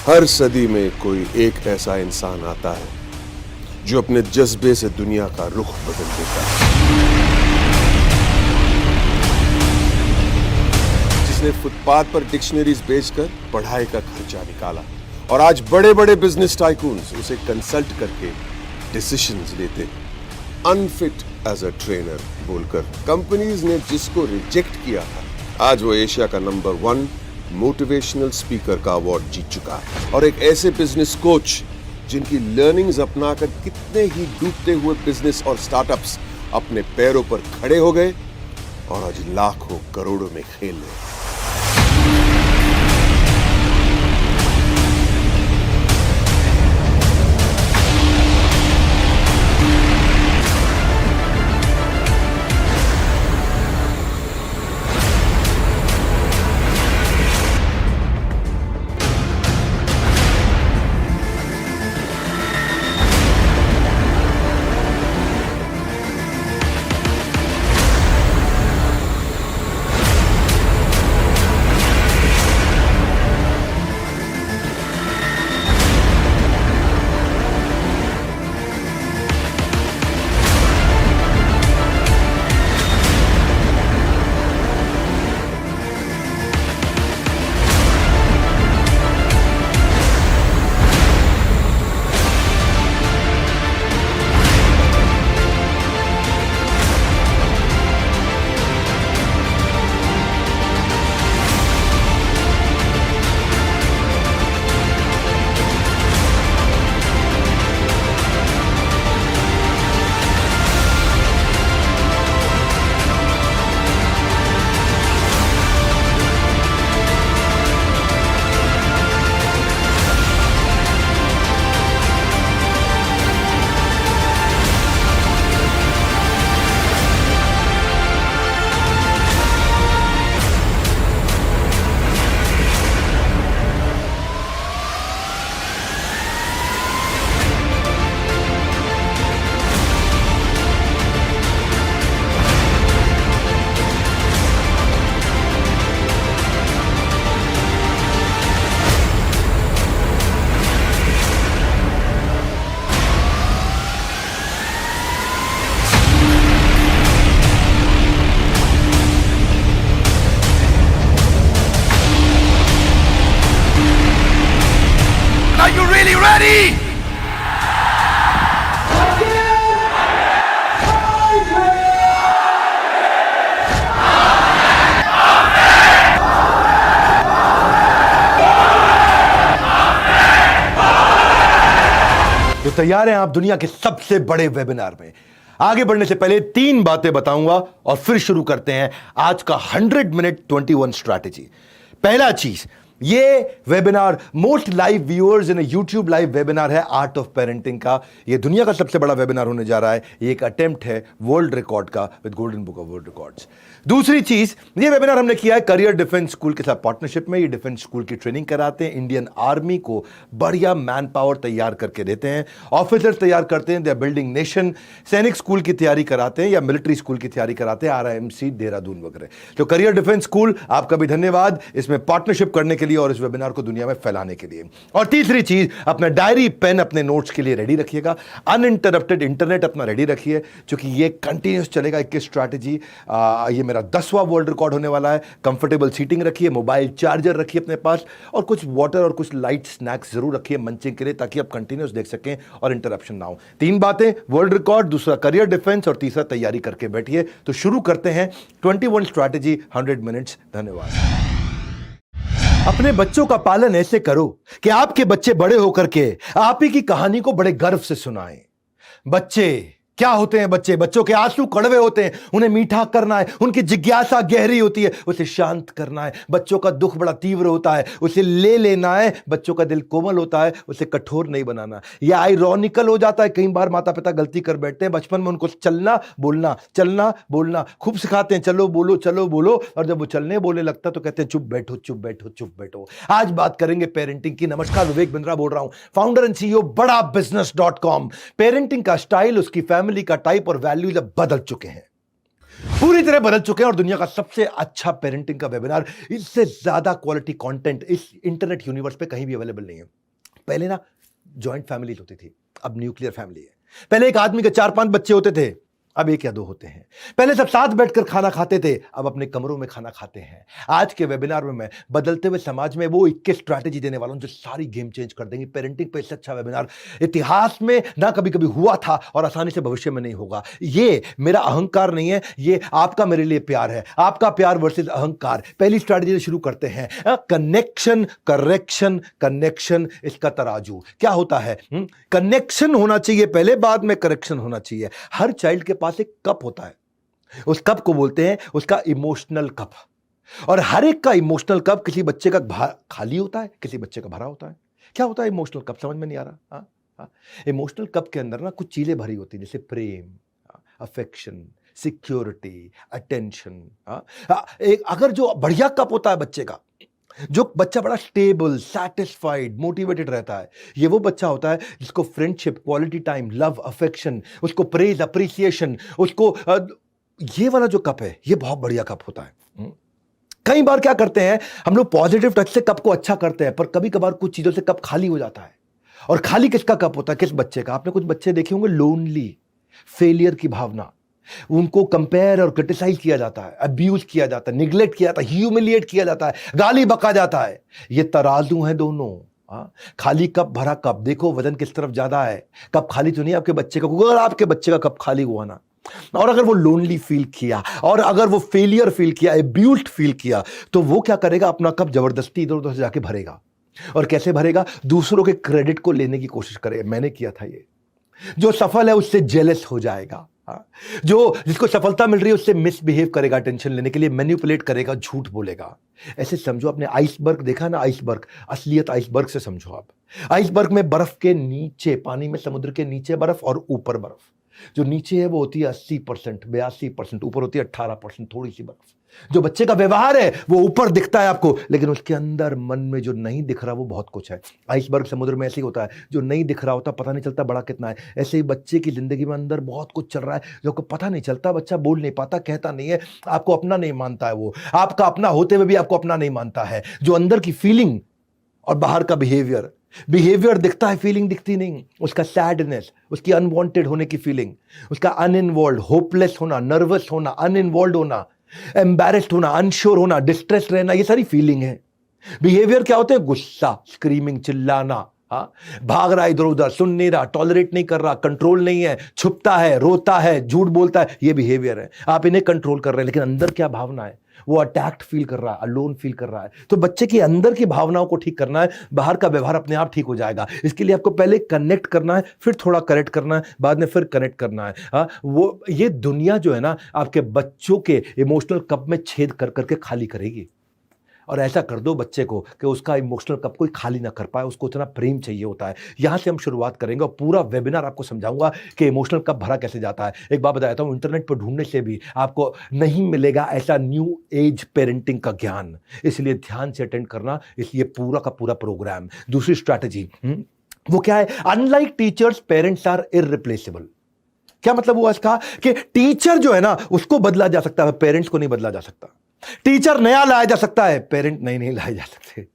हर सदी में कोई एक ऐसा इंसान आता है जो अपने जज्बे से दुनिया का रुख बदल देता है, जिसने फुटपाथ पर डिक्शनरीज बेचकर पढ़ाई का खर्चा निकाला और आज बड़े बड़े बिजनेस टाइकून्स उसे कंसल्ट करके डिसीजंस लेते हैं। अनफिट एज अ ट्रेनर बोलकर कंपनीज ने जिसको रिजेक्ट किया था, आज वो एशिया का नंबर 1 मोटिवेशनल स्पीकर का अवार्ड जीत चुका है। और एक ऐसे बिजनेस कोच जिनकी लर्निंग्स अपनाकर कितने ही डूबते हुए बिजनेस और स्टार्टअप्स अपने पैरों पर खड़े हो गए और आज लाखों करोड़ों में खेल रहे हैं। Are you really ready? तो तैयार हैं आप दुनिया के सबसे बड़े वेबिनार में? आगे बढ़ने से पहले 3 बातें बताऊंगा और फिर शुरू करते हैं आज का 100 मिनट 21 स्ट्रैटेजी। पहला चीज, ये webinar most live viewers in YouTube live webinar है आर्ट ऑफ पेरेंटिंग का। ये दुनिया का सबसे बड़ा वेबिनार होने जा रहा है। ये एक अटेम्प्ट है वर्ल्ड रिकॉर्ड का with golden book of world records. दूसरी चीज, ये वेबिनार हमने किया है करियर डिफेंस स्कूल के साथ पार्टनरशिप में। ये डिफेंस स्कूल की ट्रेनिंग कराते हैं, इंडियन आर्मी को बढ़िया मैन पावर तैयार करके देते हैं, ऑफिसर्स तैयार करते हैं, दे आर बिल्डिंग नेशन। सैनिक स्कूल की तैयारी कराते हैं या मिलिट्री स्कूल की तैयारी कराते हैं, RIMC देहरादून वगैरह। तो करियर डिफेंस स्कूल, आपका भी धन्यवाद इसमें पार्टनरशिप करने के लिए और इस वेबिनार को दुनिया में फैलाने के लिए। और तीसरी चीज, अपना डायरी पेन अपने नोट्स के लिए रेडी रखिएगा, अनइंटरप्टेड इंटरनेट अपना रेडी रखिए, क्योंकि ये कंटिन्यूस चलेगा 21 स्ट्रैटेजी। ये मेरा 10वां वर्ल्ड रिकॉर्ड होने वाला है। कंफर्टेबल सीटिंग रखिए, मोबाइल चार्जर रखिए अपने पास और कुछ वाटर और कुछ लाइट स्नैक्स जरूर रखिए मंचिंग के लिए, ताकि आप कंटिन्यूस देख सकें और इंटरप्शन ना हो। 3 बातें, वर्ल्ड रिकॉर्ड, दूसरा करियर डिफेंस और तीसरा तैयारी करके बैठिए। तो शुरू करते हैं 21 स्ट्रैटेजी 100 मिनट्स। धन्यवाद। अपने बच्चों का पालन ऐसे करो कि आपके बच्चे बड़े होकर के आप ही की कहानी को बड़े गर्व से सुनाएं। बच्चे क्या होते हैं? बच्चों के आंसू कड़वे होते हैं, उन्हें मीठा करना है। उनकी जिज्ञासा गहरी होती है, उसे शांत करना है। बच्चों का दुख बड़ा तीव्र होता है, उसे ले लेना है। बच्चों का दिल कोमल होता है, उसे कठोर नहीं बनाना। यह आयरॉनिकल हो जाता है, कई बार माता पिता गलती कर बैठते हैं। बचपन में उनको चलना बोलना खूब सिखाते हैं, चलो बोलो, और जब वो चलने बोलने लगता तो कहते हैं चुप बैठो। आज बात करेंगे पेरेंटिंग की। नमस्कार, विवेक बिंद्रा बोल रहा हूं, फाउंडर एंड CEO बड़ा बिजनेस.com। पेरेंटिंग का स्टाइल, उसकी फैमिली का टाइप और वैल्यूज अब बदल चुके हैं। पूरी तरह बदल चुके हैं और दुनिया का सबसे अच्छा पेरेंटिंग का वेबिनार, इससे ज्यादा क्वालिटी कंटेंट इस इंटरनेट यूनिवर्स पे कहीं भी अवेलेबल नहीं है। पहले ना जॉइंट फैमिलीज होती थी, अब न्यूक्लियर फैमिली है। पहले एक आदमी के 4-5 बच्चे होते थे, अब 1 या 2 होते हैं। पहले सब साथ बैठकर खाना खाते थे, अब अपने कमरों में खाना खाते हैं। आज के वेबिनार में मैं बदलते हुए समाज में वो 21 स्ट्रैटेजी देने वाला हूं जो सारी गेम चेंज कर देंगी। पेरेंटिंग पे इससे अच्छा वेबिनार इतिहास में ना कभी कभी हुआ था और आसानी से भविष्य में नहीं होगा। ये मेरा अहंकार नहीं है, ये आपका मेरे लिए प्यार है। आपका प्यार वर्सेस अहंकार। पहली स्ट्रैटेजी से शुरू करते हैं। कनेक्शन, करेक्शन, कनेक्शन, इसका तराजू क्या होता है? कनेक्शन होना चाहिए पहले, बाद में करेक्शन होना चाहिए। हर चाइल्ड के पास एक कप होता है, उस कप को बोलते हैं उसका इमोशनल कप। और हर एक का इमोशनल कप किसी बच्चे का खाली होता है, किसी बच्चे का भरा होता है। क्या होता है इमोशनल कप? समझ में नहीं आ रहा? इमोशनल कप के अंदर ना कुछ चीजें भरी होती हैं, जैसे प्रेम, अफेक्शन, सिक्योरिटी, अटेंशन। एक अगर जो बढ़िया कप होता है बच्चे का, जो बच्चा बड़ा स्टेबल, सेटिस्फाइड, मोटिवेटेड रहता है, ये वो बच्चा होता है जिसको friendship, quality time, love, affection, उसको प्रेज, अप्रिसिएशन, उसको ये वाला जो कप है, ये बहुत बढ़िया कप होता है। कई बार क्या करते हैं हम लोग, पॉजिटिव टच से कप को अच्छा करते हैं, पर कभी कभार कुछ चीजों से कप खाली हो जाता है। और खाली किसका कप होता है? किस बच्चे का? आपने कुछ बच्चे देखे होंगे लोनली, फेलियर की भावना, उनको कंपेयर और क्रिटिसाइज किया जाता है, अब्यूज किया जाता है, निग्लेक्ट किया जाता है, ह्यूमिलिएट किया जाता है, गाली बका जाता है। ये तराजू है दोनों। खाली कप, भरा कप, देखो वजन किस तरफ ज्यादा है। कप खाली तो नहीं आपके बच्चे का, अगर आपके बच्चे का कप खाली हुआ ना, और अगर वो लोनली फील किया, और अगर वो फेलियर फील किया, एब्यूज्ड फील किया, तो वो क्या करेगा? अपना कप जबरदस्ती इधर उधर से जाके भरेगा। और कैसे भरेगा? दूसरों के क्रेडिट को लेने की कोशिश करेगा, मैंने किया था ये। जो सफल है उससे जेलस हो जाएगा, जो जिसको सफलता मिल रही है उससे मिसबिहेव करेगा, टेंशन लेने के लिए मैनिपुलेट करेगा, झूठ बोलेगा। ऐसे समझो, आपने आइसबर्ग देखा ना, आइसबर्ग, असलियत आइसबर्ग से समझो आप। आइसबर्ग में बर्फ के नीचे, पानी में, समुद्र के नीचे बर्फ और ऊपर बर्फ। जो नीचे है वो होती है 80%, 82%, ऊपर होती है 18%, थोड़ी सी बर्फ। जो बच्चे का व्यवहार है वो ऊपर दिखता है आपको, लेकिन उसके अंदर मन में जो नहीं दिख रहा वो बहुत कुछ है। आइसबर्ग समुद्र में ऐसे ही होता है, जो नहीं दिख रहा होता पता नहीं चलता बड़ा कितना है। ऐसे ही बच्चे की जिंदगी में अंदर बहुत कुछ चल रहा है जो आपको पता नहीं चलता। बच्चा बोल नहीं पाता, कहता नहीं है, आपको अपना नहीं मानता है, वो आपका अपना होते हुए भी आपको अपना नहीं मानता है। जो अंदर की फीलिंग और बाहर का बिहेवियर दिखता है, फीलिंग दिखती नहीं। उसका सैडनेस, उसकी अनवांटेड होने की फीलिंग, उसका अनइन्वॉल्व, होपलेस होना, नर्वस होना, अनइन्वॉल्व होना, एम्बैरेस्ड होना, अनश्योर होना, डिस्ट्रेस रहना, ये सारी फीलिंग है। बिहेवियर क्या होते हैं? गुस्सा, स्क्रीमिंग, चिल्लाना, भाग रहा है इधर उधर, सुन नहीं रहा, टॉलरेट नहीं कर रहा, कंट्रोल नहीं है, छुपता है, रोता है, झूठ बोलता है, ये बिहेवियर है। आप इन्हें कंट्रोल कर रहे हैं, लेकिन अंदर क्या भावना है? वो अटैक्ड फील कर रहा है, अलोन फील कर रहा है। तो बच्चे की अंदर की भावनाओं को ठीक करना है, बाहर का व्यवहार अपने आप ठीक हो जाएगा। इसके लिए आपको पहले कनेक्ट करना है, फिर थोड़ा करेक्ट करना है, बाद में फिर कनेक्ट करना है। वो ये दुनिया जो है ना, आपके बच्चों के इमोशनल कप में छेद कर करके खाली करेगी। और ऐसा कर दो बच्चे को कि उसका इमोशनल कप कोई खाली ना कर पाए, उसको इतना प्रेम चाहिए होता है। यहां से हम शुरुआत करेंगे और पूरा वेबिनार आपको समझाऊंगा कि इमोशनल कप भरा कैसे जाता है। एक बात बताता हूं, इंटरनेट पर ढूंढने से भी आपको नहीं मिलेगा ऐसा न्यू एज पेरेंटिंग का ज्ञान, इसलिए ध्यान से अटेंड करना। इसलिए पूरा का पूरा प्रोग्राम। दूसरी स्ट्रैटेजी वो क्या है? Unlike teachers, parents are irreplaceable. क्या मतलब हुआ इसका? कि टीचर जो है ना उसको बदला जा सकता है, पेरेंट्स को नहीं बदला जा सकता। टीचर नया लाया जा सकता है, पेरेंट नहीं लाए जा सकते।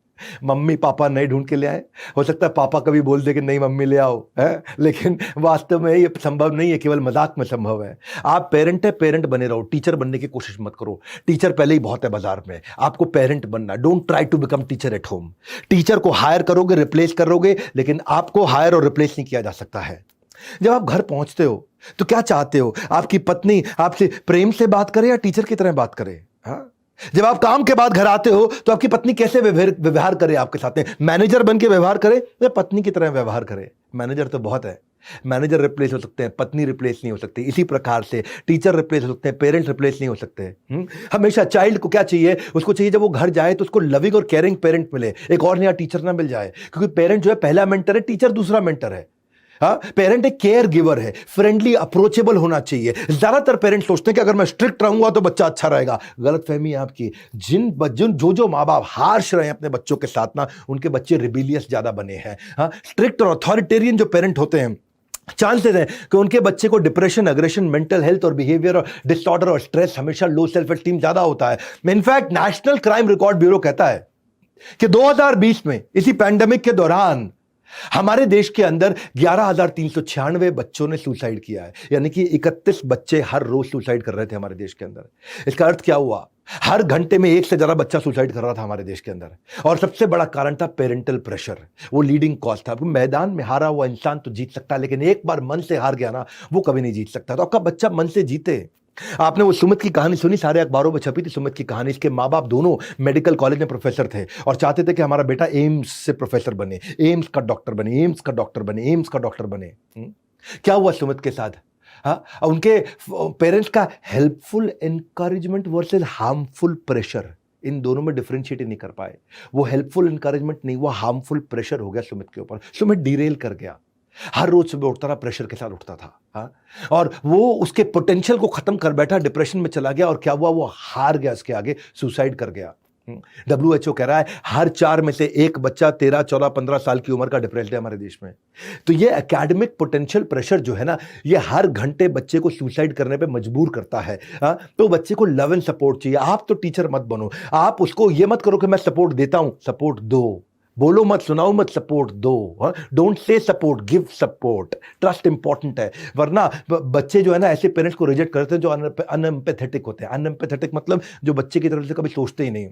मम्मी पापा नए ढूंढ के ले आए, हो सकता है पापा कभी बोल दे कि नहीं मम्मी ले आओ, है, लेकिन वास्तव में ये संभव नहीं है, केवल मजाक में संभव है। आप पेरेंट है, पेरेंट बने रहो, टीचर बनने की कोशिश मत करो। टीचर पहले ही बहुत है बाजार में, आपको पेरेंट बनना। Don't try to become teacher at home. Teacher को हायर करोगे, रिप्लेस करोगे, लेकिन आपको हायर और रिप्लेस नहीं किया जा सकता है। जब आप घर पहुंचते हो तो क्या चाहते हो? आपकी पत्नी आपसे प्रेम से बात करे या टीचर की तरह बात करे? जब आप काम के बाद घर आते हो तो आपकी पत्नी कैसे व्यवहार करे आपके साथ में? मैनेजर बन के व्यवहार करे या पत्नी की तरह व्यवहार करे? मैनेजर तो बहुत है, मैनेजर रिप्लेस हो सकते हैं, पत्नी रिप्लेस नहीं हो सकती। इसी प्रकार से टीचर रिप्लेस हो सकते हैं, पेरेंट्स रिप्लेस नहीं हो सकते। हमेशा चाइल्ड को क्या चाहिए? उसको चाहिए जब वो घर जाए तो उसको लविंग और केयरिंग पेरेंट मिले, एक और नया टीचर ना मिल जाए। क्योंकि पेरेंट जो है पहला मेंटर है, टीचर दूसरा मेंटर है। पेरेंट एक केयर गिवर है, फ्रेंडली, अप्रोचेबल होना चाहिए। ज्यादातर पेरेंट्स सोचते हैं कि अगर मैं स्ट्रिक्ट रहूंगा तो बच्चा अच्छा रहेगा। गलत फहमी है आपकी। जो माँ बाप हार्श रहे हैं अपने बच्चों के साथ ना, उनके बच्चे रिबेलियस ज्यादा बने हैं। स्ट्रिक्ट और अथॉरिटेरियन जो पेरेंट होते हैं चांसेस हैं कि उनके बच्चे को डिप्रेशन, अग्रेशन, मेंटल हेल्थ और बिहेवियर और डिसऑर्डर और स्ट्रेस, हमेशा लो सेल्फ एस्टीम ज्यादा होता है। In fact national crime record bureau कहता है कि 2020 में इसी पैंडेमिक के दौरान हमारे देश के अंदर 11,396 बच्चों ने सुसाइड किया है, यानी कि 31 बच्चे हर रोज सुसाइड कर रहे थे हमारे देश के अंदर। इसका अर्थ क्या हुआ? हर घंटे में एक से ज्यादा बच्चा सुसाइड कर रहा था हमारे देश के अंदर। और सबसे बड़ा कारण था पेरेंटल प्रेशर, वो लीडिंग कॉज था। मैदान में हारा हुआ इंसान तो जीत सकता है, लेकिन एक बार मन से हार गया ना, वो कभी नहीं जीत सकता। तो आपका बच्चा मन से जीते। आपने वो सुमित की कहानी सुनी, सारे अखबारों में छपी थी सुमित की कहानी। इसके माँ बाप दोनों मेडिकल कॉलेज में प्रोफेसर थे और चाहते थे कि हमारा बेटा एम्स से प्रोफेसर बने, एम्स का डॉक्टर बने, एम्स का डॉक्टर बने, एम्स का डॉक्टर बने। क्या हुआ सुमित के साथ? हाँ, उनके पेरेंट्स का helpful encouragement versus harmful pressure, इन दोनों में डिफरेंशिएट नहीं कर पाए। वो हेल्पफुल एनकरेजमेंट नहीं, वो हार्मफुल प्रेशर हो गया सुमित के ऊपर। सुमित डिरेल कर गया, हर रोज सुबह उठता था, प्रेशर के साथ उठता था। हाँ, और वो उसके पोटेंशियल को खत्म कर बैठा, डिप्रेशन में चला गया। और क्या हुआ? वो हार गया, इसके आगे सुसाइड कर गया। WHO कह रहा है हर 4 में से एक बच्चा 13, 14, 15 साल की उम्र का डिप्रेस्ड है हमारे देश में। तो ये एकेडमिक पोटेंशियल प्रेशर जो है ना, ये हर घंटे बच्चे को सुसाइड करने पे मजबूर करता है। हाँ, तो बच्चे को लव एंड सपोर्ट चाहिए। आप तो टीचर मत बनो, आप उसको ये मत करो कि मैं सपोर्ट देता हूं, सपोर्ट दो। बोलो मत, सुनाओ मत, सपोर्ट दो। Don't say support, give support. Trust important है, वरना बच्चे जो है ना ऐसे पेरेंट्स को रिजेक्ट करते हैं जो अनएम्पैथेटिक होते हैं। अनएम्पैथेटिक मतलब जो बच्चे की तरफ से कभी सोचते ही नहीं।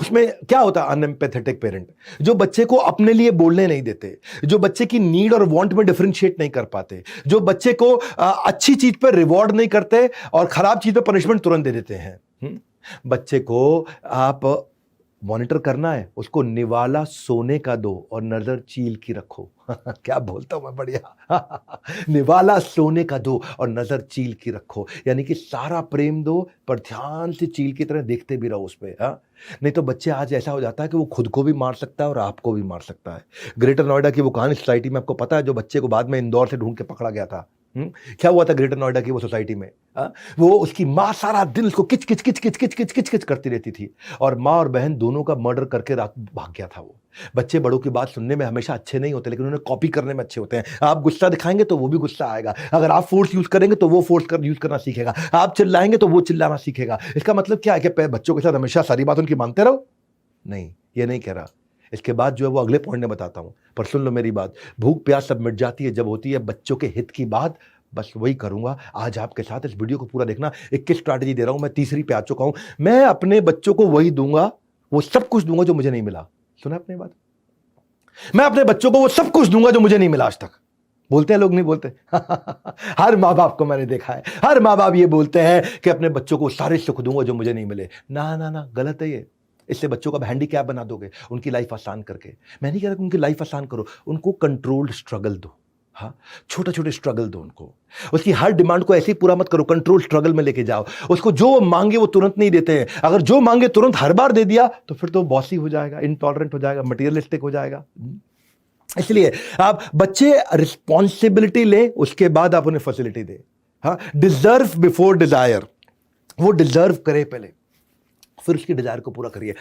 उसमें क्या होता है? अनएम्पैथेटिक पेरेंट, जो बच्चे को अपने लिए बोलने नहीं देते, जो बच्चे की नीड और वांट में डिफरेंशिएट नहीं कर पाते, जो बच्चे को अच्छी चीज पर रिवॉर्ड नहीं करते और खराब चीज पर पनिशमेंट तुरंत दे देते हैं। बच्चे को आप मॉनिटर करना है, उसको निवाला सोने का दो और नजर चील की रखो। क्या बोलता हूं मैं, बढ़िया। निवाला सोने का दो और नजर चील की रखो, यानी कि सारा प्रेम दो पर ध्यान से चील की तरह देखते भी रहो उस पर। हाँ, नहीं तो बच्चे आज ऐसा हो जाता है कि वो खुद को भी मार सकता है और आपको भी मार सकता है। ग्रेटर नोएडा की वो कहानी सोसाइटी में आपको पता है, जो बच्चे को बाद में इंदौर से ढूंढ के पकड़ा गया था। क्या हुआ था ग्रेटर नोएडा की वो सोसाइटी में? वो उसकी माँ सारा दिन उसको किच किच किच किच किच किच किच किच करती रहती थी और माँ और बहन दोनों का मर्डर करके रात भाग गया था वो। बच्चे बड़ों की बात सुनने में हमेशा अच्छे नहीं होते, लेकिन उन्हें कॉपी करने में अच्छे होते हैं। आप गुस्सा दिखाएंगे तो वो भी गुस्सा आएगा, अगर आप फोर्स यूज करेंगे तो वो फोर्स यूज करना सीखेगा, आप चिल्लाएंगे तो वो चिल्लाना सीखेगा। इसका मतलब क्या है कि बच्चों के साथ हमेशा सारी बात उनकी मानते रहो? नहीं, ये नहीं कह रहा। इसके बाद जो है वो अगले पॉइंट में बताता हूं, पर सुन लो मेरी बात। भूख प्यास सब मिट जाती है जब होती है बच्चों के हित की बात। बस वही करूंगा आज आपके साथ। इस वीडियो को पूरा देखना। 21 स्ट्रैटेजी दे रहा हूं, मैं तीसरी पे आ चुका हूं। मैं अपने बच्चों को वही दूंगा, वो सब कुछ दूंगा जो मुझे नहीं मिला। सुना अपनी बात? मैं अपने बच्चों को वो सब कुछ दूंगा जो मुझे नहीं मिला आज तक। बोलते हैं लोग, नहीं बोलते? हर माँ बाप को मैंने देखा है, हर माँ बाप ये बोलते हैं कि अपने बच्चों को सारे सुख दूंगा जो मुझे नहीं मिले। ना ना ना, गलत है ये। इससे बच्चों का हैंडीकैप बना दोगे, उनकी लाइफ आसान करके। मैं नहीं कह रहा कि उनकी लाइफ आसान करो, उनको कंट्रोल्ड स्ट्रगल दो। हाँ, छोटे छोटे स्ट्रगल दो उनको। उसकी हर डिमांड को ऐसे ही पूरा मत करो, कंट्रोल स्ट्रगल में लेके जाओ उसको। जो मांगे वो तुरंत नहीं देते हैं। अगर जो मांगे तुरंत हर बार दे दिया तो फिर तो बॉसी हो जाएगा, इनटॉलरेंट हो जाएगा, मटेरियलिस्टिक हो जाएगा। इसलिए आप बच्चे रिस्पॉन्सिबिलिटी ले, उसके बाद आप उन्हें फैसिलिटी दे। हाँ, डिजर्व बिफोर डिजायर, वो डिजर्व करे पहले, फिर उसकी डिजायर को पूरा करिए।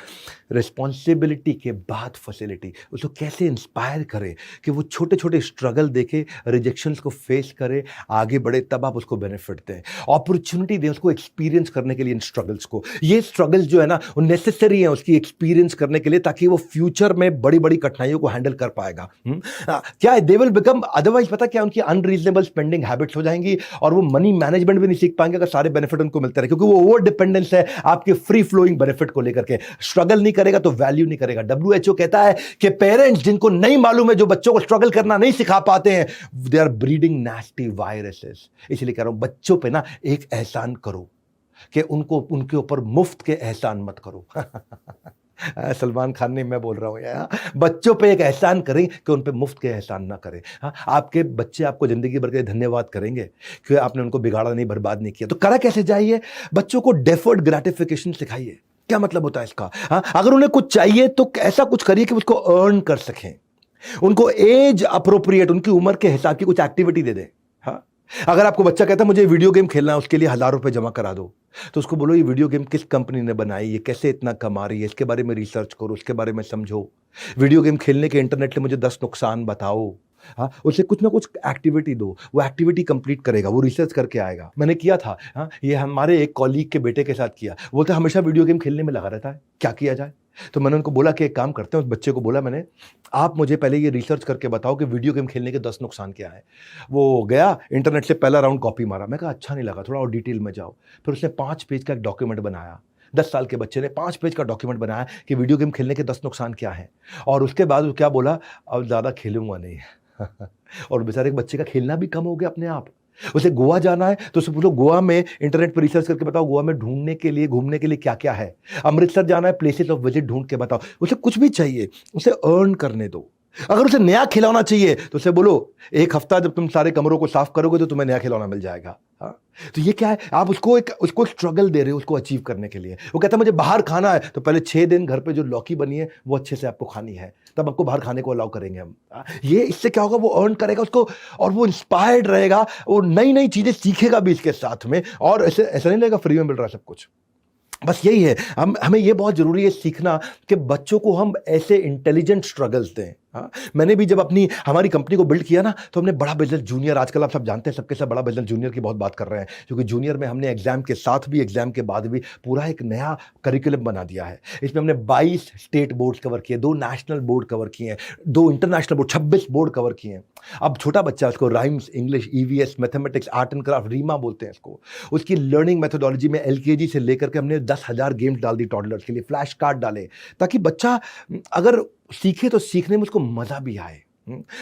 रिस्पॉन्सिबिलिटी के बाद फैसिलिटी। उसको कैसे इंस्पायर करे कि वो छोटे छोटे स्ट्रगल देखे, रिजेक्शंस को फेस करे, आगे बढ़े, तब आप उसको बेनिफिट दें। अपॉर्चुनिटी दें उसको एक्सपीरियंस करने के लिए इन स्ट्रगल्स को। ये स्ट्रगल्स जो है ना वो नेसेसरी है उसकी एक्सपीरियंस करने के लिए, ताकि वो फ्यूचर में बड़ी बड़ी कठिनाइयों को हैंडल कर पाएगा। क्या है, दे विल बिकम, अदरवाइज पता क्या, उनकी अनरीजनेबल स्पेंडिंग हैबिट्स हो जाएंगी और वो मनी मैनेजमेंट भी नहीं सीख पाएंगे अगर सारे बेनिफिट उनको मिलते रहे, क्योंकि वो ओवर डिपेंडेंस है आपके फ्री फ्लोइंग बेनिफिट को लेकर के। स्ट्रगल नहीं करेगा तो वैल्यू नहीं करेगा। WHO कहता है कि पेरेंट्स जिनको नहीं मालूम है, जो बच्चों को स्ट्रगल करना नहीं सिखा पाते हैं, they are breeding nasty viruses. इसलिए कह रहा हूं बच्चों पे ना एक एहसान करो कि उनको, उनके ऊपर मुफ्त के एहसान मत करो। सलमान खान ने, मैं बोल रहा हूं यार, बच्चों पे एक एहसान करें कि उन पे मुफ्त के एहसान ना करें। हाँ, आपके बच्चे आपको जिंदगी भर के धन्यवाद करेंगे कि आपने उनको बिगाड़ा नहीं, बर्बाद नहीं किया। तो करा कैसे जाइए? बच्चों को डेफर्ड ग्रेटिफिकेशन सिखाइए। क्या मतलब होता है इसका? हाँ, अगर उन्हें कुछ चाहिए तो ऐसा कुछ करिए कि उसको अर्न कर सकें। उनको एज अप्रोप्रिएट, उनकी उम्र के हिसाब की कुछ एक्टिविटी दे दें। हाँ, अगर आपको बच्चा कहता है मुझे वीडियो गेम खेलना है, उसके लिए 1,000 रुपए जमा करा दो, तो उसको बोलो ये वीडियो गेम किस कंपनी ने बनाई है, कैसे इतना कमा रही है, इसके बारे में रिसर्च करो, उसके बारे में समझो। वीडियो गेम खेलने के इंटरनेट के मुझे 10 नुकसान बताओ। हाँ, उसे कुछ ना कुछ एक्टिविटी दो, वो एक्टिविटी कंप्लीट करेगा, वो रिसर्च करके आएगा। मैंने किया था, हाँ, ये हमारे एक कॉलीग के बेटे के साथ किया। बोलते हमेशा वीडियो गेम खेलने में लगा रहता है, क्या किया जाए? तो मैंने उनको बोला कि एक काम करते हैं, उस बच्चे को बोला मैंने, आप मुझे पहले ये रिसर्च करके बताओ कि वीडियो गेम खेलने के 10 नुकसान क्या है। वो गया, इंटरनेट से पहला राउंड कॉपी मारा। मैं कहा अच्छा नहीं लगा, थोड़ा और डिटेल में जाओ। फिर उसने 5 पेज का एक डॉक्यूमेंट बनाया। 10 साल के बच्चे ने 5 पेज का डॉक्यूमेंट बनाया कि वीडियो गेम खेलने के 10 नुकसान क्या हैं। और उसके बाद वो क्या बोला, अब ज़्यादा खेलूंगा नहीं। और बेचारे के बच्चे का खेलना भी कम हो गया अपने आप। उसे गोवा जाना है तो उसे पूछो गोवा में इंटरनेट पर रिसर्च करके बताओ गोवा में ढूंढने के लिए, घूमने के लिए क्या क्या है। अमृतसर जाना है, प्लेसेस ऑफ विजिट ढूंढ के बताओ। उसे कुछ भी चाहिए, उसे अर्न करने दो। अगर उसे नया खिलौना चाहिए तो उसे बोलो एक हफ्ता जब तुम सारे कमरों को साफ करोगे तो तुम्हें नया खिलौना मिल जाएगा। हाँ, तो ये क्या है, आप उसको स्ट्रगल दे रहे हो उसको अचीव करने के लिए। वो कहता है मुझे बाहर खाना है, तो पहले 6 दिन घर पे जो लौकी बनी है वो अच्छे से आपको खानी है, तब आपको बाहर खाने को अलाउ करेंगे हम। ये इससे क्या होगा, वो अर्न करेगा उसको, और वो इंस्पायर्ड रहेगा, वो नई नई चीजें सीखेगा भी इसके साथ में। और ऐसा नहीं लगेगा फ्री में मिल रहा है सब कुछ। बस यही है, हमें ये बहुत जरूरी है सीखना कि बच्चों को हम ऐसे इंटेलिजेंट स्ट्रगल्स दें। हाँ, मैंने भी जब हमारी कंपनी को बिल्ड किया ना, तो हमने बड़ा बिजनेस जूनियर, आजकल आप सब जानते हैं सबके सब बड़ा बिजनेस जूनियर की बहुत बात कर रहे हैं, क्योंकि जूनियर में हमने एग्जाम के साथ भी, एग्जाम के बाद भी पूरा एक नया करिकुलम बना दिया है। इसमें हमने 22 स्टेट बोर्ड कवर किए, 2 नेशनल बोर्ड कवर किए हैं, 2 इंटरनेशनल बोर्ड, 26 बोर्ड कवर किए हैं। अब छोटा बच्चा, उसको rhymes, English, EVS, mathematics, art and craft, रीमा बोलते हैं इसको, उसकी लर्निंग मेथोडोलॉजी में एलकेजी से लेकर के हमने 10,000 गेम्स डाल दी टॉडलर्स के लिए, फ्लैश कार्ड डाले, ताकि बच्चा अगर सीखे तो सीखने में उसको मजा भी आए।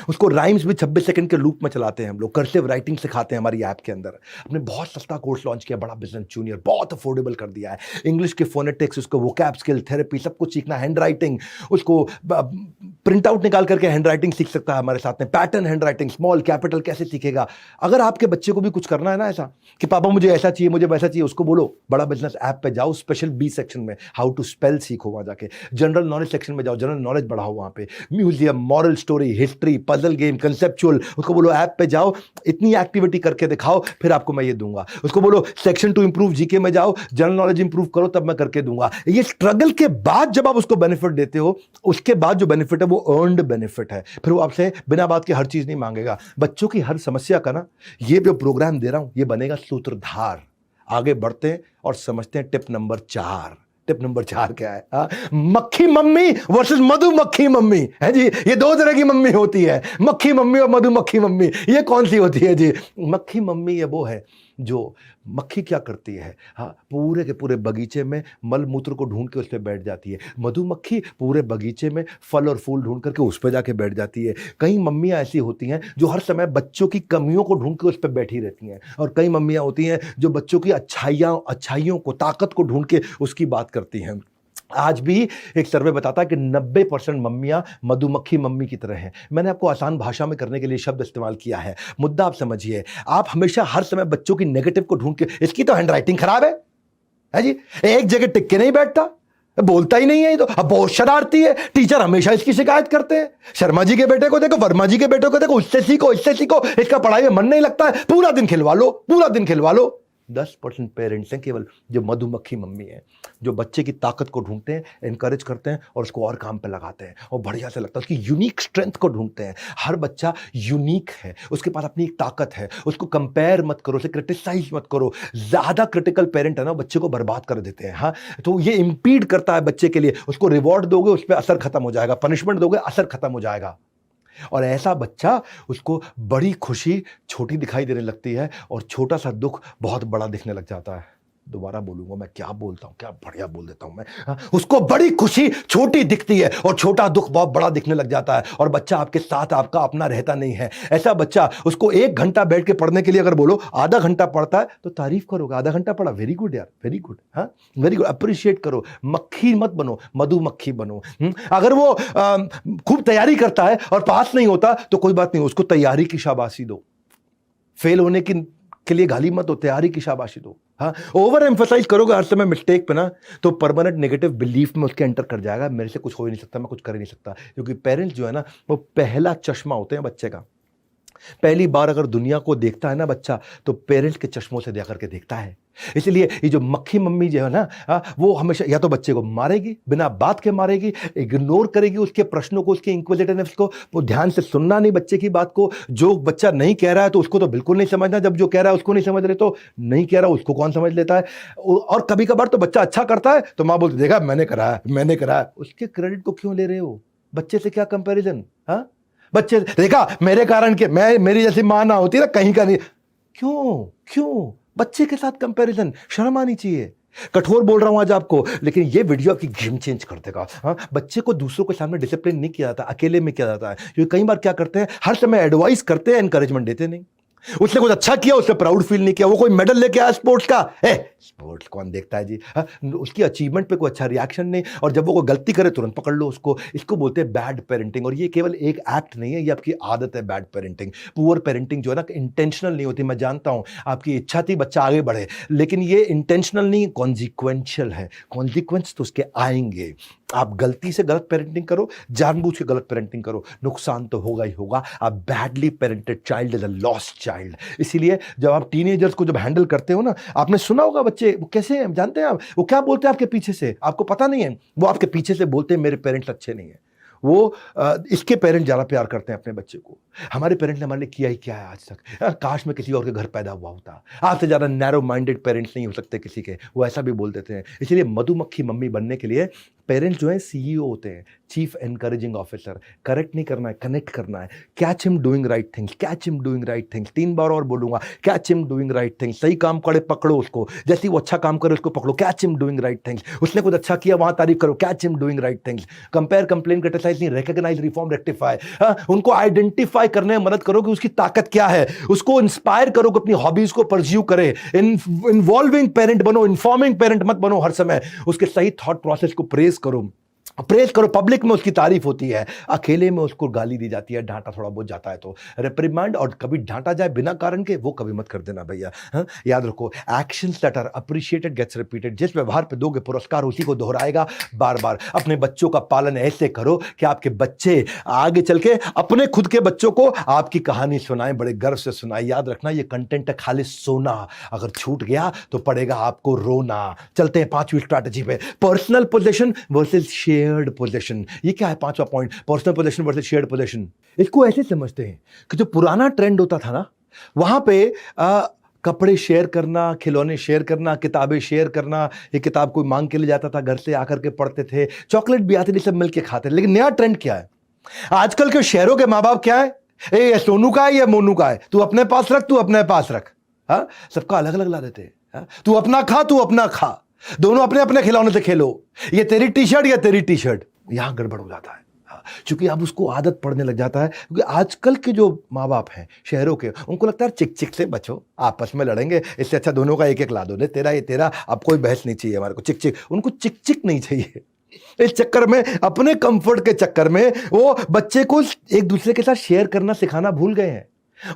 उसको राइम्स भी 26 सेकंड के लूप में चलाते हैं हम लोग, कर्सिव राइटिंग सिखाते हैं हमारी ऐप के अंदर। हमने बहुत सस्ता कोर्स लॉन्च किया, बड़ा बिजनेस जूनियर, बहुत अफोर्डेबल कर दिया है। इंग्लिश के फोनेटिक्स, उसको वोकैब स्किल, थेरेपी, सब कुछ सीखना, हैंड राइटिंग, उसको प्रिंट आउट निकाल करके हैंड राइटिंग सीख सकता है हमारे साथ में, pattern hand writing, small capital कैसे सीखेगा। अगर आपके बच्चे को भी कुछ करना है ना ऐसा कि पापा मुझे ऐसा चाहिए, मुझे वैसा चाहिए, उसको बोलो बड़ा बिजनेस ऐप पे जाओ, स्पेशल बी सेक्शन में हाउ टू स्पेल सीखो, वहां जाके जनरल नॉलेज सेक्शन में जाओ, जनरल नॉलेज बढ़ाओ, वहां पे museum, moral story, history, puzzle game, conceptual, उसको बोलो ऐप पे जाओ, इतनी एक्टिविटी करके दिखाओ, फिर आपको मैं ये दूंगा। उसको बोलो सेक्शन 2 इंप्रूव जीके में जाओ, जनरल नॉलेज इंप्रूव करो, तब मैं करके दूंगा। ये स्ट्रगल के बाद जब आप उसको बेनिफिट देते हो, उसके बाद जो बेनिफिट है वो अर्नड बेनिफिट है। फिर वो आपसे बिना बात के हर चीज नहीं मांगेगा। बच्चों की हर समस्या का ना, ये जो प्रोग्राम दे रहा हूं, ये बनेगा सूत्रधार। आगे बढ़ते हैं और समझते हैं टिप नंबर 4। टिप नंबर 4 क्या है? मक्खी मम्मी वर्सेस मधुमक्खी मम्मी है जी। ये 2 तरह की मम्मी होती है, मक्खी मम्मी और मधुमक्खी मम्मी। ये कौन सी होती है जी? मक्खी मम्मी ये वो है जो, मक्खी क्या करती है, हाँ, पूरे के पूरे बगीचे में मल मूत्र को ढूंढ के उस पर बैठ जाती है। मधुमक्खी पूरे बगीचे में फल और फूल ढूंढ करके उस पर जाके बैठ जाती है। कई मम्मियाँ ऐसी होती हैं जो हर समय बच्चों की कमियों को ढूंढ के उस पर बैठी रहती हैं, और कई मम्मियाँ होती हैं जो बच्चों की अच्छाइयों को, ताकत को ढूंढ के उसकी बात करती हैं। आज भी एक सर्वे बताता है कि 90% मम्मियां मधुमक्खी मम्मी की तरह हैं। मैंने आपको आसान भाषा में करने के लिए शब्द इस्तेमाल किया है। मुद्दा आप समझिए, आप हमेशा हर समय बच्चों की नेगेटिव को ढूंढ के, इसकी तो हैंडराइटिंग खराब है जी, एक जगह टिक के नहीं बैठता, बोलता ही नहीं है, तो अब बहुत शरारती है, टीचर हमेशा इसकी शिकायत करते हैं। शर्मा जी के बेटे को देखो, वर्मा जी के बेटे को देखो, उससे सीखो, इससे सीखो, इसका पढ़ाई में मन नहीं लगता है, पूरा दिन खिलवा लो, पूरा दिन खिलवा लो। 10% पेरेंट्स हैं केवल जो मधुमक्खी मम्मी है, जो बच्चे की ताकत को ढूंढते हैं, एनकरेज करते हैं और उसको और काम पे लगाते हैं, और बढ़िया से लगता है, उसकी यूनिक स्ट्रेंथ को ढूंढते हैं। हर बच्चा यूनिक है, उसके पास अपनी एक ताकत है, उसको कंपेयर मत करो, उसे क्रिटिसाइज मत करो। ज्यादा क्रिटिकल पेरेंट है ना, बच्चे को बर्बाद कर देते हैं। हाँ, तो ये इंपीड करता है बच्चे के लिए। उसको रिवॉर्ड दोगे, उस पर असर खत्म हो जाएगा, पनिशमेंट दोगे, असर खत्म हो जाएगा। और ऐसा बच्चा, उसको बड़ी खुशी छोटी दिखाई देने लगती है और छोटा सा दुख बहुत बड़ा दिखने लग जाता है। दोबारा बोलूंगा, मैं क्या बोलता हूं, क्या बढ़िया बोल देता हूं मैं। हाँ, उसको बड़ी खुशी छोटी दिखती है और छोटा दुख बहुत बड़ा दिखने लग जाता है, और बच्चा आपके साथ आपका अपना रहता नहीं है। ऐसा बच्चा, उसको 1 घंटा बैठ के पढ़ने के लिए अगर बोलो, आधा घंटा पढ़ता है तो तारीफ करोगे, आधा घंटा पढ़ा, वेरी गुड यार, वेरी गुड, हाँ वेरी गुड, अप्रिशिएट करो। मक्खी मत बनो, मधुमक्खी बनो। अगर वो खूब तैयारी करता है और पास नहीं होता तो कोई बात नहीं, उसको तैयारी की शाबाशी दो। फेल होने के लिए गाली मत दो, तैयारी की शाबाशी दो। हाँ, ओवर एम्फसाइज करोगे हर समय मिस्टेक पे ना, तो परमानेंट नेगेटिव बिलीफ में उसके एंटर कर जाएगा, मेरे से कुछ हो ही नहीं सकता, मैं कुछ कर ही नहीं सकता। क्योंकि पेरेंट्स जो है ना, वो पहला चश्मा होते हैं बच्चे का। पहली बार अगर दुनिया को देखता है ना बच्चा, तो पेरेंट्स के चश्मों से देख करके देखता है। इसलिए ये जो मक्खी मम्मी जो है ना, वो हमेशा या तो बच्चे को मारेगी, बिना बात के मारेगी, इग्नोर करेगी उसके प्रश्नों को, उसके इंक्विजिटिवनेस को, वो ध्यान से सुनना नहीं बच्चे की बात को। जो बच्चा नहीं कह रहा है तो उसको तो बिल्कुल नहीं समझना, जब जो कह रहा है उसको नहीं समझ रहे तो नहीं कह रहा उसको कौन समझ लेता है। और कभी कभार तो बच्चा अच्छा करता है तो माँ बोलती देखा मैंने करा है, मैंने करा है। उसके क्रेडिट को क्यों ले रहे हो? बच्चे से क्या कंपेरिजन? हाँ, बच्चे देखा मेरे कारण के, मैं मेरी जैसी मां ना होती ना कहीं का नहीं। क्यों क्यों बच्चे के साथ कंपैरिजन? शर्म आनी चाहिए। कठोर बोल रहा हूं आज आपको, लेकिन ये वीडियो आपकी गेम चेंज कर देगा। हाँ, बच्चे को दूसरों के सामने डिसिप्लिन नहीं किया जाता, अकेले में किया जाता है। क्योंकि कई बार क्या करते हैं, हर समय एडवाइस करते हैं, एनकरेजमेंट देते नहीं। उसने कुछ अच्छा किया, उससे प्राउड फील नहीं किया, वो कोई मेडल लेके आया स्पोर्ट्स का, स्पोर्ट्स कौन देखता है जी। हाँ, उसकी अचीवमेंट पे कोई अच्छा रिएक्शन नहीं, और जब वो कोई गलती करे तुरंत पकड़ लो उसको। इसको बोलते हैं बैड पेरेंटिंग। और ये केवल एक एक्ट नहीं है, ये आपकी आदत है बैड पेरेंटिंग। पुअर पेरेंटिंग जो है ना, इंटेंशनल नहीं होती। मैं जानता हूं आपकी इच्छा थी बच्चा आगे बढ़े, लेकिन ये इंटेंशनल नहीं, कॉन्सिक्वेंशियल है। कॉन्सिक्वेंस तो उसके आएंगे। आप गलती से गलत पेरेंटिंग करो, जानबूझ के गलत पेरेंटिंग करो, नुकसान तो होगा ही होगा। आप badly parented child is a lost child. इसीलिए जब आप टीनेजर्स को जब हैंडल करते हो ना, आपने सुना होगा बच्चे वो कैसे हैं, जानते हैं आप वो क्या बोलते हैं आपके पीछे से? आपको पता नहीं है, वो आपके पीछे से बोलते हैं मेरे पेरेंट्स अच्छे नहीं है। वो इसके पेरेंट्स ज़्यादा प्यार करते हैं अपने बच्चे को। हमारे पेरेंट्स ने हमारे लिए किया ही क्या है आज तक। काश मैं किसी और के घर पैदा हुआ होता। आपसे ज़्यादा नैरो माइंडेड पेरेंट्स नहीं हो सकते किसी के, वो ऐसा भी बोल देते हैं। इसलिए मधुमक्खी मम्मी बनने के लिए पेरेंट्स जो है सीईओ होते हैं, चीफ एनकरेजिंग ऑफिसर। करेक्ट नहीं करना है, कनेक्ट करना है। Catch him doing right things, catch him doing right things. 3 बार और बोलूंगा, catch him doing right things. सही काम करे पकड़ो उसको, जैसे वो अच्छा काम करे उसको पकड़ो, catch him doing right things. उसने कुछ अच्छा किया वहां तारीफ करो, catch him doing right things. Compare, complain, criticise नहीं, रिकॉग्नाइज, रिफॉर्म, रेक्टिफाई। उनको आइडेंटिफाई करने में मदद करो कि उसकी ताकत क्या है। उसको इंस्पायर करो कि अपनी हॉबीज को परस्यू करे। इन्वॉल्विंग पेरेंट बनो, इन्फॉर्मिंग पेरेंट मत बनो हर समय। उसके सही थॉट प्रोसेस को प्रेज करो, प्रेज करो। पब्लिक में उसकी तारीफ होती है, अकेले में उसको गाली दी जाती है, डांटा थोड़ा बहुत जाता है तो रिप्रिमांड। और कभी डांटा जाए बिना कारण के, वो कभी मत कर देना भैया। हाँ, याद रखो, actions that are appreciated gets repeated. जिस व्यवहार पे दोगे पुरस्कार उसी को दोहराएगा बार बार। अपने बच्चों का पालन ऐसे करो कि आपके बच्चे आगे चल के अपने खुद के बच्चों को आपकी कहानी सुनाएं, बड़े गर्व से सुनाएं। याद रखना, ये कंटेंट है खाली सोना, अगर छूट गया तो पड़ेगा आपको रोना। चलते हैं 5वीं स्ट्रैटेजी पे, personal position versus shared position. ये क्या है 5वां point, personal position versus shared position. इसको ऐसे समझते हैं कि जो पुराना ट्रेंड होता था ना, वहां पे कपड़े शेयर करना, खिलौने शेयर करना, किताबें शेयर करना। ये किताब कोई मांग के ले जाता था, घर से आकर के पढ़ते थे, चॉकलेट भी आती थी, सब मिलके खाते थे। लेकिन नया ट्रेंड क्या है आजकल के शहरों के माँ बाप? क्या है, ये सोनू का है, ये मोनू का है, तू अपने पास रख, तू अपने पास रख। हाँ, सबका अलग अलग ला देते हैं। तू अपना खा, तू अपना खा, दोनों अपने अपने खिलौने से खेलो। ये तेरी टी शर्ट, या तेरी टी शर्ट। यहां गड़बड़ हो जाता है, क्योंकि अब उसको आदत पड़ने लग जाता है। क्योंकि आजकल के जो माँ बाप हैं शहरों के, उनको लगता है चिक चिक से बचो, आपस में लड़ेंगे, इससे अच्छा दोनों का एक एक ला दो, ने तेरा ये तेरा, अब कोई बहस नहीं चाहिए हमारे को। चिक चिक, उनको चिक चिक नहीं चाहिए। इस चक्कर में, अपने कंफर्ट के चक्कर में, वो बच्चे को एक दूसरे के साथ शेयर करना सिखाना भूल गए हैं।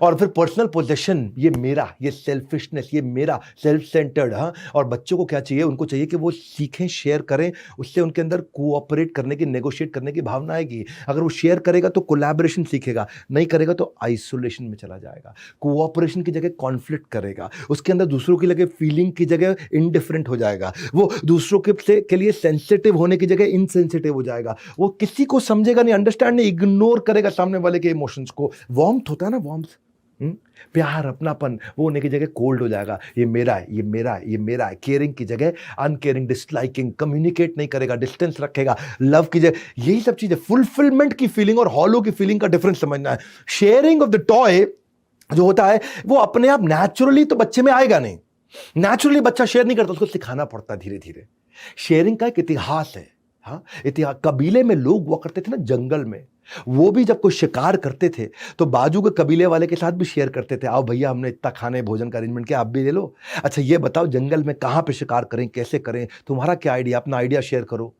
और फिर पर्सनल पोजेशन, ये मेरा, ये सेल्फिशनेस, ये मेरा, सेल्फ सेंटर्ड। हाँ, और बच्चों को क्या चाहिए? उनको चाहिए कि वो सीखें, शेयर करें। उससे उनके अंदर कोऑपरेट करने की, नेगोशिएट करने की भावना आएगी। अगर वो शेयर करेगा तो कोलैबोरेशन सीखेगा, नहीं करेगा तो आइसोलेशन में चला जाएगा। कोऑपरेशन की जगह कॉन्फ्लिक्ट करेगा, उसके अंदर दूसरों की जगह फीलिंग की जगह इनडिफरेंट हो जाएगा। वो दूसरों के लिए सेंसिटिव होने की जगह इनसेंसिटिव हो जाएगा। वो किसी को समझेगा नहीं, अंडरस्टैंड नहीं, इग्नोर करेगा सामने वाले के इमोशंस को। वार्मथ होता है ना, वार्मथ, प्यार, अपनापन, वो होने की जगह कोल्ड हो जाएगा। ये मेरा है, ये मेरा है, ये मेरा है। केयरिंग की जगह अनकेयरिंग, डिसलाइकिंग, कम्युनिकेट नहीं करेगा, डिस्टेंस रखेगा। लव की जगह यही सब चीजें। फुलफिलमेंट की फीलिंग और हॉलो की फीलिंग का डिफरेंस समझना है। शेयरिंग ऑफ द टॉय जो होता है, वो अपने आप नेचुरली तो बच्चे में आएगा नहीं। नेचुरली बच्चा शेयर नहीं करता, उसको सिखाना पड़ता है धीरे धीरे। शेयरिंग का एक इतिहास है। हाँ, इतिहास, कबीले में लोग हुआ करते थे ना जंगल में, वो भी जब कोई शिकार करते थे तो बाजू के कबीले वाले के साथ भी शेयर करते थे। आओ भैया, हमने इतना खाने भोजन का अरेंजमेंट किया, आप भी ले लो। अच्छा ये बताओ जंगल में कहाँ पे शिकार करें, कैसे करें, तुम्हारा क्या आइडिया, अपना आइडिया शेयर करो।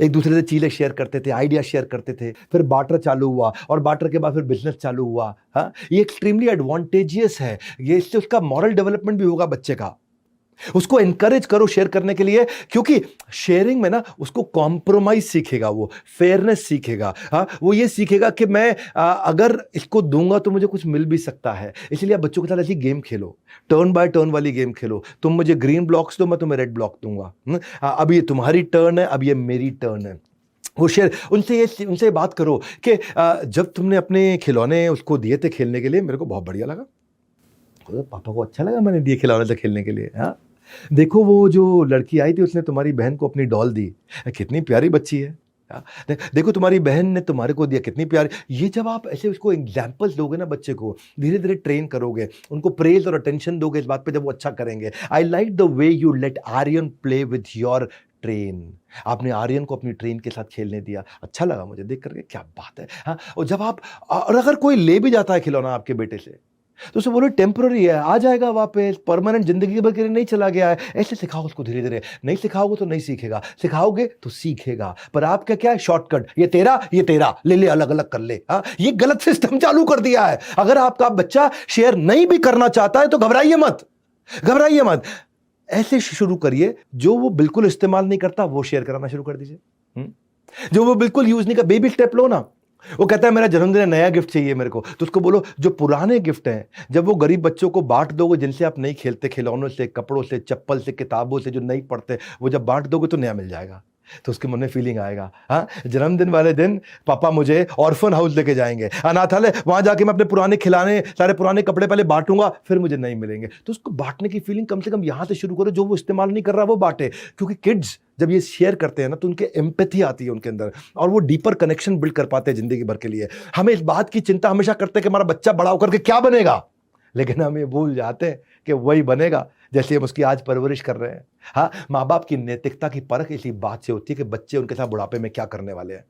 एक दूसरे से चीजें शेयर करते थे, आइडिया शेयर करते थे। फिर बार्टर चालू हुआ, और बार्टर के बाद फिर बिजनेस चालू हुआ। हाँ, ये एक्सट्रीमली एडवांटेजियस है, ये इससे उसका मॉरल डेवलपमेंट भी होगा बच्चे का। उसको एनकरेज करो शेयर करने के लिए, क्योंकि शेयरिंग में ना उसको कॉम्प्रोमाइज सीखेगा, वो फेयरनेस सीखेगा। हाँ, वो ये सीखेगा कि मैं अगर इसको दूंगा तो मुझे कुछ मिल भी सकता है। इसलिए आप बच्चों के साथ ऐसी game Khelo, turn by turn वाली गेम खेलो। तुम मुझे ग्रीन ब्लॉक्स दो, मैं तुम्हें रेड ब्लॉक दूंगा। अब ये तुम्हारी टर्न है, अब ये मेरी टर्न है। वो शेयर उनसे बात करो कि जब तुमने अपने खिलौने उसको दिए थे खेलने के लिए, मेरे को बहुत बढ़िया लगा, पापा को अच्छा लगा मैंने दिए खिलौने से खेलने के लिए। हाँ, देखो वो जो लड़की आई थी उसने तुम्हारी बहन को अपनी डॉल दी, कितनी प्यारी बच्ची है। हाँ, देखो तुम्हारी बहन ने तुम्हारे को दिया, कितनी प्यारी। ये जब आप ऐसे उसको एग्जाम्पल्स दोगे ना, बच्चे को धीरे धीरे ट्रेन करोगे, उनको प्रेज और अटेंशन दोगे इस बात पे, जब वो अच्छा करेंगे। I like the way you let Aryan play with your train. आपने आर्यन को अपनी ट्रेन के साथ खेलने दिया, अच्छा लगा मुझे देख करके, क्या बात है। हाँ, और जब आप और अगर कोई ले भी जाता है खिलौना आपके बेटे से, तो उसे बोलो टेम्पररी है, आ जाएगा वापस, परमानेंट जिंदगी भर के लिए नहीं चला गया है। ऐसे सिखाओ उसको धीरे धीरे। नहीं सिखाओगे तो नहीं सीखेगा, सिखाओगे तो सीखेगा। पर आपका क्या है, शॉर्टकट, ये तेरा ले ले, अलग अलग कर ले। हाँ, ये गलत सिस्टम चालू कर दिया है। अगर आपका बच्चा शेयर नहीं भी करना चाहता है तो घबराइए मत। ऐसे शुरू करिए, जो वो बिल्कुल इस्तेमाल नहीं करता वो शेयर कराना शुरू कर दीजिए। जो वो बिल्कुल यूज नहीं कर, बेबी स्टेप लो ना। वो कहता है मेरा जन्मदिन है, नया गिफ्ट चाहिए मेरे को, तो उसको बोलो जो पुराने गिफ्ट हैं, जब वो गरीब बच्चों को बांट दोगे, जिनसे आप नहीं खेलते, खिलौनों से, कपड़ों से, चप्पल से, किताबों से, जो नहीं पढ़ते, वो जब बांट दोगे तो नया मिल जाएगा। तो उसके मन में फीलिंग आएगा, हाँ, जन्मदिन वाले दिन पापा मुझे ऑर्फन हाउस लेके जाएंगे, अनाथालय, वहां जाके मैं अपने पुराने खिलौने, सारे पुराने कपड़े पहले बांटूंगा, फिर मुझे नहीं मिलेंगे। तो उसको बांटने की फीलिंग कम से कम यहां से शुरू करो, जो वो इस्तेमाल नहीं कर रहा वो बांटे। क्योंकि किड्स जब ये शेयर करते हैं ना, तो उनके एम्पैथी आती है उनके अंदर, और वो डीपर कनेक्शन बिल्ड कर पाते हैं जिंदगी भर के लिए। हमें इस बात की चिंता हमेशा करते हैं कि हमारा बच्चा बड़ा होकर के क्या बनेगा, लेकिन हम ये भूल जाते हैं कि वही बनेगा जैसे हम उसकी आज परवरिश कर रहे हैं। हाँ, माँ बाप की नैतिकता की परख इसी बात से होती है कि बच्चे उनके साथ बुढ़ापे में क्या करने वाले हैं।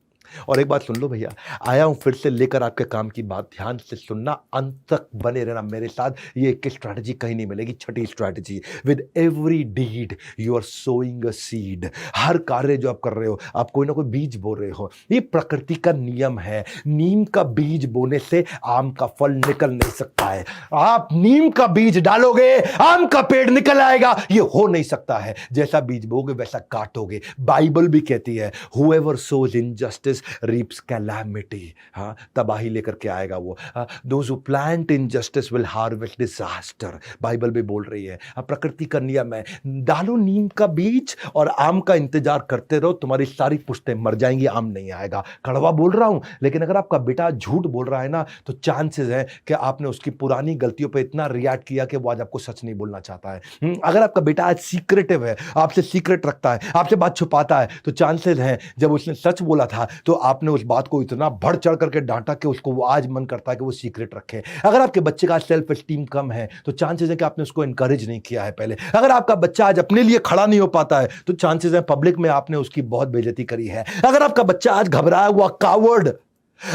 और एक बात सुन लो भैया, आया हूं फिर से लेकर आपके काम की बात, ध्यान से सुनना, अंत तक बने रहना मेरे साथ। ये एक स्ट्रैटेजी कहीं नहीं मिलेगी, छठी strategy. With every deed you are sowing a seed. हर कार्य जो आप कर रहे हो, आप कोई ना कोई बीज बो रहे हो। ये प्रकृति का नियम है, नीम का बीज बोने से आम का फल निकल नहीं सकता है। आप नीम का बीज डालोगे, आम का पेड़ निकल आएगा, ये हो नहीं सकता है। जैसा बीज बोगे वैसा काटोगे। बाइबल भी कहती है, हुएवर सोज इनजस्टिस reaps calamity। हाँ, तबाही लेकर के आएगा वो। those who plant injustice will harvest disaster। Bible भी बोल रही है। प्रकृति का नियम है, डालो नीम का बीज और आम का इंतजार करते रहो, तुम्हारी सारी पुश्तें मर जाएंगी, आम नहीं आएगा। कड़वा बोल रहा हूं, लेकिन अगर आपका बेटा झूठ बोल रहा है ना, तो चांसेस है कि आपने उसकी पुरानी गलतियों पे इतना रिएक्ट किया कि वो आज आपको सच नहीं बोलना चाहता है। अगर आपका बेटा आज सीक्रेटिव है, आपसे सीक्रेट रखता है, आपसे बात छुपाता है, तो चांसेस हैं जब उसने सच बोला था तो आपने उस बात को इतना बढ़ चढ़ करके डांटा कि उसको वो आज मन करता है कि वो सीक्रेट रखे। अगर आपके बच्चे का सेल्फ एस्टीम कम है, तो चांसेस है कि आपने उसको एनकरेज नहीं किया है पहले। अगर आपका बच्चा आज अपने लिए खड़ा नहीं हो पाता है, तो चांसेस है पब्लिक में आपने उसकी बहुत बेइज्जती करी है। अगर आपका बच्चा आज घबराया हुआ, कावर्ड,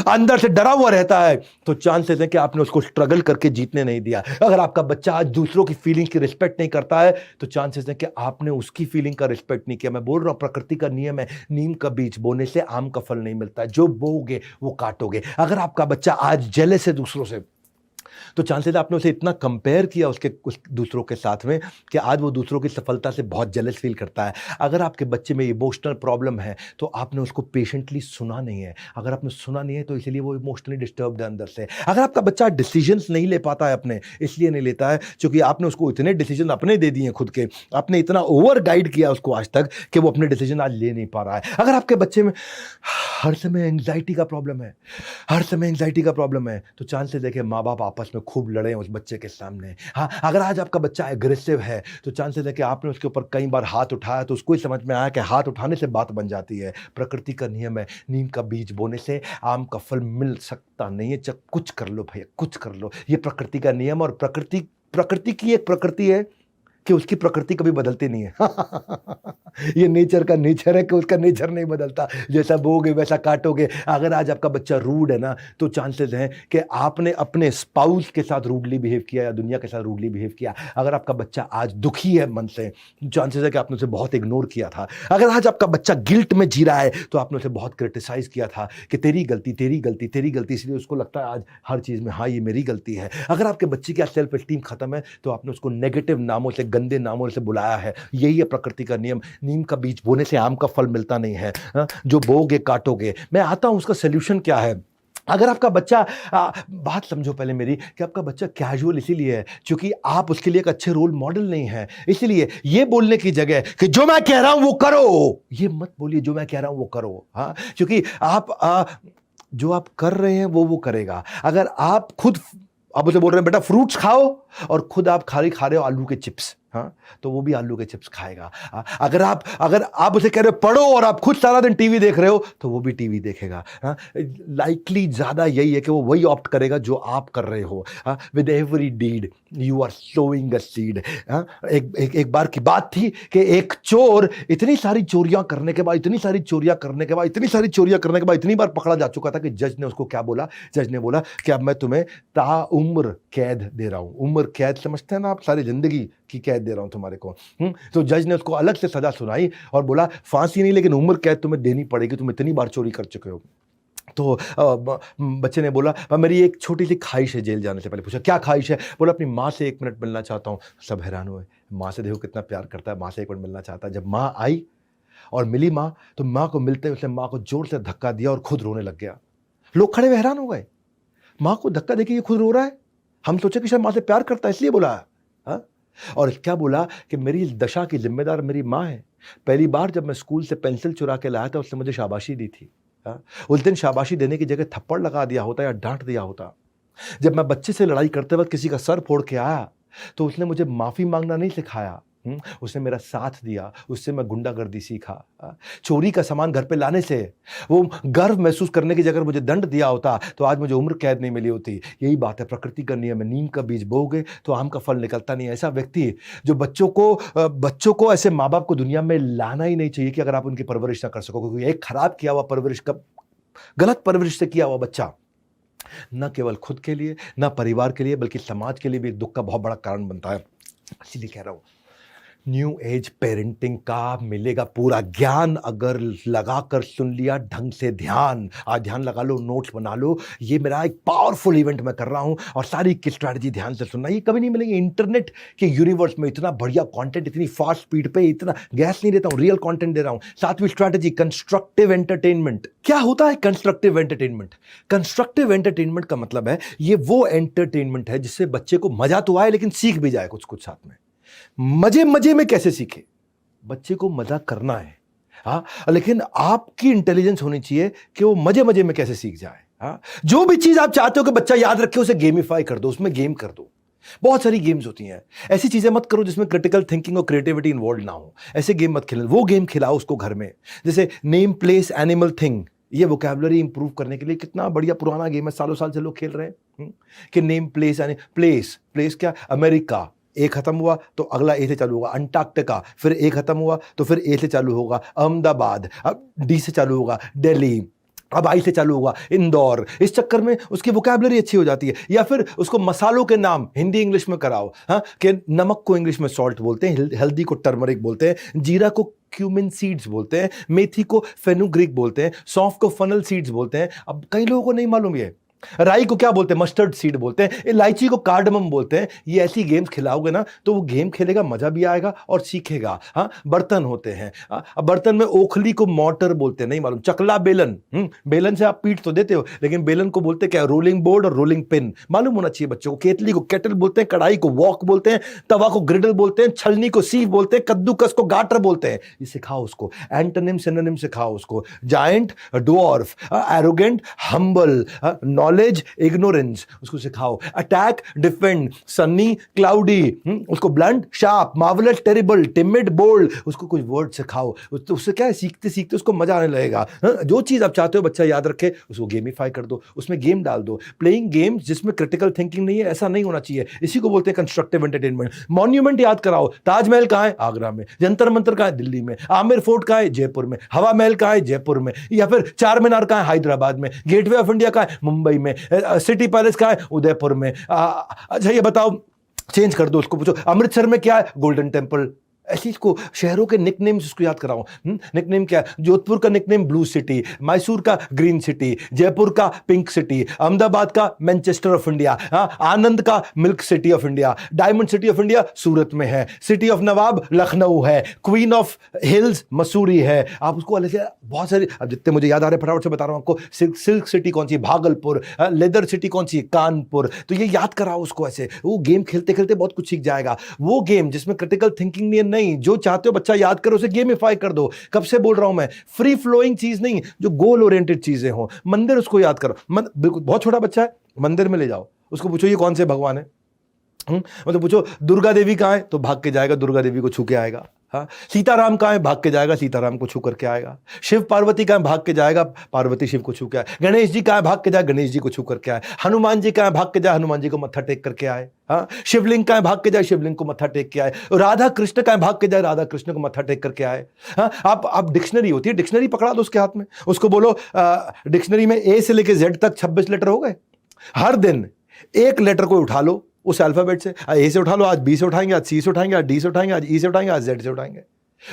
अंदर से डरा हुआ रहता है, तो चांसेस है कि आपने उसको स्ट्रगल करके जीतने नहीं दिया। अगर आपका बच्चा आज दूसरों की फीलिंग की रिस्पेक्ट नहीं करता है, तो चांसेस है कि आपने उसकी फीलिंग का रिस्पेक्ट नहीं किया। मैं बोल रहा हूं, प्रकृति का नियम है, नीम का बीज बोने से आम का फल नहीं मिलता है। जो बोओगे वो काटोगे। अगर आपका बच्चा आज जेलस है दूसरों से, तो चांसेस आपने उसे इतना कंपेयर किया उस दूसरों के साथ में कि आज वो दूसरों की सफलता से बहुत जेलस फील करता है। अगर आपके बच्चे में इमोशनल प्रॉब्लम है, तो आपने उसको पेशेंटली सुना नहीं है। अगर आपने सुना नहीं है, तो इसलिए वो इमोशनली डिस्टर्ब्ड है अंदर से। अगर आपका बच्चा डिसीजंस नहीं ले पाता है अपने, इसलिए नहीं लेता है क्योंकि आपने उसको इतने डिसीजन अपने दे दिए खुद के, आपने इतना ओवर गाइड किया उसको आज तक कि वो अपने डिसीजन आज ले नहीं पा रहा है। अगर आपके बच्चे में हर समय एंग्जाइटी का प्रॉब्लम है, तो चांसेस है कि माँ बाप आपस में खूब लड़े उस बच्चे के सामने। हाँ, अगर आज आपका बच्चा एग्रेसिव है, तो चांसेस है कि आपने उसके ऊपर कई बार हाथ उठाया, तो उसको ही समझ में आया कि हाथ उठाने से बात बन जाती है। प्रकृति का नियम है, नीम का बीज बोने से आम का फल मिल सकता नहीं है। कुछ कर लो भैया, कुछ कर लो। ये प्रकृति का नियम, और प्रकृति की एक प्रकृति है कि उसकी प्रकृति कभी बदलती नहीं है। ये नेचर का नेचर है कि उसका नेचर नहीं बदलता। जैसा बोगे वैसा काटोगे। अगर आज आपका बच्चा रूड है ना, तो चांसेस हैं कि आपने अपने स्पाउस के साथ रूडली बिहेव किया या दुनिया के साथ रूडली बिहेव किया। अगर आपका बच्चा आज दुखी है मन से, चांसेस है कि आपने उसे बहुत इग्नोर किया था। अगर आज आपका बच्चा गिल्ट में जी रहा है, तो आपने उसे बहुत क्रिटिसाइज किया था कि तेरी गलती, इसलिए उसको लगता है आज हर चीज़ में हाँ ये मेरी गलती है। अगर आपके बच्चे की आज सेल्फ एस्टीम खत्म है, तो आपने उसको नेगेटिव नामों से गंदे नामों से बुलाया है। यही है प्रकृति का नियम। नीम का बीज बोने से आम का फल मिलता नहीं है, जो बोओगे काटोगे। मैं आता हूं उसका सोल्यूशन क्या है। अगर आपका बच्चा बात समझो पहले मेरी, कि आपका बच्चा कैजुअल इसीलिए है क्योंकि आप उसके लिए एक अच्छे रोल मॉडल नहीं है। इसलिए ये बोलने की जगह कि जो मैं कह रहा हूं वो करो, ये मत बोलिए जो मैं कह रहा हूं वो करो। हाँ, क्योंकि आप जो आप कर रहे हैं वो करेगा। अगर आप खुद आप उसे बोल रहे हैं बेटा फ्रूट्स खाओ, और खुद आप खा रहे हो आलू के चिप्स, हाँ, तो वो भी आलू के चिप्स खाएगा। अगर आप उसे कह रहे हो पढ़ो और आप खुद सारा दिन टीवी देख रहे हो, तो वो भी टीवी देखेगा। लाइकली ज्यादा यही है कि वो वही ऑप्ट करेगा जो आप कर रहे हो। With every deed you are sowing a seed. एक बार की बात थी कि एक चोर इतनी सारी चोरियां करने के बाद इतनी बार पकड़ा जा चुका था कि जज ने उसको क्या बोला। जज ने बोला कि अब मैं तुम्हें ताउम्र कैद दे रहा हूं। उम्र कैद समझते हैं ना आप, सारी जिंदगी की कैद दे रहा हूं तुम्हारे को। तो जज ने उसको अलग से सजा सुनाई और बोला फांसी नहीं, लेकिन उम्र कैद तुम्हें देनी पड़ेगी, तुम इतनी बार चोरी कर चुके हो। तो बच्चे ने बोला मेरी एक छोटी सी ख्वाहिश है जेल जाने से पहले। पूछा क्या ख्वाहिश है? बोला अपनी माँ से 1 मिनट मिलना चाहता हूँ। सब हैरान हुए, माँ से देखो कितना प्यार करता है, माँ से 1 मिनट मिलना चाहता है। जब माँ आई और मिली माँ, तो माँ को मिलते ही उसने माँ को जोर से धक्का दिया और खुद रोने लग गया। लोग खड़े हुए हैरान हो गए, माँ को धक्का देके ये खुद रो रहा है। हम सोचे कि शायद माँ से प्यार करता है इसलिए बोला। हाँ, और क्या बोला कि मेरी इस दशा की जिम्मेदार मेरी माँ है। पहली बार जब मैं स्कूल से पेंसिल चुरा के लाया था, उसने मुझे शाबाशी दी थी। उस दिन शाबाशी देने की जगह थप्पड़ लगा दिया होता या डांट दिया होता। जब मैं बच्चे से लड़ाई करते वक्त किसी का सर फोड़ के आया, तो उसने मुझे माफी मांगना नहीं सिखाया, उसने मेरा साथ दिया। उससे मैं गुंडागर्दी सीखा। चोरी का सामान घर पे लाने से वो गर्व महसूस करने की जगह मुझे दंड दिया होता, तो आज मुझे उम्र कैद नहीं मिली होती। यही बात है, प्रकृति का नियम है, नीम का बीज बोओगे तो आम का फल निकलता नहीं है। ऐसा व्यक्ति जो बच्चों को ऐसे माँ बाप को दुनिया में लाना ही नहीं चाहिए कि अगर आप उनकी परवरिश ना कर सको, क्योंकि एक खराब किया हुआ परवरिश का, गलत परवरिश से किया हुआ बच्चा न केवल खुद के लिए, न परिवार के लिए, बल्कि समाज के लिए भी एक दुख का बहुत बड़ा कारण बनता है। इसीलिए कह रहा हूं, न्यू एज पेरेंटिंग का मिलेगा पूरा ज्ञान अगर लगाकर सुन लिया ढंग से ध्यान। आज ध्यान लगा लो, नोट्स बना लो। ये मेरा एक पावरफुल इवेंट मैं कर रहा हूं और सारी की स्ट्रैटेजी ध्यान से सुनना। ये कभी नहीं मिलेंगे इंटरनेट के यूनिवर्स में। इतना बढ़िया कंटेंट, इतनी फास्ट स्पीड पे, इतना गैस नहीं देता हूं, रियल कंटेंट दे रहा हूं। 7वीं स्ट्रैटेजी, कंस्ट्रक्टिव एंटरटेनमेंट। क्या होता है कंस्ट्रक्टिव एंटरटेनमेंट? कंस्ट्रक्टिव एंटरटेनमेंट का मतलब है ये वो एंटरटेनमेंट है जिससे बच्चे को मजा तो आए लेकिन सीख भी जाए कुछ कुछ साथ में। मजे में कैसे सीखे? बच्चे को मजा करना है, हाँ, लेकिन आपकी इंटेलिजेंस होनी चाहिए कि वो मजे में कैसे सीख जाए। हाँ, जो भी चीज आप चाहते हो कि बच्चा याद रखे, उसे गेमिफाई कर दो, उसमें गेम कर दो। बहुत सारी गेम्स होती हैं। ऐसी चीजें मत करो जिसमें क्रिटिकल थिंकिंग और क्रिएटिविटी इन्वॉल्व ना हो। ऐसे गेम मत खेलो। वो गेम खिलाओ उसको घर में, जैसे नेम प्लेस एनिमल थिंग। ये वोकैबुलरी इंप्रूव करने के लिए कितना बढ़िया पुराना गेम है, सालों साल से लोग खेल रहे हैं कि नेम प्लेस यानी प्लेस क्या, अमेरिका ए खत्म हुआ तो अगला ए से चालू होगा, अंटार्कटिका, फिर ए खत्म हुआ तो फिर ए से चालू होगा, अहमदाबाद, अब डी से चालू होगा, दिल्ली, अब आई से चालू होगा, इंदौर। इस चक्कर में उसकी वोकैबुलरी अच्छी हो जाती है। या फिर उसको मसालों के नाम हिंदी इंग्लिश में कराओ। हाँ, कि नमक को इंग्लिश में सॉल्ट बोलते हैं, हल्दी को टर्मरिक बोलते हैं, जीरा को क्यूमिन सीड्स बोलते हैं, मेथी को फेनुग्रीक बोलते हैं, सौंफ को फनल सीड्स बोलते हैं। अब कई लोगों को नहीं मालूम ये। राई को क्या बोलते हैं? मस्टर्ड सीड बोलते हैं। इलायची को कार्डमम बोलते हैं। ये ऐसी गेम्स खिलाओगे ना तो वो गेम खेलेगा, मजा भी आएगा और सीखेगा। हाँ, बर्तन होते हैं। अब बर्तन में ओखली को मोटर बोलते हैं, नहीं मालूम। चकला बेलन, बेलन से आप पीट तो देते हो, लेकिन बेलन को बोलते क्या? रोलिंग बोर्ड और रोलिंग पिन मालूम होना चाहिए बच्चों को। केतली को केटल बोलते हैं, कढ़ाई को वॉक बोलते हैं, तवा को ग्रिडल बोलते हैं, छलनी को सीव बोलते हैं, कद्दूकस को गाटर बोलते हैं। ये सिखाओ उसको, एंटोनिम सिनोनिम सिखाओ उसको। Giant, dwarf, arrogant, humble, knowledge, ignorance उसको सिखाओ। अटैक, डिफेंड, सनी, क्लाउडी, उसको blunt, sharp, marvellous, terrible, timid, bold, उसको कुछ वर्ड सिखाओ। उससे क्या है, सीखते सीखते उसको मजा आने लगेगा। जो चीज आप चाहते हो बच्चा याद रखे, उसको गेमिफाई कर दो, उसमें गेम डाल दो। प्लेइंग गेम्स जिसमें क्रिटिकल थिंकिंग नहीं है, ऐसा नहीं होना चाहिए। इसी को बोलते हैं कंस्ट्रक्टिव एंटरटेनमेंट। मॉन्यूमेंट याद कराओ। ताजमहल कहाँ है? आगरा में। जंतर मंतर कहाँ है? दिल्ली में। आमिर फोर्ट कहाँ है? जयपुर में। हवा महल कहाँ है? जयपुर में। या फिर चार मीनार कहाँ है? हैदराबाद में। गेटवे ऑफ इंडिया कहाँ है? मुंबई में। सिटी पैलेस कहाँ है? उदयपुर में। अच्छा ये बताओ, चेंज कर दो, उसको पूछो अमृतसर में क्या है? Golden temple. ऐसी इसको शहरों के निकनेम्स इसको याद कराओ। निकनेम क्या है? जोधपुर का निकनेम ब्लू सिटी, मैसूर का ग्रीन सिटी, जयपुर का पिंक सिटी, अहमदाबाद का मैनचेस्टर ऑफ इंडिया, आनंद का milk city of India, diamond city of India Surat में है, सिटी ऑफ नवाब लखनऊ है, क्वीन ऑफ हिल्स मसूरी है। आप उसको अलग से बहुत सारे, अब जितने मुझे याद आ रहे हैं फटाफट से बता रहा हूं आपको। सिल्क सिटी कौन सी? भागलपुर। लेदर सिटी कौन सी? कानपुर। तो ये याद कराओ उसको ऐसे, वो गेम खेलते खेलते बहुत कुछ सीख जाएगा। वो गेम जिसमें क्रिटिकल थिंकिंग नहीं, जो चाहते हो बच्चा याद करो उसे गेमिफाई कर दो। कब से बोल रहा हूं मैं, फ्री फ्लोइंग चीज नहीं, जो गोल ओरिएंटेड चीजें हो। मंदिर उसको याद करो, बिल्कुल बहुत छोटा बच्चा है, मंदिर में ले जाओ, उसको पूछो ये कौन से भगवान है, मतलब पूछो दुर्गा देवी कहां है, तो भाग के जाएगा दुर्गा देवी को छू के आएगा। हाँ, सीताराम कहां है, भाग के जाएगा सीताराम को छू करके आएगा। शिव पार्वती कहां है, भाग के जाएगा पार्वती शिव को छू के आए। गणेश जी कहां है, भाग के जाए गणेश जी को छू करके आए। हनुमान जी कहां है, भाग के जाए हनुमान जी को मत्था टेक करके आए। हाँ, शिवलिंग कहां है, भाग के जाए शिवलिंग को मत्था टेक के आए। राधा कृष्ण कहां है, भाग के जाए राधा कृष्ण को मत्था टेक करके आए। हाँ, आप डिक्शनरी होती है, डिक्शनरी पकड़ा दो उसके हाथ में, उसको बोलो डिक्शनरी में ए से लेकर जेड तक 26 लेटर हो गए, हर दिन एक लेटर को उठा लो उस अल्फाबेट से। ए से उठा लो, आज बी से उठाएंगे, आज सी से उठाएंगे, आज डी से उठाएंगे, आज ई से उठाएंगे, आज जेड से उठाएंगे,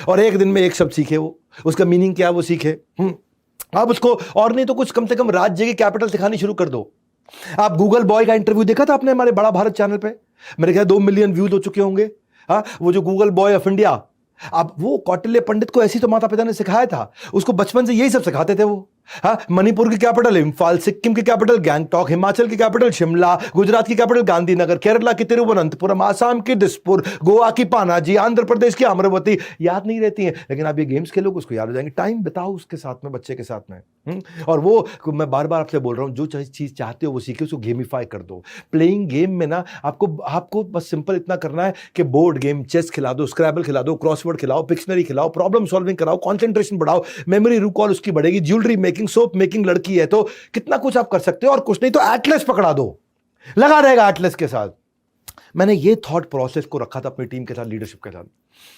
और एक दिन में एक शब्द सीखे, वो उसका मीनिंग क्या है वो सीखे। आप उसको, और नहीं तो कुछ कम से कम राज्य की कैपिटल सिखानी शुरू कर दो। आप गूगल बॉय का इंटरव्यू देखा था आपने हमारे बड़ा भारत चैनल पे? मेरे ख्याल 2 मिलियन व्यूज हो चुके होंगे। हाँ, वो जो गूगल बॉय ऑफ इंडिया, अब वो कौटिल्य पंडित को ऐसी तो माता पिता ने सिखाया था, उसको बचपन से यही सब सिखाते थे वो। हाँ, मणिपुर की कैपिटल इम्फाल, सिक्किम की कैपिटल गैंगटॉक, हिमाचल की कैपिटल शिमला, गुजरात की कैपिटल गांधीनगर, केरला की तिरुवनंतपुरम, आसाम की दिसपुर, गोवा की पानाजी, आंध्र प्रदेश की अमरावती। याद नहीं रहती हैं, लेकिन आप ये गेम्स खेलोगे उसको याद हो जाएंगे। टाइम बिताओ उसके साथ में, बच्चे के साथ में। और वो मैं बार बार आपसे बोल रहा हूं, जो चीज चाहते हो वो सीखे, उसको गेमिफाई कर दो। प्लेइंग गेम में ना आपको बस सिंपल इतना करना है कि बोर्ड गेम, चेस खिला दो, स्क्रैबल खिला दो, क्रॉसवर्ड खिलाओ, पिक्शनरी खिलाओ, प्रॉब्लम सॉल्विंग कराओ, कॉन्सेंट्रेशन बढ़ाओ, मेमोरी रिकॉल उसकी बढ़ेगी। ज्वेलरी मेकिंग, सोप मेकिंग लड़की है तो कितना कुछ आप कर सकते हो। और कुछ नहीं तो एटलस पकड़ा दो, लगा रहेगा एटलस के साथ। मैंने ये थॉट प्रोसेस को रखा था अपनी टीम के साथ, लीडरशिप के साथ।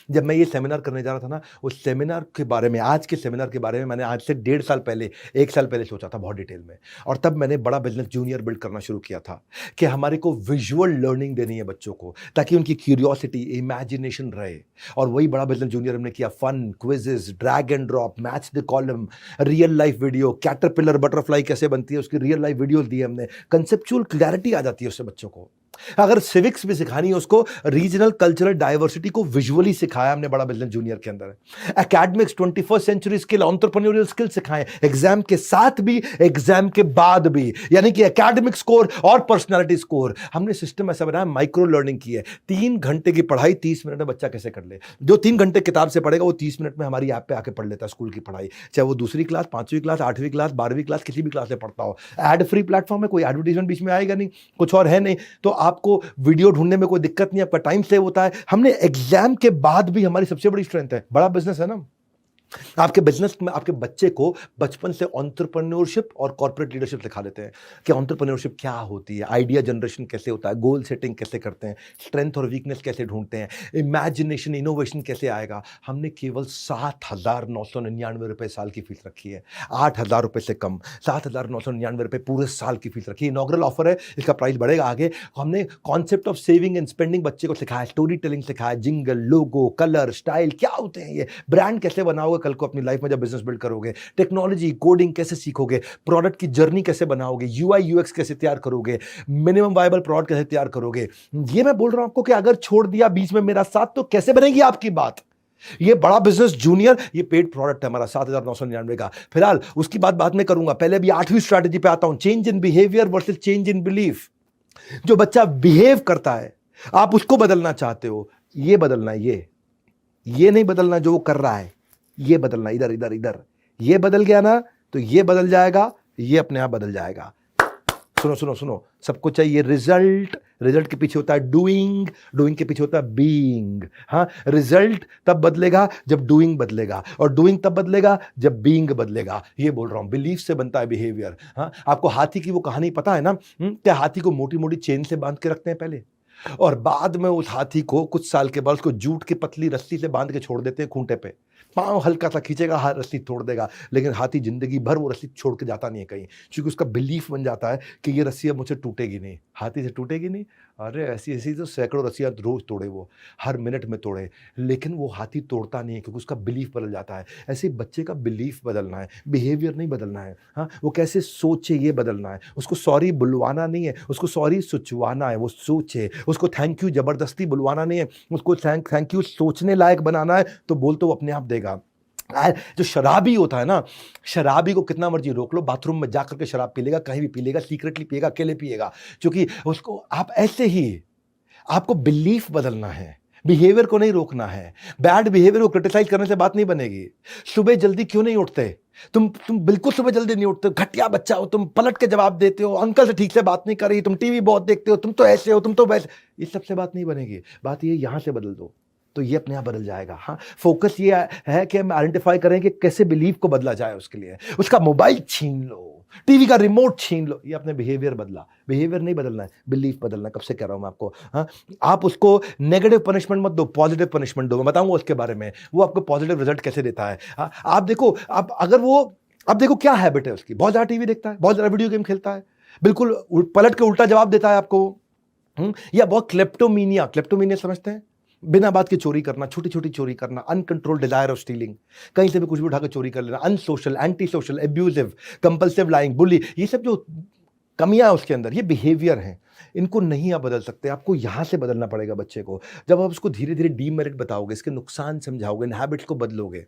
जब मैं ये सेमिनार करने जा रहा था ना, उस सेमिनार के बारे में, आज के सेमिनार के बारे में मैंने आज से 1.5 साल पहले, 1 साल पहले सोचा था बहुत डिटेल में। और तब मैंने बड़ा बिजनेस जूनियर बिल्ड करना शुरू किया था कि हमारे को विजुअल लर्निंग देनी है बच्चों को, ताकि उनकी क्यूरियोसिटी, इमेजिनेशन रहे। और वही बड़ा बिजनेस जूनियर हमने किया। Fun, quizzes, drag and drop, match the column, real life video, caterpillar butterfly कैसे बनती है उसकी रियल लाइफ वीडियो दी हमने। कंसेप्चुअल क्लैरिटी आ जाती है उससे बच्चों को। अगर सिविक्स भी सिखानी है उसको, रीजनल कल्चरल डाइवर्सिटी को विजुअली सिखाया हमने बड़ा बिजनेस जूनियर के अंदर। Academics, 21st century skill, entrepreneurial skill सिखाएं, एग्जाम के साथ भी, एग्जाम के बाद भी। यानी कि एकेडमिक स्कोर और पर्सनालिटी स्कोर। हमने सिस्टम ऐसा बनाया, माइक्रो लर्निंग की है। 3 घंटे की पढ़ाई 30 मिनट में बच्चा कैसे कर ले। जो 3 घंटे किताब से पढ़ेगा वो 30 मिनट में हमारी ऐप पे आके पढ़ लेता है स्कूल की पढ़ाई, चाहे वो दूसरी क्लास, 5वीं क्लास, 8वीं क्लास, 12वीं क्लास, किसी भी क्लास में पढ़ता हो। एड फ्री प्लेटफॉर्म है, कोई एडवर्टीजमेंट बीच में आएगा नहीं, कुछ और है नहीं, तो आपको वीडियो ढूंढने में कोई दिक्कत नहीं, आपका टाइम सेव होता है। हमने एग्जाम के बाद भी, हमारी सबसे बड़ी स्ट्रेंथ है, बड़ा बिजनेस है ना, आपके बिजनेस में आपके बच्चे को बचपन से एंटरप्रेन्योरशिप और कॉर्पोरेट लीडरशिप सिखा देते हैं कि एंटरप्रेन्योरशिप क्या होती है, आइडिया जनरेशन कैसे होता है, गोल सेटिंग कैसे करते हैं, स्ट्रेंथ और वीकनेस कैसे ढूंढते हैं, इमेजिनेशन, इनोवेशन कैसे आएगा। हमने केवल 7,999 रुपए साल की फीस रखी है, 8,000 रुपए से कम, 7,999 रुपए पूरे साल की फीस रखी है। इनॉग्रल ऑफर है, इसका प्राइस बढ़ेगा आगे। हमने concept of saving and spending बच्चे को सिखाया, स्टोरी टेलिंग सिखाया, जिंगल, लोगो, कलर, स्टाइल क्या होते हैं, ये ब्रांड कैसे बनाओगे कल को अपनी लाइफ में जब बिजनेस बिल्ड करोगे, टेक्नोलॉजी, कोडिंग कैसे सीखोगे, प्रोडक्ट की जर्नी कैसे बनाओगे, यूआई यूएक्स कैसे तैयार करोगे, मिनिमम वायबल प्रोडक्ट कैसे तैयार करोगे। ये मैं बोल रहा हूं आपको कि अगर छोड़ दिया बीच में मेरा साथ तो कैसे बनेगी आपकी बात। ये बड़ा बिजनेस जूनियर, ये पेड प्रोडक्ट है हमारा 7,999 का। फिलहाल उसकी बाद में करूंगा, पहले भी 8वीं स्ट्रैटेजी पे आता हूं, change in behaviour versus change in belief. जो बच्चा बिहेव करता है आप उसको बदलना चाहते हो, ये बदलना है, ये नहीं बदलना जो वो कर रहा है, ये बदलना, इधर इधर इधर। ये बदल गया ना तो ये बदल जाएगा, ये अपने आप बदल जाएगा। सुनो सुनो सुनो, सबको चाहिए रिजल्ट, रिजल्ट के पीछे होता है डूइंग, डूइंग के पीछे होता है बीइंग। हाँ, रिजल्ट तब बदलेगा जब डूइंग बदलेगा, और डूइंग तब बदलेगा जब बीइंग बदलेगा। ये बोल रहा हूं, बिलीफ से बनता है बिहेवियर। हाँ, आपको हाथी की वो कहानी पता है ना, क्या हाथी को मोटी मोटी चेन से बांध के रखते हैं पहले, और बाद में उस हाथी को कुछ साल के बाद उसको जूट की पतली रस्सी से बांध के छोड़ देते हैं खूंटे पे। पांव हल्का सा खींचेगा, रस्सी तोड़ देगा, लेकिन हाथी जिंदगी भर वो रस्सी छोड़ के जाता नहीं है कहीं, क्योंकि उसका बिलीफ बन जाता है कि ये रस्सी अब मुझसे टूटेगी नहीं, हाथी से टूटेगी नहीं, अरे ऐसी ऐसी तो सैकड़ों रस्सियाँ रोज तोड़े वो, हर मिनट में तोड़े, लेकिन वो हाथी तोड़ता नहीं है क्योंकि उसका बिलीफ बदल जाता है। ऐसे ही बच्चे का बिलीफ बदलना है, बिहेवियर नहीं बदलना है। हाँ, वो कैसे सोचे ये बदलना है। उसको सॉरी बुलवाना नहीं है, उसको सॉरी सुचवाना है, वो सोचे। उसको थैंक यू ज़बरदस्ती बुलवाना नहीं है, उसको थैंक यू सोचने लायक बनाना है, तो बोल तो वो अपने आप देगा। जो शराबी होता है ना, शराबी को कितना मर्जी रोक लो, बाथरूम में जाकर के शराब पी लेगा, कहीं भी पी लेगा, सीक्रेटली पिएगा, अकेले पिएगा, क्योंकि उसको आप ऐसे ही आपको बिलीफ बदलना है, बिहेवियर को नहीं रोकना है। बैड बिहेवियर को क्रिटिसाइज करने से बात नहीं बनेगी। सुबह जल्दी क्यों नहीं उठते? तुम बिल्कुल सुबह जल्दी नहीं उठते, घटिया बच्चा हो, तुम पलट के जवाब देते हो, अंकल से ठीक से बात नहीं कर रही, तुम टीवी बहुत देखते हो, तुम तो ऐसे हो, तुम तो वैसे। इस सबसे बात नहीं बनेगी। बात ये यहां से बदल दो तो ये अपने आप बदल जाएगा। हाँ, फोकस ये है कि हम आइडेंटिफाई करें कि कैसे बिलीफ को बदला जाए। उसके लिए उसका मोबाइल छीन लो, टीवी का रिमोट छीन लो, ये अपने बिहेवियर बदला। बिहेवियर नहीं बदलना है, बिलीफ बदलना है। कब से कह रहा हूं मैं आपको। हाँ, आप उसको नेगेटिव पनिशमेंट मत दो, पॉजिटिव पनिशमेंट दो। मैं बताऊंगा उसके बारे में, वो आपको पॉजिटिव रिजल्ट कैसे देता है। हाँ, आप देखो, आप अगर वो, अब देखो क्या हैबिट है उसकी, बहुत ज्यादा टीवी देखता है, बहुत ज्यादा वीडियो गेम खेलता है, बिल्कुल पलट के उल्टा जवाब देता है आपको। या बहुत क्लेप्टोमीनिया समझते हैं? बिना बात के चोरी करना, छोटी छोटी चोरी करना, अनकंट्रोल डिजायर ऑफ स्टीलिंग, कहीं से भी कुछ भी उठा के चोरी कर लेना, unsocial, anti social, abusive, compulsive lying, bully, ये सब जो कमियां है उसके अंदर, ये बिहेवियर हैं। इनको नहीं आप बदल सकते, आपको यहां से बदलना पड़ेगा बच्चे को। जब आप उसको धीरे धीरे डीमेरिट बताओगे, इसके नुकसान समझाओगे, इन हैबिट्स को बदलोगे।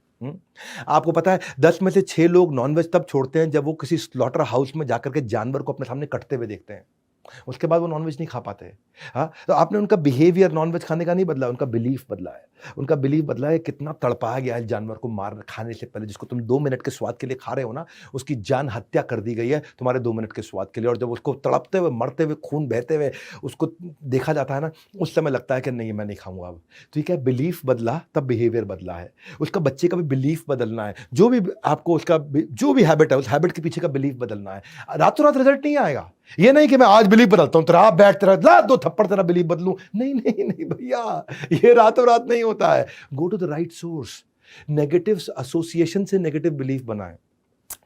आपको पता है 10 में से 6 लोग नॉनवेज तब छोड़ते हैं जब वो किसी स्लॉटर हाउस में जाकर के जानवर को अपने सामने कटते हुए देखते हैं। उसके बाद वो नॉनवेज नहीं खा पाते। हाँ, तो आपने उनका बिहेवियर नॉनवेज खाने का नहीं बदला, उनका बिलीफ बदला है। उनका बिलीफ बदला है, कितना तड़पाया गया है जानवर को मार खाने से पहले। जिसको तुम 2 मिनट के स्वाद के लिए खा रहे हो ना, उसकी जान हत्या कर दी गई है तुम्हारे 2 मिनट के स्वाद के लिए। और जब उसको तड़पते हुए, मरते हुए, खून बहते हुए उसको देखा जाता है ना, उस समय लगता है कि नहीं, मैं नहीं खाऊंगा अब। तो ये क्या, बिलीफ बदला तब बिहेवियर बदला है। उसका बच्चे का भी बिलीफ बदलना है। जो भी आपको उसका जो भी हैबिट है, उस हैबिट के पीछे का बिलीफ बदलना है। रातों रात रिजल्ट नहीं आएगा। ये नहीं कि मैं आज बिलीफ बदलता हूं, तेरा आप बैठ, तेरा ला 2 थप्पड़, तेरा बिलीफ बदलूं। नहीं नहीं नहीं भैया, ये रातों रात नहीं होता है। Go to the right source. Negative association से नेगेटिव बिलीफ बनाएं।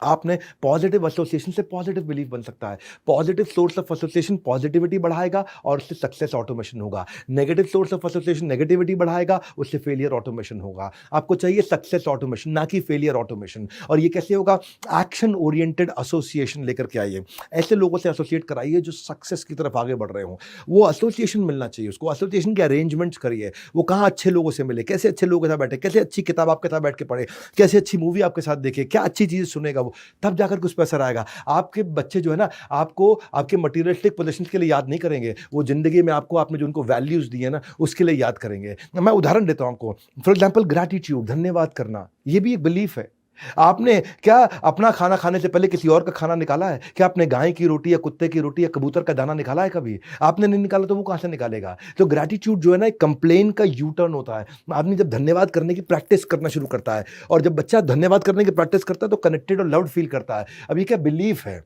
आपने पॉजिटिव एसोसिएशन से पॉजिटिव बिलीफ बन सकता है। Positive source of association positivity बढ़ाएगा और उससे सक्सेस ऑटोमेशन होगा। Negative source of association negativity बढ़ाएगा, उससे फेलियर ऑटोमेशन होगा। आपको चाहिए सक्सेस ऑटोमेशन, ना कि फेलियर ऑटोमेशन। और ये कैसे होगा? एक्शन ओरिएंटेड एसोसिएशन लेकर के आइए। ऐसे लोगों से एसोसिएट कराइए जो सक्सेस की तरफ आगे बढ़ रहे हों। वो एसोसिएशन मिलना चाहिए उसको। एसोसिएशन के अरेंजमेंट्स करिए। वो कहाँ अच्छे लोगों से मिले, कैसे अच्छे लोगों के साथ बैठे, कैसे अच्छी किताब आपके साथ बैठ के पढ़े, कैसे अच्छी मूवी आपके साथ देखे, क्या अच्छी चीज़ सुनेगा वो, तब जाकर कुछ पैसा आएगा। आपके बच्चे जो है ना, आपको आपके मटीरियलिस्टिक पोजीशंस के लिए याद नहीं करेंगे। वो जिंदगी में आपने जो उनको वैल्यूज दी है ना, उसके लिए याद करेंगे। मैं उदाहरण देता हूं आपको। फॉर एग्जांपल, ग्रैटिट्यूड, धन्यवाद करना, ये भी एक बिलीफ है। आपने क्या अपना खाना खाने से पहले किसी और का खाना निकाला है? क्या आपने गाय की रोटी या कुत्ते की रोटी या कबूतर का दाना निकाला है कभी? आपने नहीं निकाला तो वो कहां से निकालेगा? तो ग्रैटिट्यूड जो है ना, एक कंप्लेन का यू टर्न होता है। आदमी जब धन्यवाद करने की प्रैक्टिस करना शुरू करता है, और जब बच्चा धन्यवाद करने की प्रैक्टिस करता है तो कनेक्टेड और लव्ड फील करता है। अब ये क्या बिलीफ है?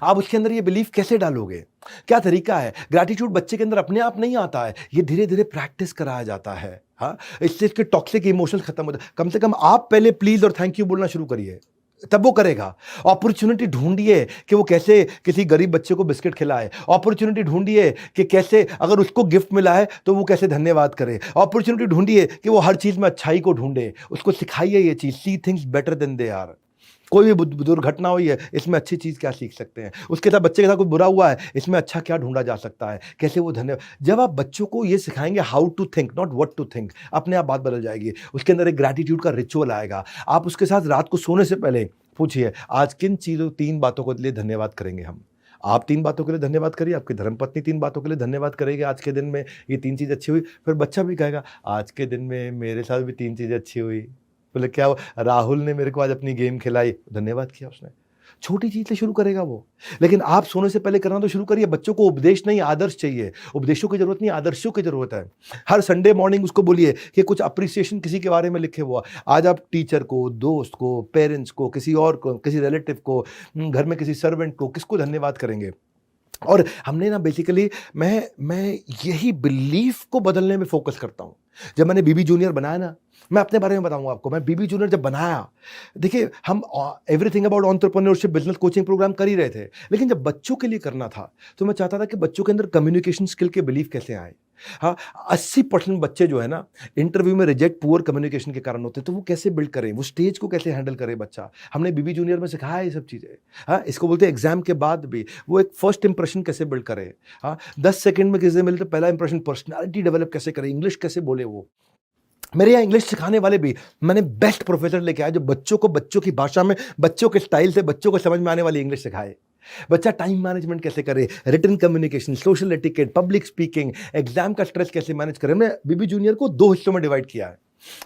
आप उसके अंदर ये बिलीफ कैसे डालोगे? क्या तरीका है? ग्रैटिट्यूड बच्चे के अंदर अपने आप नहीं आता है, ये धीरे धीरे प्रैक्टिस कराया जाता है। हाँ, इससे इसके टॉक्सिक इमोशंस खत्म होते हैं। कम से कम आप पहले प्लीज और थैंक यू बोलना शुरू करिए, तब वो करेगा। अपॉर्चुनिटी ढूंढिए कि वो कैसे किसी गरीब बच्चे को बिस्किट खिलाए। अपॉर्चुनिटी ढूंढिए कि कैसे, अगर उसको गिफ्ट मिला है तो वो कैसे धन्यवाद करे। अपॉर्चुनिटी ढूंढिए कि वो हर चीज में अच्छाई को ढूंढे। उसको सिखाइए ये चीज, see things better than they are. कोई भी दुर्घटना हुई है, इसमें अच्छी चीज क्या सीख सकते हैं? उसके साथ, बच्चे के साथ कुछ बुरा हुआ है, इसमें अच्छा क्या ढूंढा जा सकता है? कैसे वो धन्यवाद। जब आप बच्चों को ये सिखाएंगे how to think, not what to think, अपने आप बात बदल जाएगी। उसके अंदर एक ग्रैटिट्यूड का रिचुअल आएगा। आप उसके साथ रात को सोने से पहले पूछिए, आज किन चीजों 3 बातों के लिए धन्यवाद करेंगे हम। आप 3 बातों के लिए धन्यवाद करिए, आपकी धर्मपत्नी 3 बातों के लिए धन्यवाद करेगी, आज के दिन में ये 3 चीज़ अच्छी हुई। फिर बच्चा भी कहेगा, आज के दिन में मेरे साथ भी 3 चीज़ें अच्छी हुई। बोले क्या, राहुल ने मेरे को आज अपनी गेम खिलाई, धन्यवाद किया उसने। छोटी चीज से शुरू करेगा वो। लेकिन आप सोने से पहले करना तो शुरू करिए। बच्चों को उपदेश नहीं, आदर्श चाहिए। उपदेशों की जरूरत नहीं, आदर्शों की जरूरत है। हर संडे मॉर्निंग उसको बोलिए कि कुछ अप्रिसिएशन किसी के बारे में लिखे हुआ। आज आप टीचर को, दोस्त को, पेरेंट्स को, किसी और को, किसी रिलेटिव को, घर में किसी सर्वेंट को, किसको धन्यवाद करेंगे? और हमने ना बेसिकली, मैं यही बिलीफ को बदलने में फोकस करता हूं। जब मैंने बीबी जूनियर बनाया ना, मैं अपने बारे में बताऊंगा आपको। मैं बीबी जूनियर जब बनाया, देखिए हम everything about entrepreneurship business coaching program कर ही रहे थे, लेकिन जब बच्चों के लिए करना था तो मैं चाहता था कि बच्चों के अंदर कम्युनिकेशन स्किल के बिलीफ कैसे आए। हाँ, 80% बच्चे जो है ना इंटरव्यू में रिजेक्ट पुअर कम्युनिकेशन के कारण होते हैं, तो वो कैसे बिल्ड करें, वो स्टेज को कैसे हैंडल करे बच्चा। हमने बीबी जूनियर में सिखाया ये सब चीज़ें। हाँ, इसको बोलते हैं एग्जाम के बाद भी वो एक फर्स्ट इंप्रेशन कैसे बिल्ड करे। हाँ, 10 सेकंड में किसी से मिले तो पहला इंप्रेशन, पर्सनैलिटी डेवलप कैसे करे, इंग्लिश कैसे बोले वो। मेरे यहाँ इंग्लिश सिखाने वाले भी मैंने बेस्ट प्रोफेसर लेके आया जो बच्चों को बच्चों की भाषा में, बच्चों के स्टाइल से, बच्चों को समझ में आने वाली इंग्लिश सिखाए। बच्चा टाइम मैनेजमेंट कैसे करे, written communication, social etiquette, public speaking, exam का स्ट्रेस कैसे मैनेज करे। मैं बीबी जूनियर को 2 हिस्सों में डिवाइड किया है।